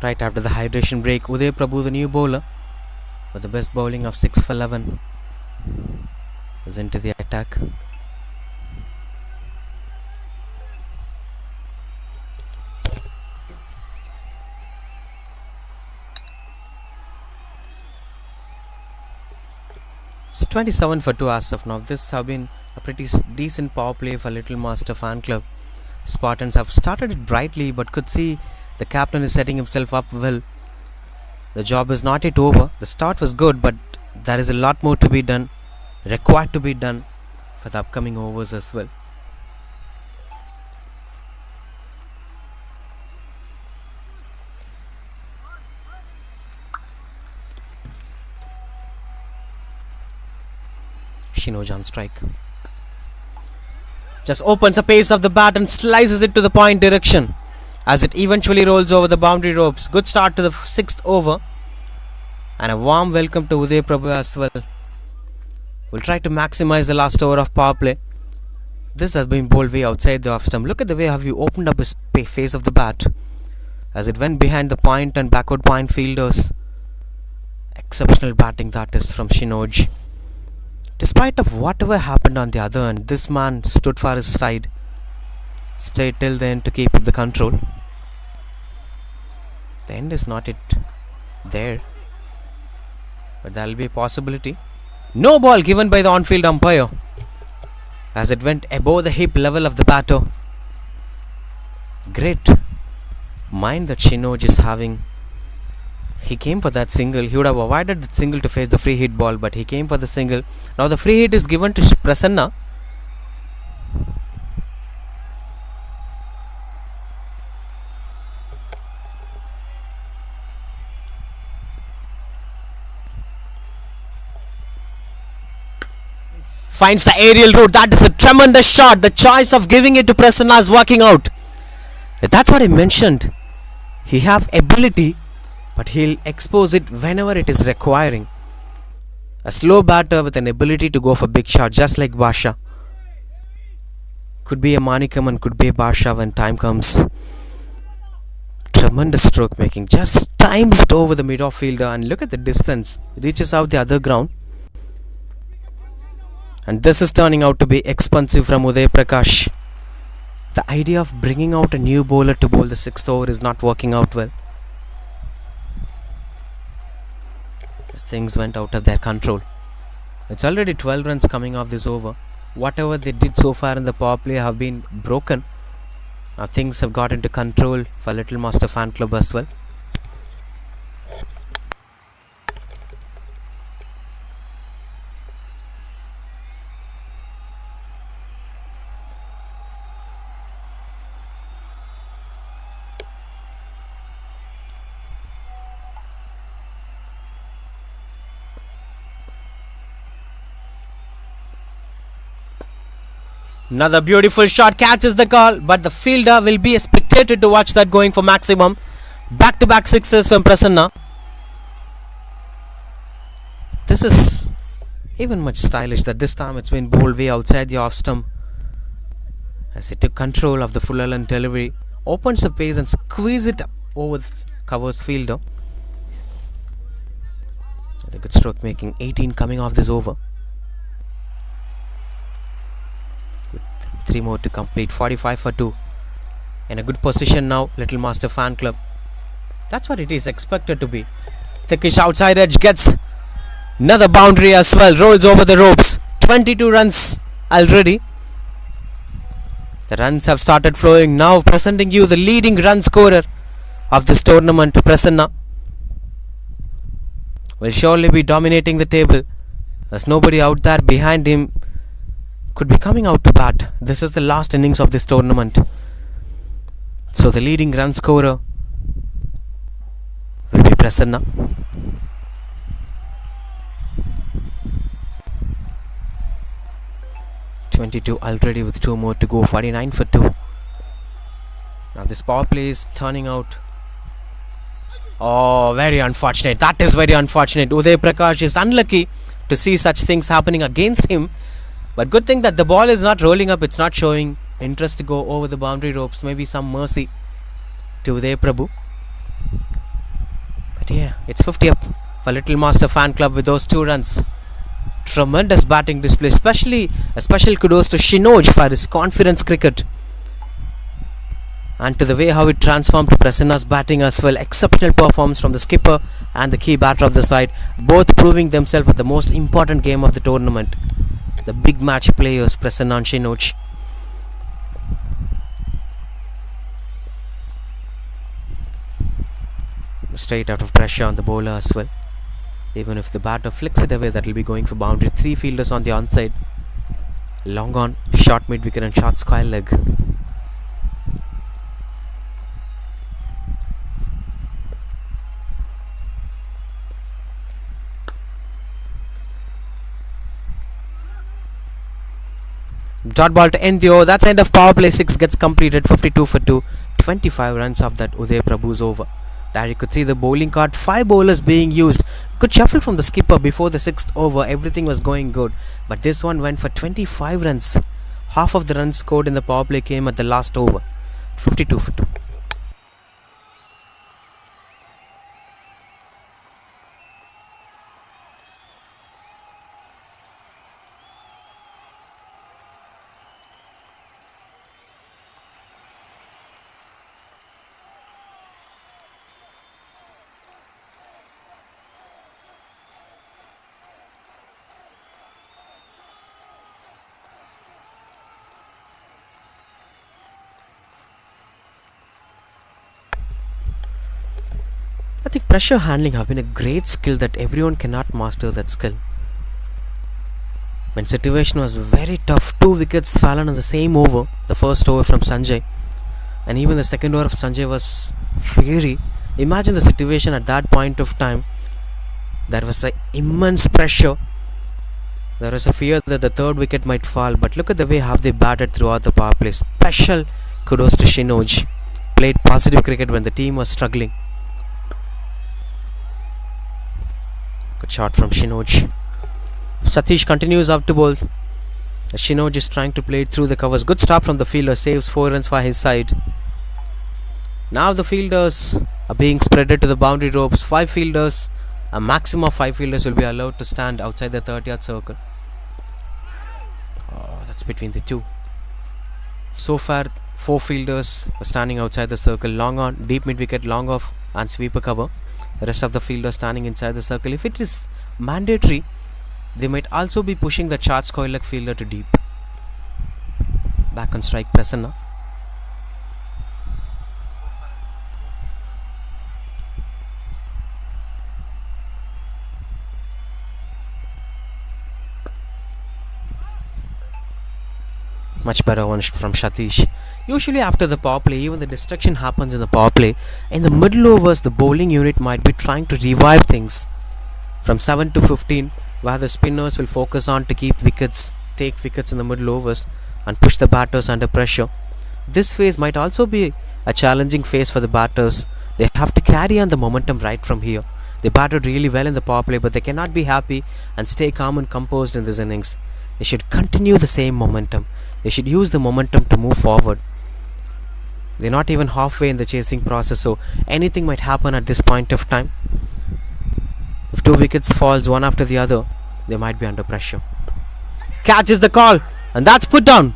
Right after the hydration break, Uday Prabhu, the new bowler, with the best bowling of 6 for 11, is into the attack. It's 27 for 2 as of now. This have been a pretty decent power play for Little Master fan club. Spartans have started it brightly, but could see the captain is setting himself up well. The job is not yet over. The start was good, but there is a lot more to be done, required to be done for the upcoming overs as well. Shinoj on strike. Just opens the pace of the bat and slices it to the point direction as it eventually rolls over the boundary ropes. Good start to the 6th over. And a warm welcome to Uday Prabhu as well. We'll try to maximize the last over of power play. This has been bowled way outside the off stump. Look at the way how you opened up his face of the bat as it went behind the point and backward point fielders. Exceptional batting that is from Shinoj. Despite of whatever happened on the other end, this man stood for his side, stayed till the end to keep up the control. The end is not yet there, but there will be a possibility. No ball given by the on-field umpire. as it went above the hip level of the batter. Great mind that Shinoj is having. He came for that single. He would have avoided the single to face the free hit ball, but he came for the single. Now the free hit is given to Prasanna. Finds the aerial route. That is a tremendous shot. The choice of giving it to Prasanna is working out. That's what I mentioned. He have ability, but he'll expose it whenever it is requiring. A slow batter with an ability to go for big shot, just like Basha. Could be a Manikam and could be a Basha when time comes. Tremendous stroke making. Just times it over the mid-off fielder, and look at the distance. Reaches out the other ground. And this is turning out to be expensive from Uday Prakash. The idea of bringing out a new bowler to bowl the 6th over is not working out well. As things went out of their control. It's already 12 runs coming off this over. Whatever they did so far in the power play have been broken. Now things have got into control for Little Master Fan Club as well. Another beautiful shot catches the call, but the fielder will be a spectator to watch that going for maximum. Back-to-back sixes from Prasanna. This is even much stylish that this time it's been bowled way outside the off stump. As he took control of the full length delivery, opens the pace and squeeze it up over the covers fielder. The good stroke making. 18 coming off this over. 3 more to complete. 45 for 2. In a good position now, Little Master Fan Club. That's what it is expected to be. Thickish outside edge gets another boundary as well. Rolls over the ropes. 22 runs already. The runs have started flowing. Now presenting you the leading run scorer of this tournament, Prasanna. Will surely be dominating the table. There's nobody out there behind him. Could be coming out to bat. This is the last innings of this tournament. So the leading run scorer will be Prasanna. (22) already with 2 more to go. 49 for 2. Now this power play is turning out. Oh, very unfortunate. That is very unfortunate. Uday Prakash is unlucky to see such things happening against him. But good thing that the ball is not rolling up. It's not showing interest to go over the boundary ropes. Maybe some mercy to Uday Prabhu. But yeah, it's 50 up for Little Master Fan Club with those 2 runs. Tremendous batting display. A special kudos to Shinoj for his confidence cricket. And to the way how it transformed to Prasanna's batting as well. Exceptional performance from the skipper and the key batter of the side. Both proving themselves at the most important game of the tournament. The big match players, Prasanna and Shinoj. Straight out of pressure on the bowler as well. Even if the batter flicks it away, that will be going for boundary. 3 fielders on the onside. Long on, short mid wicket and short square leg. Dot ball to end the over. That's end of power play 6 gets completed. 52 for 2. 25 runs of that Uday Prabhu's over. There you could see the bowling card. 5 bowlers being used. Good shuffle from the skipper before the 6th over. Everything was going good. But this one went for 25 runs. Half of the runs scored in the power play came at the last over. 52 for 2. pressure handling have been a great skill that everyone cannot master that skill. When situation was very tough, 2 wickets fallen in the same over, the first over from Sanjay, and even the second over of Sanjay was fiery. Imagine the situation at that point of time. There was an immense pressure. There was a fear that the third wicket might fall, but look at the way how they batted throughout the power play. Special kudos to Shinoj. Played positive cricket when the team was struggling. Good shot from Shinoj. Satish continues up to bowl. Shinoj is trying to play it through the covers. Good stop from the fielder. Saves 4 runs for his side. Now the fielders are being spreaded to the boundary ropes. 5 fielders. A maximum of 5 fielders will be allowed to stand outside the 30-yard circle. That's between the two. So far, 4 fielders are standing outside the circle. Long on, deep mid-wicket, long off and sweeper cover. The rest of the fielders standing inside the circle. If it is mandatory, they might also be pushing the Charge Koilak fielder to deep. Back on strike, Prasanna. Much better one from Satish. Usually after the power play, even the destruction happens in the power play. In the middle overs, the bowling unit might be trying to revive things. From 7 to 15, where the spinners will focus on to take wickets in the middle overs and push the batters under pressure. This phase might also be a challenging phase for the batters. They have to carry on the momentum right from here. They batted really well in the power play, but they cannot be happy and stay calm and composed in this innings. They should continue the same momentum. They should use the momentum to move forward. They're not even halfway in the chasing process, so anything might happen at this point of time. If 2 wickets falls one after the other, they might be under pressure. Catch is the call, and that's put down.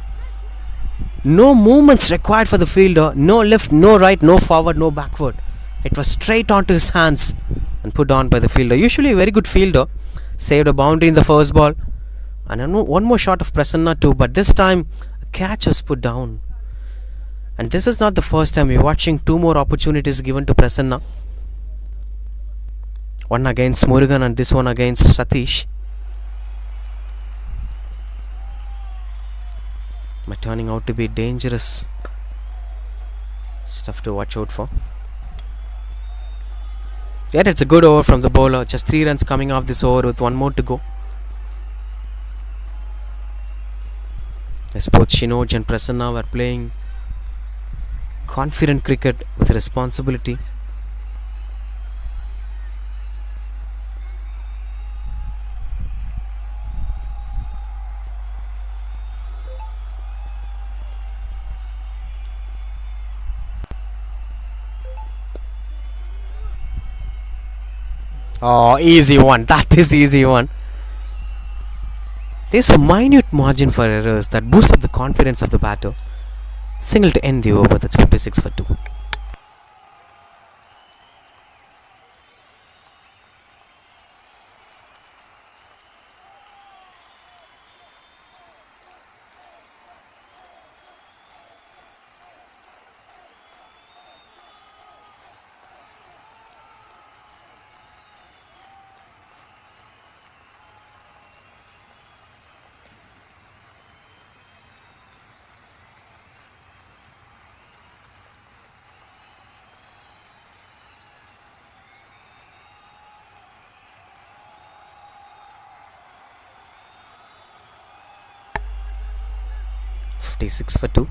No movements required for the fielder. No left, no right, no forward, no backward. It was straight onto his hands and put on by the fielder. Usually a very good fielder. Saved a boundary in the first ball. And I know one more shot of Prasanna too, but this time a catch was put down. And this is not the first time. We're watching 2 more opportunities given to Prasanna. One against Murugan and this one against Satish. But turning out to be dangerous stuff to watch out for. Yet it's a good over from the bowler. Just 3 runs coming off this over with 1 more to go. As both Shinoj and Prasanna were playing confident cricket with responsibility. Oh, easy one. That is easy one. There's a minute margin for errors that boosts up the confidence of the batter. Single to end the over. That's 56 for 2. For 2.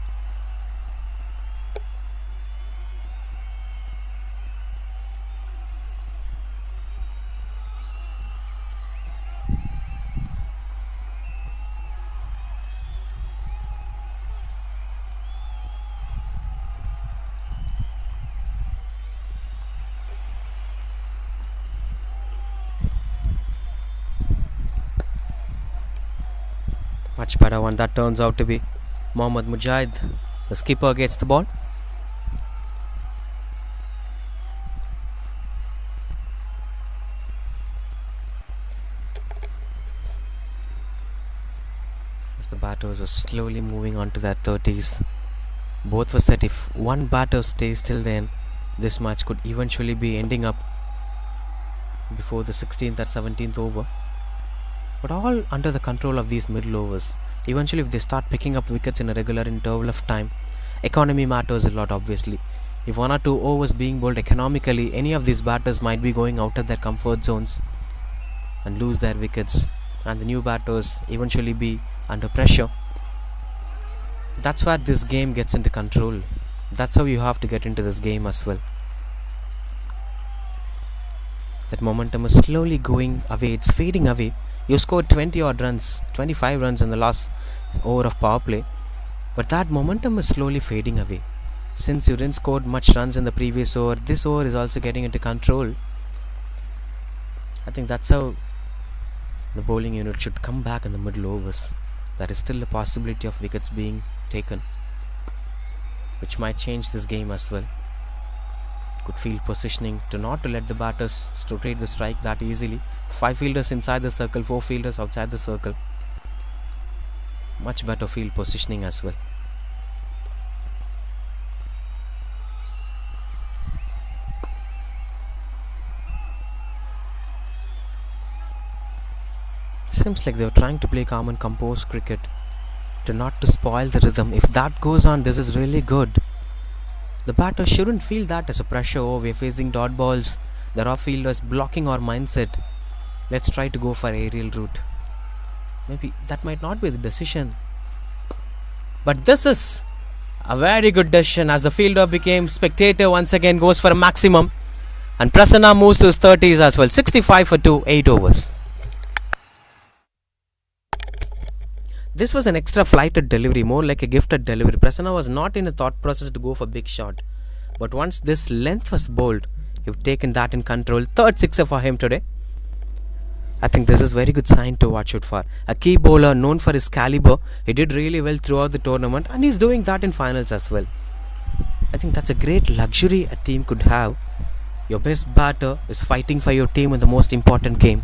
Much better one. That turns out to be Mohammad Mujahid. The skipper gets the ball. As the batters are slowly moving on to their 30s. Both were set if one batter stays till then, this match could eventually be ending up before the 16th or 17th over. But all under the control of these middle overs. Eventually, if they start picking up wickets in a regular interval of time, economy matters a lot, obviously. If 1 or 2 overs being bowled economically, any of these batters might be going out of their comfort zones and lose their wickets, and the new batters eventually be under pressure. That's where this game gets into control. That's how you have to get into this game as well. That momentum is slowly going away, it's fading away. You scored 20 odd runs, 25 runs in the last over of power play, but that momentum is slowly fading away. Since you didn't score much runs in the previous over, this over is also getting into control. I think that's how the bowling unit should come back in the middle overs. There is still a possibility of wickets being taken, which might change this game as well. Good field positioning to not to let the batters rotate the strike that easily. 5 fielders inside the circle, 4 fielders outside the circle. Much better field positioning as well. Seems like they were trying to play calm and composed cricket to not to spoil the rhythm. If that goes on, this is really good. The batter shouldn't feel that as a pressure. Oh, we're facing dot balls, there are fielders blocking our mindset, let's try to go for aerial route. Maybe that might not be the decision, but this is a very good decision, as the fielder became spectator once again, goes for a maximum, and Prasanna moves to his 30s as well. 65 for 2, 8 overs. This was an extra flighted delivery, more like a gifted delivery. Prasanna was not in a thought process to go for big shot, but once this length was bowled, you've taken that in control. Third sixer for him today. I think this is very good sign to watch out for. A key bowler known for his caliber. He did really well throughout the tournament, and he's doing that in finals as well. I think that's a great luxury a team could have. Your best batter is fighting for your team in the most important game.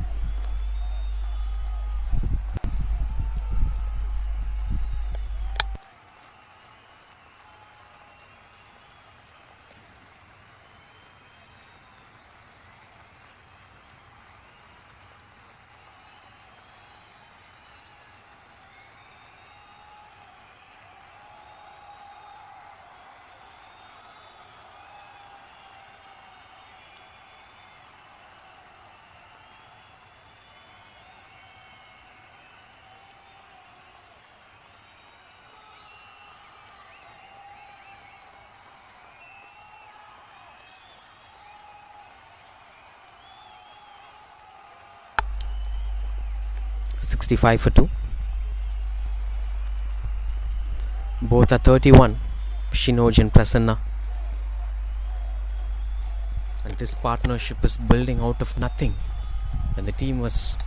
$65 for 2. Both are 31. Shinoj and Prasanna. And this partnership is building out of nothing. When the team was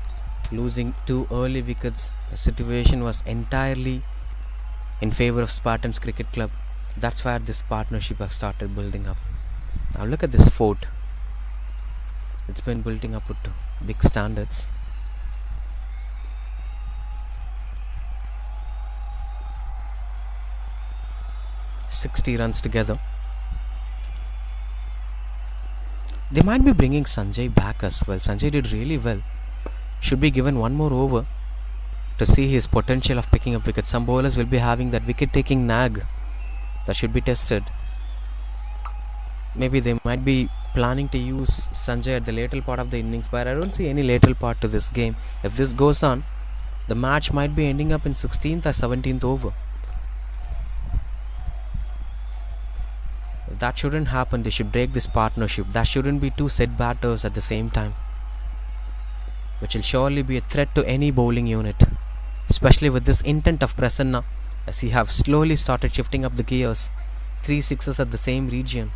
losing 2 early wickets, the situation was entirely in favor of Spartans Cricket Club. That's where this partnership have started building up. Now look at this fort. It's been building up to big standards. $60 runs together. They might be bringing Sanjay back as well. Sanjay did really well. Should be given one more over to see his potential of picking up wickets. Some bowlers will be having that wicket taking nag that should be tested. Maybe they might be planning to use Sanjay at the later part of the innings, but I don't see any later part to this game. If this goes on, the match might be ending up in 16th or 17th over. If that shouldn't happen, they should break this partnership. There shouldn't be 2 set batters at the same time, which will surely be a threat to any bowling unit, especially with this intent of Prasanna, as he have slowly started shifting up the gears. 3 sixes at the same region.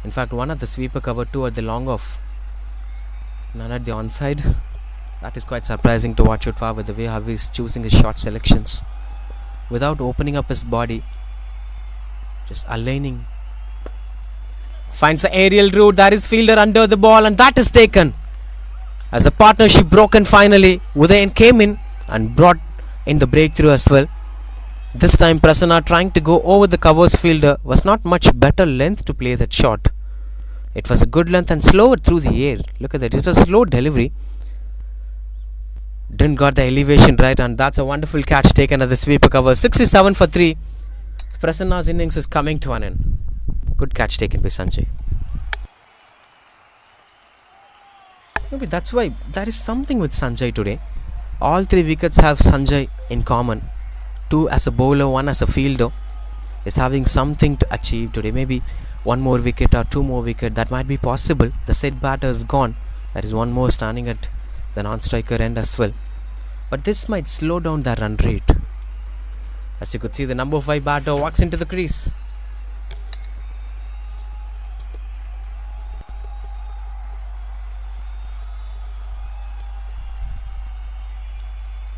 In fact, 1 at the sweeper cover, 2 at the long off, none at the onside. That is quite surprising to watch out for, with the way how he is choosing his shot selections without opening up his body, just aligning. Finds the aerial route. There is fielder under the ball, and that is taken. As the partnership broken finally, Udayan came in and brought in the breakthrough as well. This time Prasanna trying to go over the covers fielder was not much better length to play that shot. It was a good length and slower through the air. Look at that. It's a slow delivery. Didn't got the elevation right, and that's a wonderful catch taken at the sweeper cover. 67 for 3. Prasanna's innings is coming to an end. Good catch taken by Sanjay. Maybe that's why there is something with Sanjay today. All 3 wickets have Sanjay in common. 2 as a bowler, 1 as a fielder. Is having something to achieve today. Maybe 1 more wicket or 2 more wicket. That might be possible. The set batter is gone. There is 1 more standing at the non-striker end as well. But this might slow down the run rate. As you could see, the number 5 batter walks into the crease.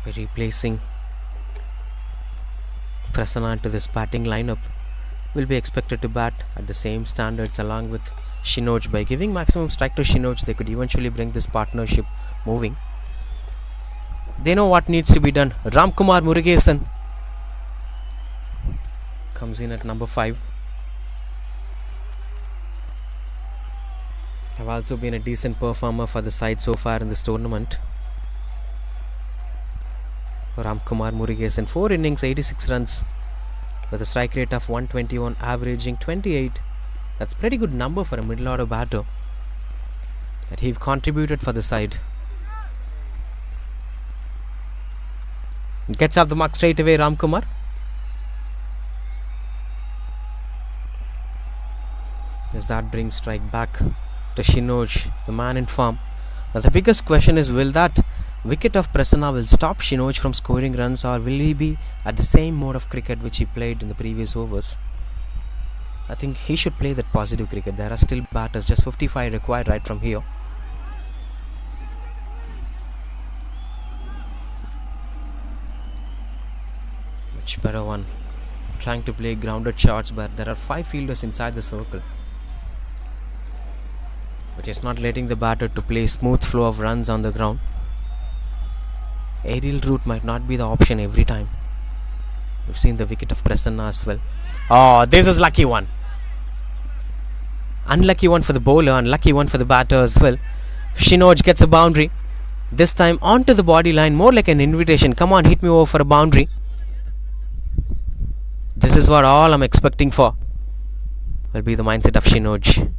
By replacing Prasanna into this batting lineup, will be expected to bat at the same standards along with Shinoj. By giving maximum strike to Shinoj, they could eventually bring this partnership moving. They know what needs to be done. Ramkumar Murugesan comes in at number 5. Have also been a decent performer for the side so far in this tournament. Ramkumar Murugesan, 4 innings, 86 runs with a strike rate of 121, averaging 28. That's pretty good number for a middle order batter that he contributed for the side. Gets off the mark straight away, Ramkumar. As that brings strike back to Shinoj, the man in form. Now the biggest question is, will that wicket of Prasanna will stop Shinoj from scoring runs, or will he be at the same mode of cricket which he played in the previous overs? I think he should play that positive cricket. There are still batters, just 55 required right from here. Much better one. Trying to play grounded shots, but there are 5 fielders inside the circle, which is not letting the batter to play smooth flow of runs on the ground. Aerial route might not be the option every time. We've seen the wicket of Prasanna as well. Oh, this is lucky one. Unlucky one for the bowler, unlucky one for the batter as well. Shinoj gets a boundary. This time onto the body line, more like an invitation. Come on, hit me over for a boundary. This is what all I'm expecting for. Will be the mindset of Shinoj.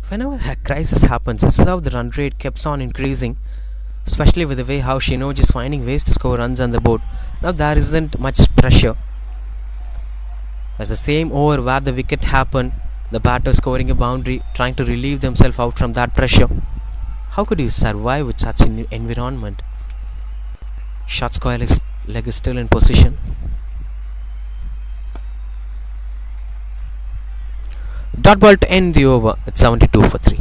Whenever a crisis happens, this is how the run rate keeps on increasing, especially with the way how Shinoj is finding ways to score runs on the board. Now there isn't much pressure. As the same over where the wicket happened, the batter scoring a boundary, trying to relieve themselves out from that pressure. How could you survive with such an environment? Shot square leg is still in position. Dot ball to end the over at 72 for 3.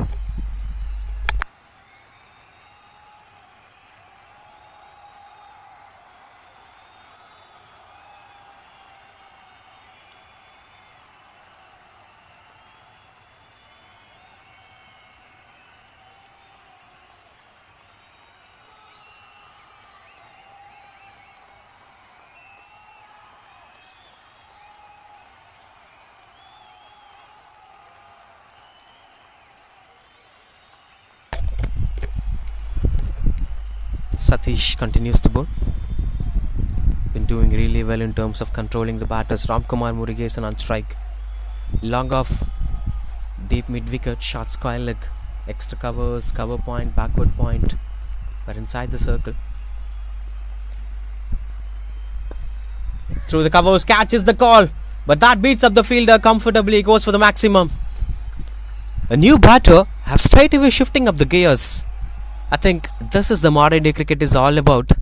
Satish continues to bowl. Been doing really well in terms of controlling the batters. Ramkumar Murugesan on strike. Long off, deep mid wicket, short square leg, extra covers, cover point, backward point. But inside the circle. Through the covers, catches the call. But that beats up the fielder comfortably, goes for the maximum. A new batter have straight away shifting up the gears. I think this is the modern day cricket is all about.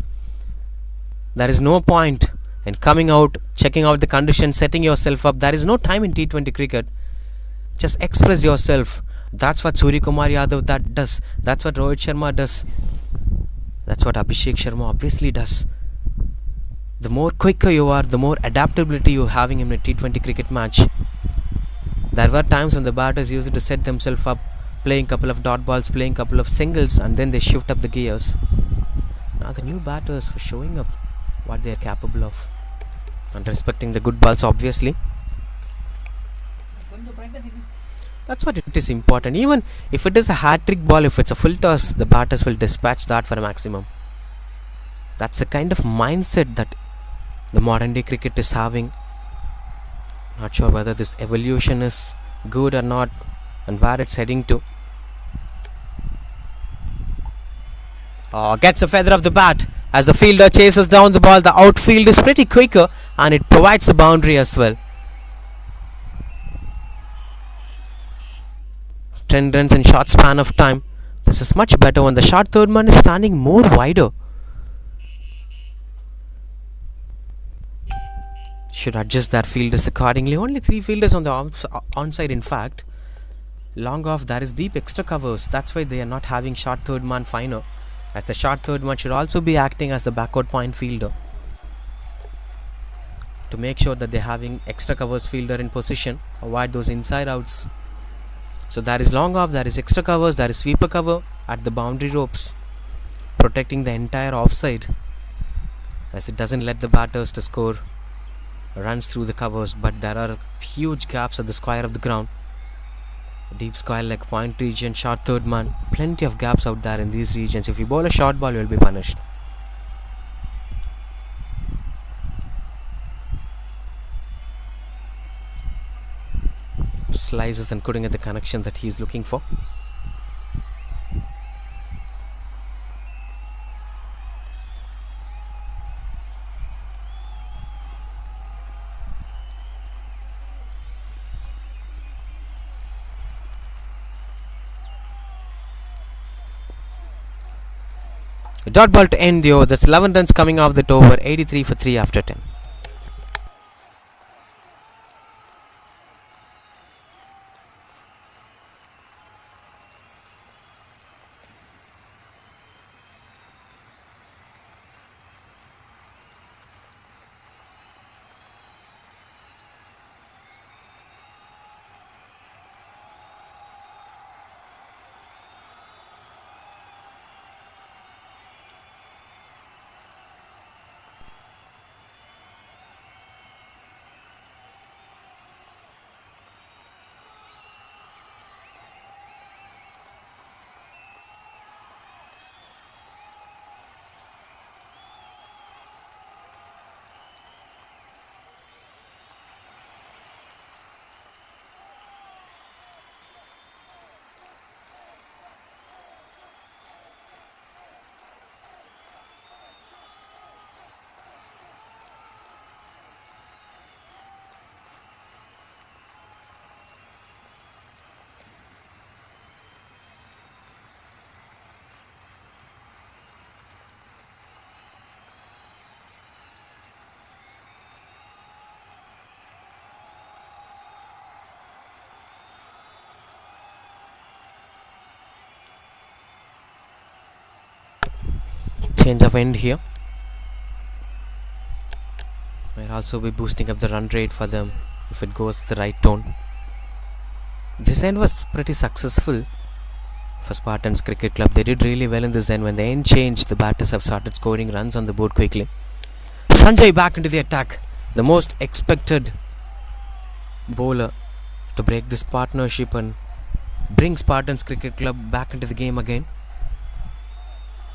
There is no point in coming out, checking out the conditions, setting yourself up. There is no time in T20 cricket. Just express yourself. That's what Surya Kumar Yadav does. That's what Rohit Sharma does. That's what Abhishek Sharma obviously does. The more quicker you are, the more adaptability you're having in a T20 cricket match. There were times when the batters used to set themselves up, playing couple of dot balls, playing couple of singles, and then they shift up the gears. Now the new batters for showing up. what they are capable of, and respecting the good balls, obviously. That's what it is important. Even if it is a hat-trick ball, if it's a full toss, the batters will dispatch that for a maximum. That's the kind of mindset that the modern day cricket is having. Not sure whether this evolution is good or not and where it's heading to. Gets a feather of the bat as the fielder chases down the ball. The outfield is pretty quicker and it provides the boundary as well. 10 runs in short span of time. This is much better when the short third man is standing more wider. Should adjust their fielders accordingly. Only 3 fielders on the onside, in fact. Long off, there is deep extra covers. That's why they are not having short third man finer, as the short third man should also be acting as the backward point fielder to make sure that they're having extra covers fielder in position, avoid those inside outs. So there is long off, there is extra covers, there is sweeper cover at the boundary ropes, protecting the entire offside, as it doesn't let the batters to score runs through the covers. But there are huge gaps at the square of the ground. Deep square like point region, short third man, plenty of gaps out there in these regions. If you bowl a short ball, you will be punished. Slices and couldn't get the connection that he is looking for. A dot ball to end the over. That's 11 runs coming off that over. 83 for 3 after 10. Change of end here. Might also be boosting up the run rate for them if it goes the right tone. This end was pretty successful for Spartans Cricket Club. They did really well in this end. When the end changed, the batters have started scoring runs on the board quickly. Sanjay back into the attack. The most expected bowler to break this partnership and bring Spartans Cricket Club back into the game again.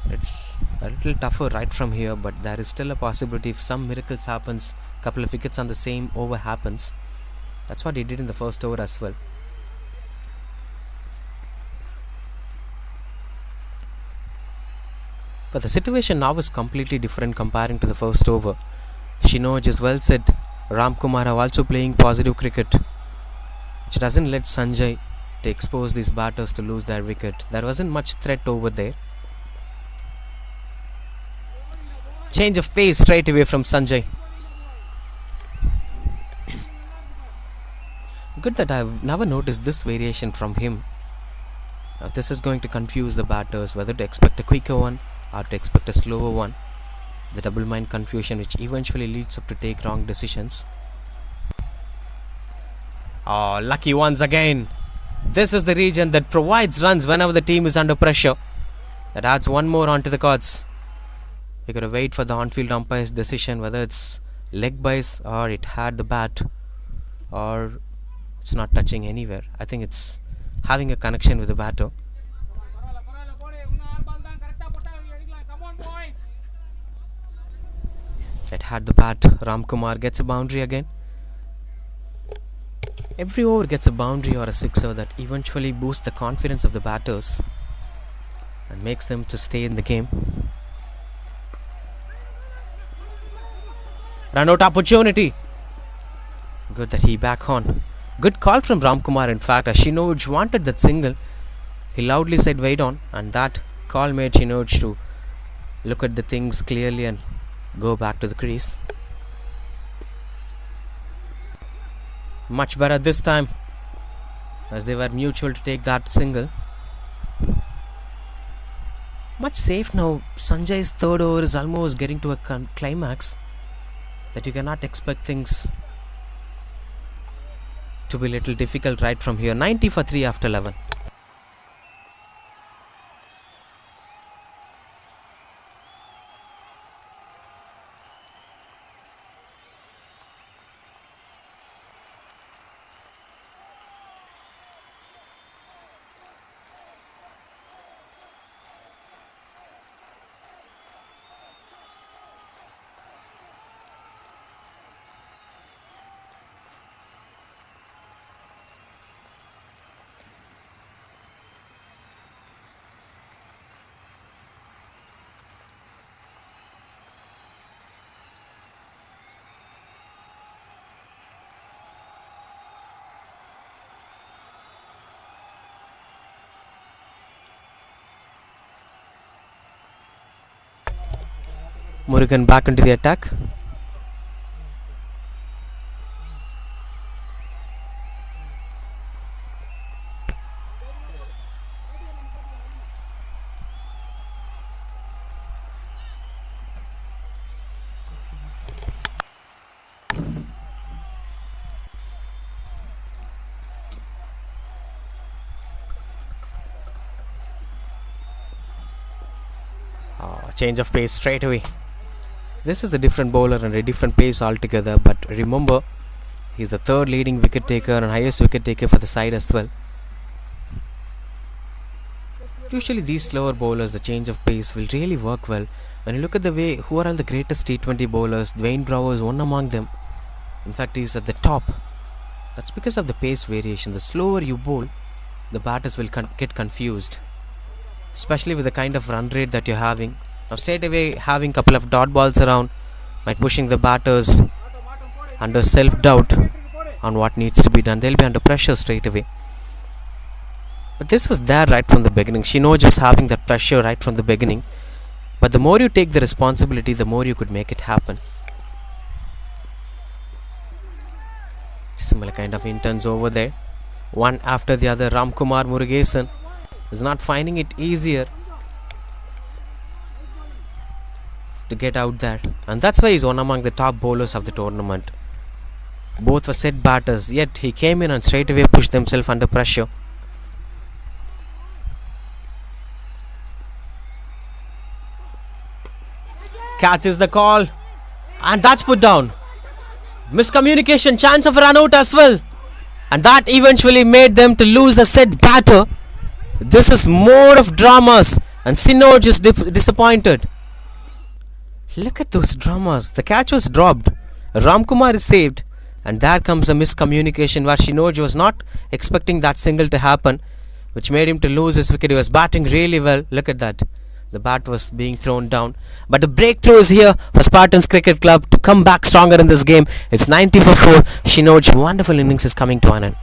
It's a little tougher right from here, but there is still a possibility if some miracles happens, couple of wickets on the same over happens. That's what he did in the first over as well. But the situation now is completely different comparing to the first over. Shinoj is well set. Ramkumar are also playing positive cricket, which doesn't let Sanjay to expose these batters to lose their wicket. There wasn't much threat over there. Change of pace straight away from Sanjay. Good that I've never noticed this variation from him. Now this is going to confuse the batters whether to expect a quicker one or to expect a slower one. The double mind confusion which eventually leads up to take wrong decisions. Oh, lucky once again. This is the region that provides runs whenever the team is under pressure. That adds one more onto the cards. We gotta wait for the on-field umpire's decision whether it's leg bias or it had the bat or it's not touching anywhere. I think it's having a connection with the batter. It had the bat. Ramkumar gets a boundary again. Every over gets a boundary or a sixer that eventually boosts the confidence of the batters and makes them to stay in the game. Run out opportunity. Good that he back on. Good call from Ramkumar. In fact, as Shinoj wanted that single, he loudly said wait on, and that call made Shinoj to look at the things clearly and go back to the crease. Much better this time, as they were mutual to take that single. Much safe now. Sanjay's third over is almost getting to a climax that you cannot expect things to be a little difficult right from here. 90 for 3 after 11. Murugan back into the attack. Change of pace straight away. This is a different bowler and a different pace altogether, but remember, he's the third leading wicket taker and highest wicket taker for the side as well. Usually these slower bowlers, the change of pace will really work well. When you look at the way, who are all the greatest T20 bowlers, Dwayne Bravo is one among them. In fact, he's at the top. That's because of the pace variation. The slower you bowl, the batters will get confused, especially with the kind of run rate that you're having. Now straight away having a couple of dot balls around might pushing the batters under self-doubt on what needs to be done. They'll be under pressure straight away. But this was there right from the beginning. Shinoj was having that pressure right from the beginning. But the more you take the responsibility, the more you could make it happen. Similar kind of interns over there. One after the other. Ramkumar Murugesan is not finding it easier to get out there, and that's why he's one among the top bowlers of the tournament. Both were set batters, yet he came in and straight away pushed himself under pressure. Catches the call, and that's put down. Miscommunication, chance of a run out as well, and that eventually made them to lose the set batter. This is more of dramas, and Sinoj is disappointed. Look at those dramas. The catch was dropped, Ramkumar is saved, and there comes a miscommunication where Shinoj was not expecting that single to happen, which made him to lose his wicket. He was batting really well. Look at that. The bat was being thrown down. But the breakthrough is here for Spartans Cricket Club to come back stronger in this game. It's 90 for 4. Shinoj's wonderful innings is coming to an end.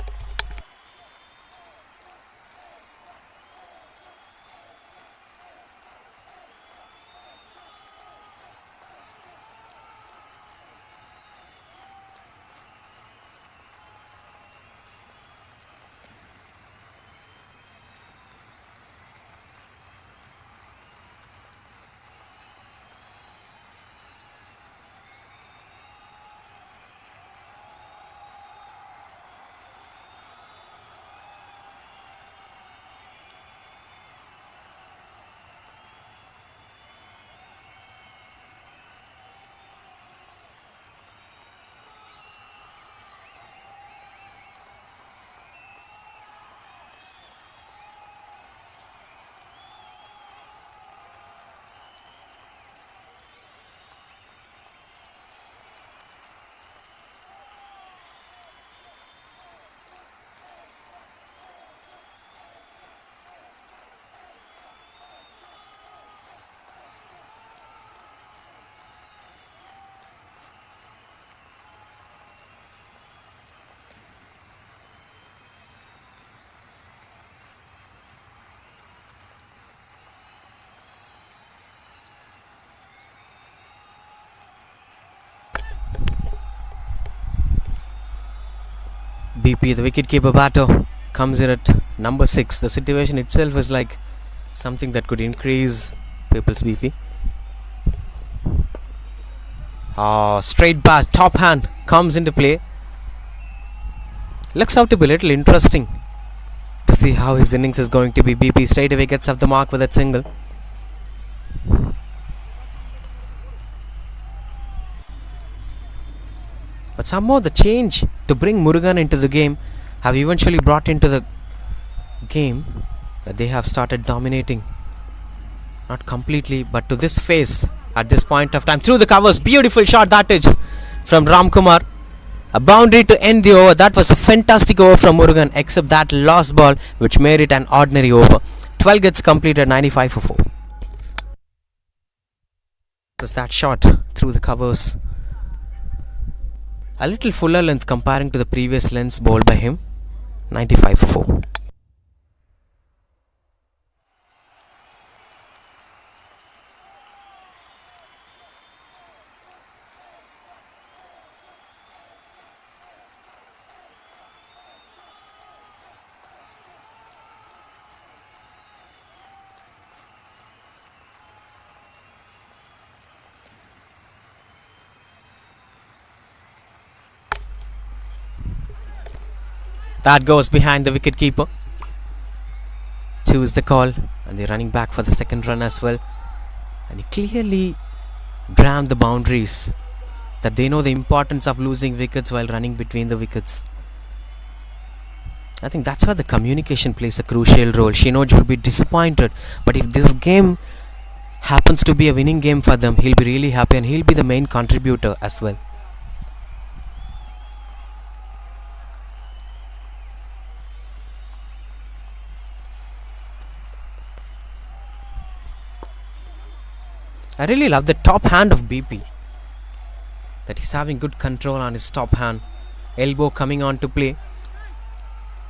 BP, the wicketkeeper batter, comes in at number 6. The situation itself is like something that could increase people's BP. Straight bat, top hand comes into play. Looks out to be a little interesting to see how his innings is going to be. BP straight away gets off the mark with that single. But somehow the change to bring Murugan into the game have eventually brought into the game that they have started dominating. Not completely, but to this phase at this point of time. Through the covers, beautiful shot that is from Ramkumar. A boundary to end the over. That was a fantastic over from Murugan, except that lost ball which made it an ordinary over. 12 gets completed, 95 for 4. Was that shot through the covers. A little fuller length comparing to the previous lengths bowled by him. 95 for 4. That goes behind the wicketkeeper. 2 is the call, and they're running back for the second run as well. And he clearly rammed the boundaries, that they know the importance of losing wickets while running between the wickets. I think that's where the communication plays a crucial role. Shinoj will be disappointed, but if this game happens to be a winning game for them, he'll be really happy and he'll be the main contributor as well. I really love the top hand of BP, that he's having good control on his top hand. Elbow coming on to play.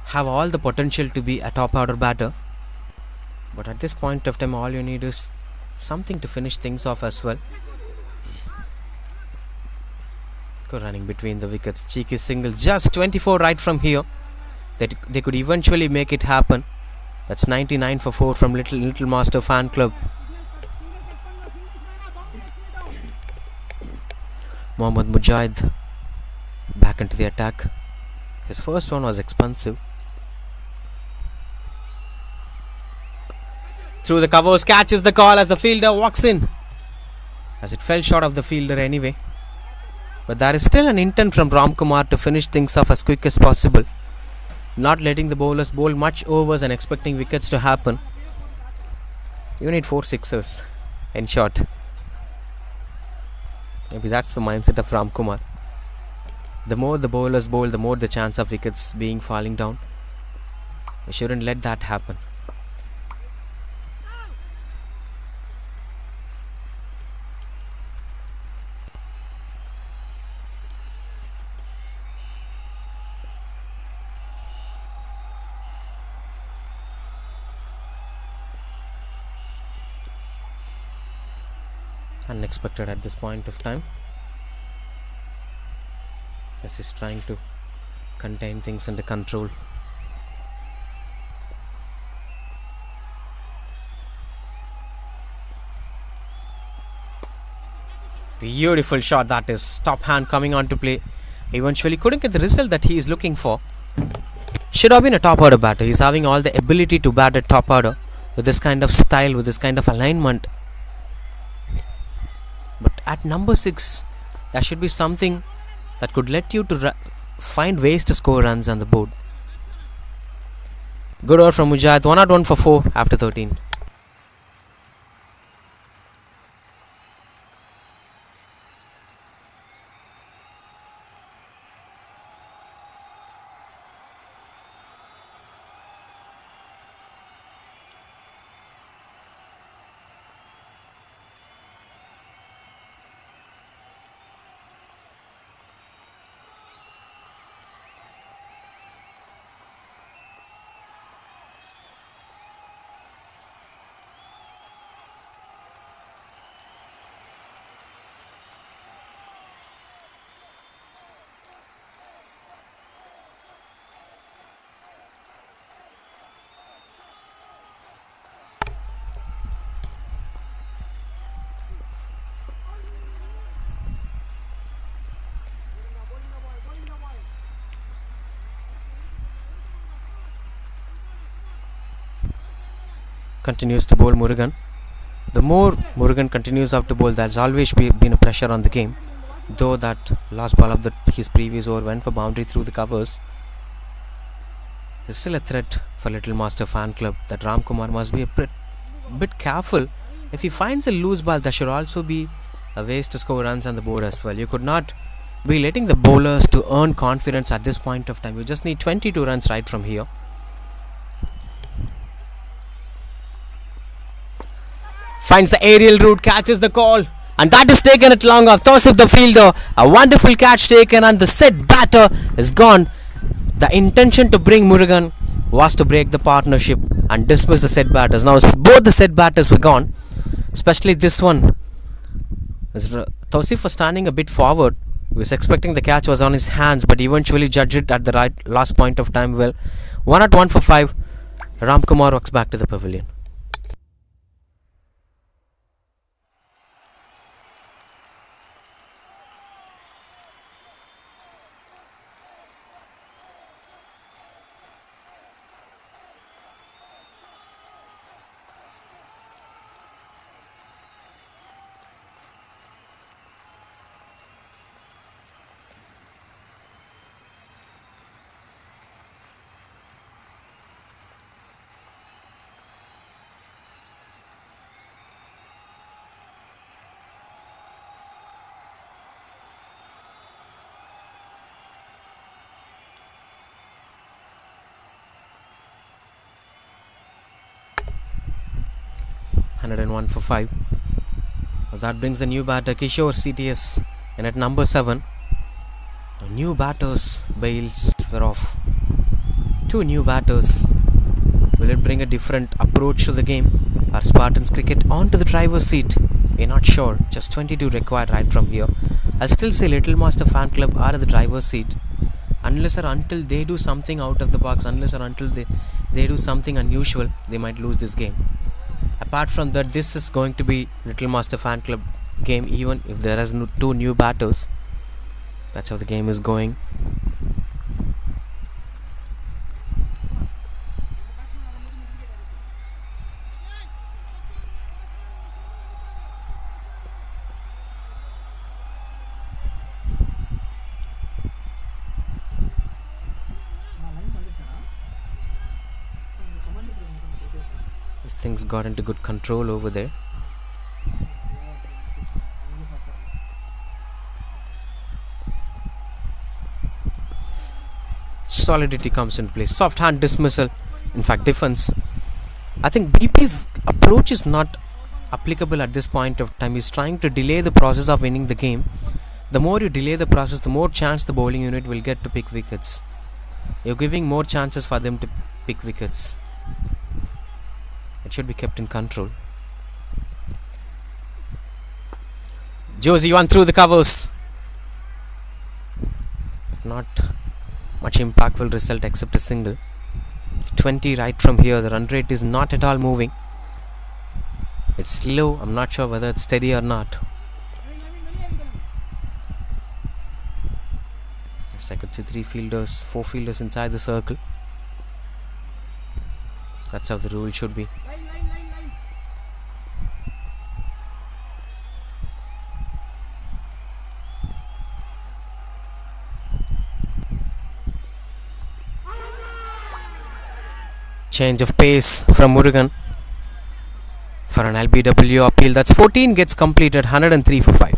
Have all the potential to be a top order batter. But at this point of time, all you need is something to finish things off as well. Go running between the wickets. Cheeky singles. Just 24 right from here. They could eventually make it happen. That's 99 for 4 from Little Master Fan Club. Mohammad Mujahid back into the attack. His first one was expensive. Through the covers, catches the call as the fielder walks in, as it fell short of the fielder anyway. But there is still an intent from Ramkumar to finish things off as quick as possible, not letting the bowlers bowl much overs and expecting wickets to happen. You need 4 sixers in short. Maybe that's the mindset of Ramkumar. The more the bowlers bowl, the more the chance of wickets being falling down. We shouldn't let that happen. Unexpected at this point of time, as he's trying to contain things under control. Beautiful shot that is. Top hand coming on to play. Eventually couldn't get the result that he is looking for. Should have been a top order batter. He's having all the ability to bat at top order with this kind of style, with this kind of alignment. But at number 6, there should be something that could let you to find ways to score runs on the board. Good over from Mujahid. 101 for 4 after 13. continues to bowl Murugan. The more Murugan continues out to bowl, there's always been a pressure on the game. Though that last ball of his previous over went for boundary through the covers, there's still a threat for Little Master Fan Club that Ramkumar must be a bit careful. If he finds a loose ball, there should also be a ways to score runs on the board as well. You could not be letting the bowlers to earn confidence at this point of time. You just need 22 runs right from here. Finds the aerial route, catches the call, and that is taken at long off. Tausif the fielder, a wonderful catch taken, and the set batter is gone. The intention to bring Murugan was to break the partnership and dismiss the set batters. Now both the set batters were gone, especially this one. Tausif was standing a bit forward. He was expecting the catch was on his hands, but eventually judged it at the last point of time well. 1 at 1 for 5. Ramkumar walks back to the pavilion. (101 for 5). That brings the new batter Kishore CTS in at number 7. The new batters, bails were off. 2 new batters. Will it bring a different approach to the game? Are Spartans cricket onto the driver's seat? We're not sure. Just 22 required right from here. I'll still say Little Master Fan Club are at the driver's seat. Unless or until they do something out of the box, unless or until they do something unusual, they might lose this game. Apart from that, this is going to be Little Master Fan Club game, even if there are 2 new batters. That's how the game is going. Things got into good control over there. Solidity comes into play. Soft hand dismissal. In fact, defense. I think BP's approach is not applicable at this point of time. He's trying to delay the process of winning the game. The more you delay the process, the more chance the bowling unit will get to pick wickets. You're giving more chances for them to pick wickets. It should be kept in control. Josie 1 through the covers. Not much impact will result except a single. 20 right from here. The run rate is not at all moving. It's slow. I'm not sure whether it's steady or not. Yes, I could see 4 fielders inside the circle. That's how the rule should be. Change of pace from Murugan for an LBW appeal. That's 14 gets completed. 103 for 5.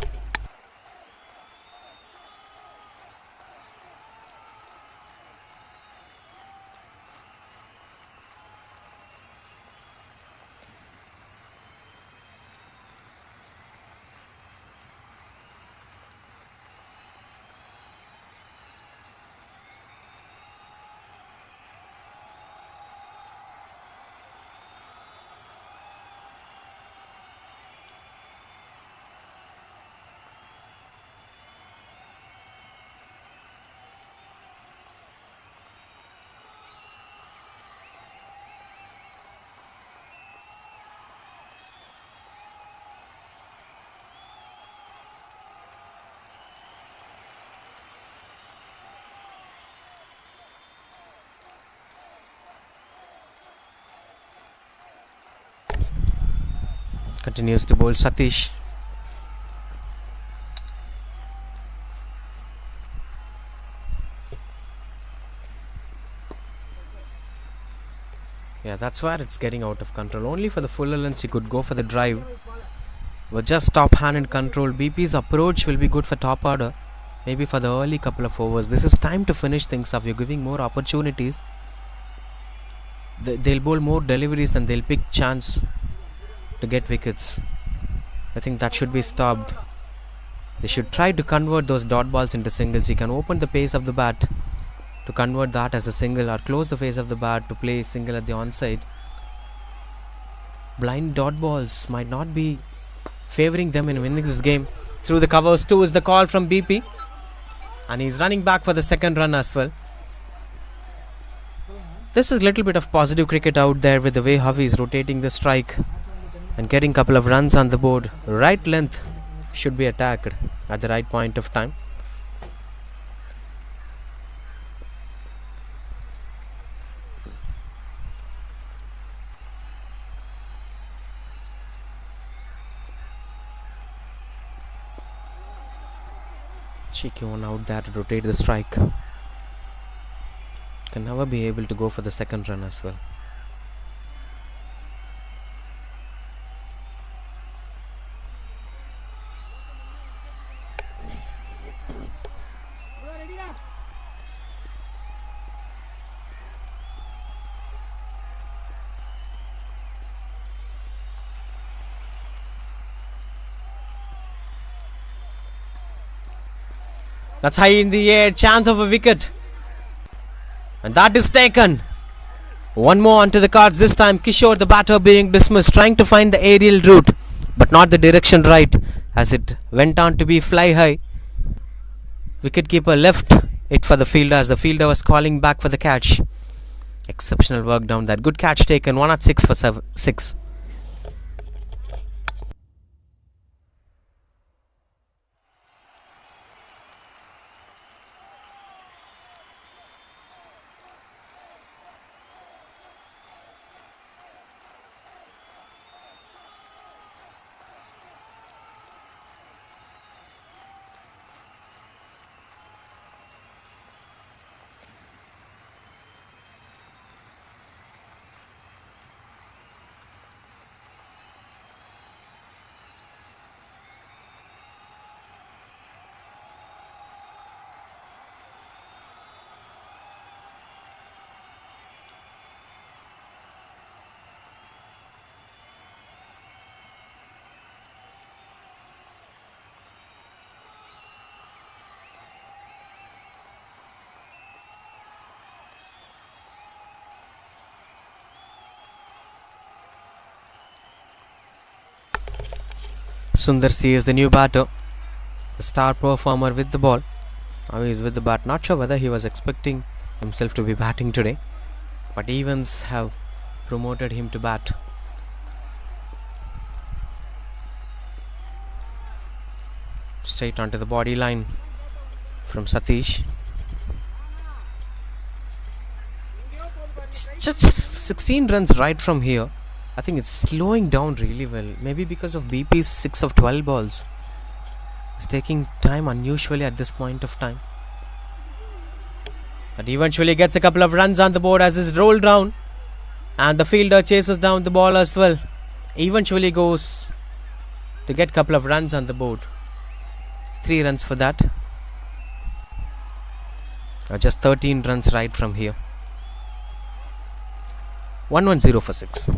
Continues to bowl Satish. Yeah, that's where it's getting out of control. Only for the full lengths he could go for the drive. With just top-handed control, BP's approach will be good for top order. Maybe for the early couple of overs. This is time to finish things off. You're giving more opportunities. They'll bowl more deliveries than they'll pick chance to get wickets. I think that should be stopped. They should try to convert those dot balls into singles. You can open the pace of the bat to convert that as a single, or close the face of the bat to play single at the onside. Blind dot balls might not be favouring them in winning this game. Through the covers 2 is the call from BP, and he's running back for the second run as well. This is a little bit of positive cricket out there with the way Harvey is rotating the strike and getting a couple of runs on the board. Right length should be attacked at the right point of time. Cheeky one out there to rotate the strike. Can never be able to go for the second run as well. That's high in the air, chance of a wicket. And that is taken. One more onto the cards this time. Kishore, the batter, being dismissed, trying to find the aerial route, but not the direction right, as it went on to be fly high. Wicketkeeper left it for the fielder as the fielder was calling back for the catch. Exceptional work down there. Good catch taken. 1 at 6 for 6. Sundar C is the new batter, the star performer with the ball. Now he is with the bat. Not sure whether he was expecting himself to be batting today, but Evans have promoted him to bat. Straight onto the body line from Satish. Just 16 runs right from here. I think it's slowing down really well. Maybe because of BP's 6 of 12 balls. It's taking time unusually at this point of time. But eventually gets a couple of runs on the board as it's rolled down. And the fielder chases down the ball as well. Eventually goes to get a couple of runs on the board. 3 runs for that. Just 13 runs right from here. 110 for 6.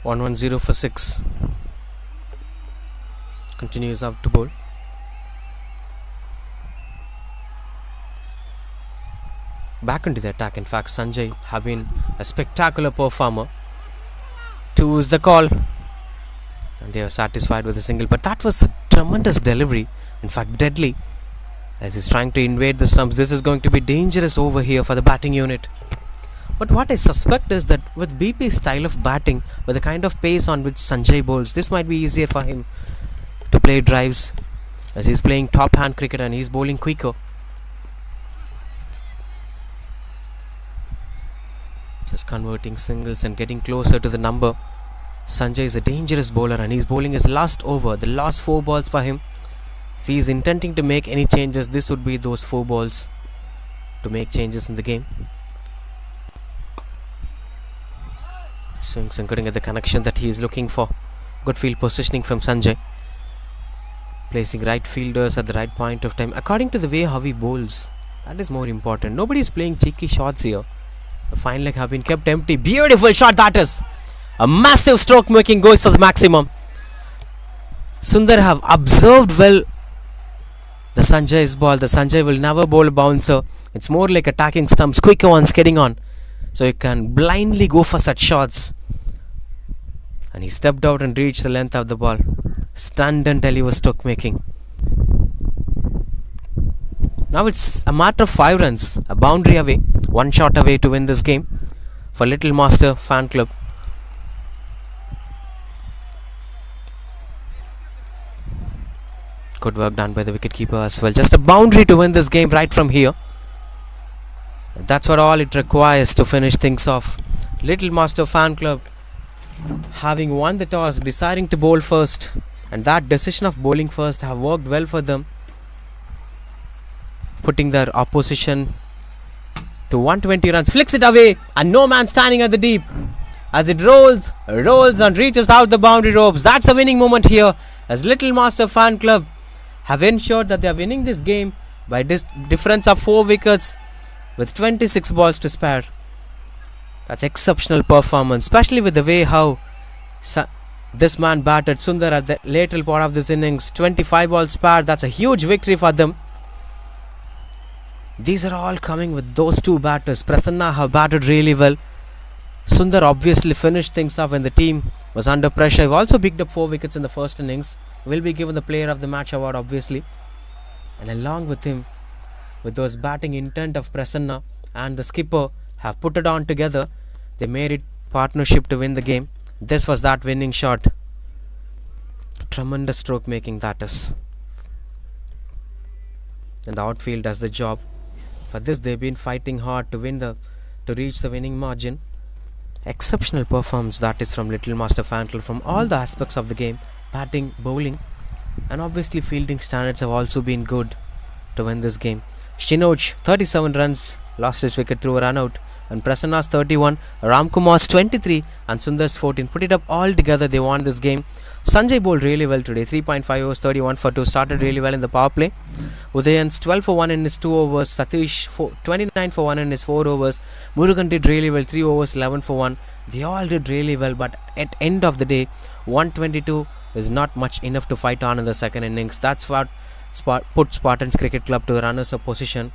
1-1-0 for 6. Continues out to bowl. Back into the attack. In fact, Sanjay have been a spectacular performer. 2 is the call. And they are satisfied with a single. But that was a tremendous delivery. In fact, deadly. As he's trying to invade the stumps. This is going to be dangerous over here for the batting unit. But what I suspect is that with BP's style of batting, with the kind of pace on which Sanjay bowls, this might be easier for him to play drives, as he's playing top hand cricket and he's bowling quicker. Just converting singles and getting closer to the number. Sanjay is a dangerous bowler and he's bowling his last over, the last 4 balls for him. If he is intending to make any changes, this would be those 4 balls to make changes in the game. Swings and couldn't get the connection that he is looking for. Good field positioning from Sanjay. Placing right fielders at the right point of time. According to the way how he bowls, that is more important. Nobody is playing cheeky shots here. The fine leg have been kept empty. Beautiful shot that is. A massive stroke making goes to the maximum. Sundar have observed well the Sanjay's ball. The Sanjay will never bowl a bouncer. It's more like attacking stumps, quicker ones getting on. So you can blindly go for such shots. And he stepped out and reached the length of the ball. Stunned and deliver stroke making. Now it's a matter of 5 runs. A boundary away. 1 shot away to win this game for Little Master Fan Club. Good work done by the wicketkeeper as well. Just a boundary to win this game right from here. That's what all it requires to finish things off. Little Master Fan Club having won the toss, deciding to bowl first, and that decision of bowling first have worked well for them, putting their opposition to 120 runs. Flicks it away and no man standing at the deep as it rolls and reaches out the boundary ropes. That's a winning moment here as Little Master Fan Club have ensured that they are winning this game by difference of 4 wickets with 26 balls to spare. That's exceptional performance, especially with the way how this man batted Sundar at the lateral part of this innings. 25 balls spare. That's a huge victory for them. These are all coming with those 2 batters. Prasanna have batted really well. Sundar obviously finished things off when the team was under pressure. He also picked up 4 wickets in the first innings. Will be given the player of the match award obviously. And along with him, with those batting intent of Prasanna and the skipper have put it on together, they made it partnership to win the game. This was that winning shot. Tremendous stroke making that is. And the outfield does the job. For this they've been fighting hard to reach the winning margin. Exceptional performance that is from Little Master Fan Club from all the aspects of the game. Batting, bowling, and obviously fielding standards have also been good to win this game. Shinoj 37 runs, lost his wicket through a run out, and Prasanna's 31, Ramkumar's 23 and Sundar's 14. Put it up all together, they won this game. Sanjay bowled really well today. 3.5 overs, 31 for 2. Started really well in the power play. Udayan's 12 for 1 in his 2 overs. Satish 29 for 1 in his 4 overs. Murugan did really well. 3 overs, 11 for 1. They all did really well, but at end of the day, 122 is not much enough to fight on in the second innings. That's what put Spartans Cricket Club to the runners-up position.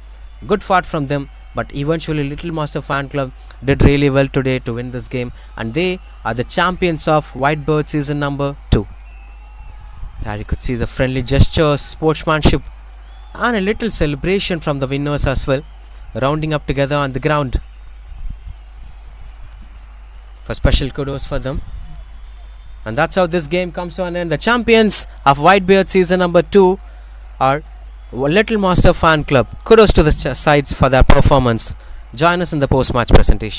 Good fought from them, but eventually Little Master Fan Club did really well today to win this game, and they are the champions of Whitebird season number 2. There you could see the friendly gestures, sportsmanship, and a little celebration from the winners as well, rounding up together on the ground. For special kudos for them. And that's how this game comes to an end. The champions of Whitebeard season number 2 are Little Master Fan Club. Kudos to the sides for their performance. Join us in the post-match presentation.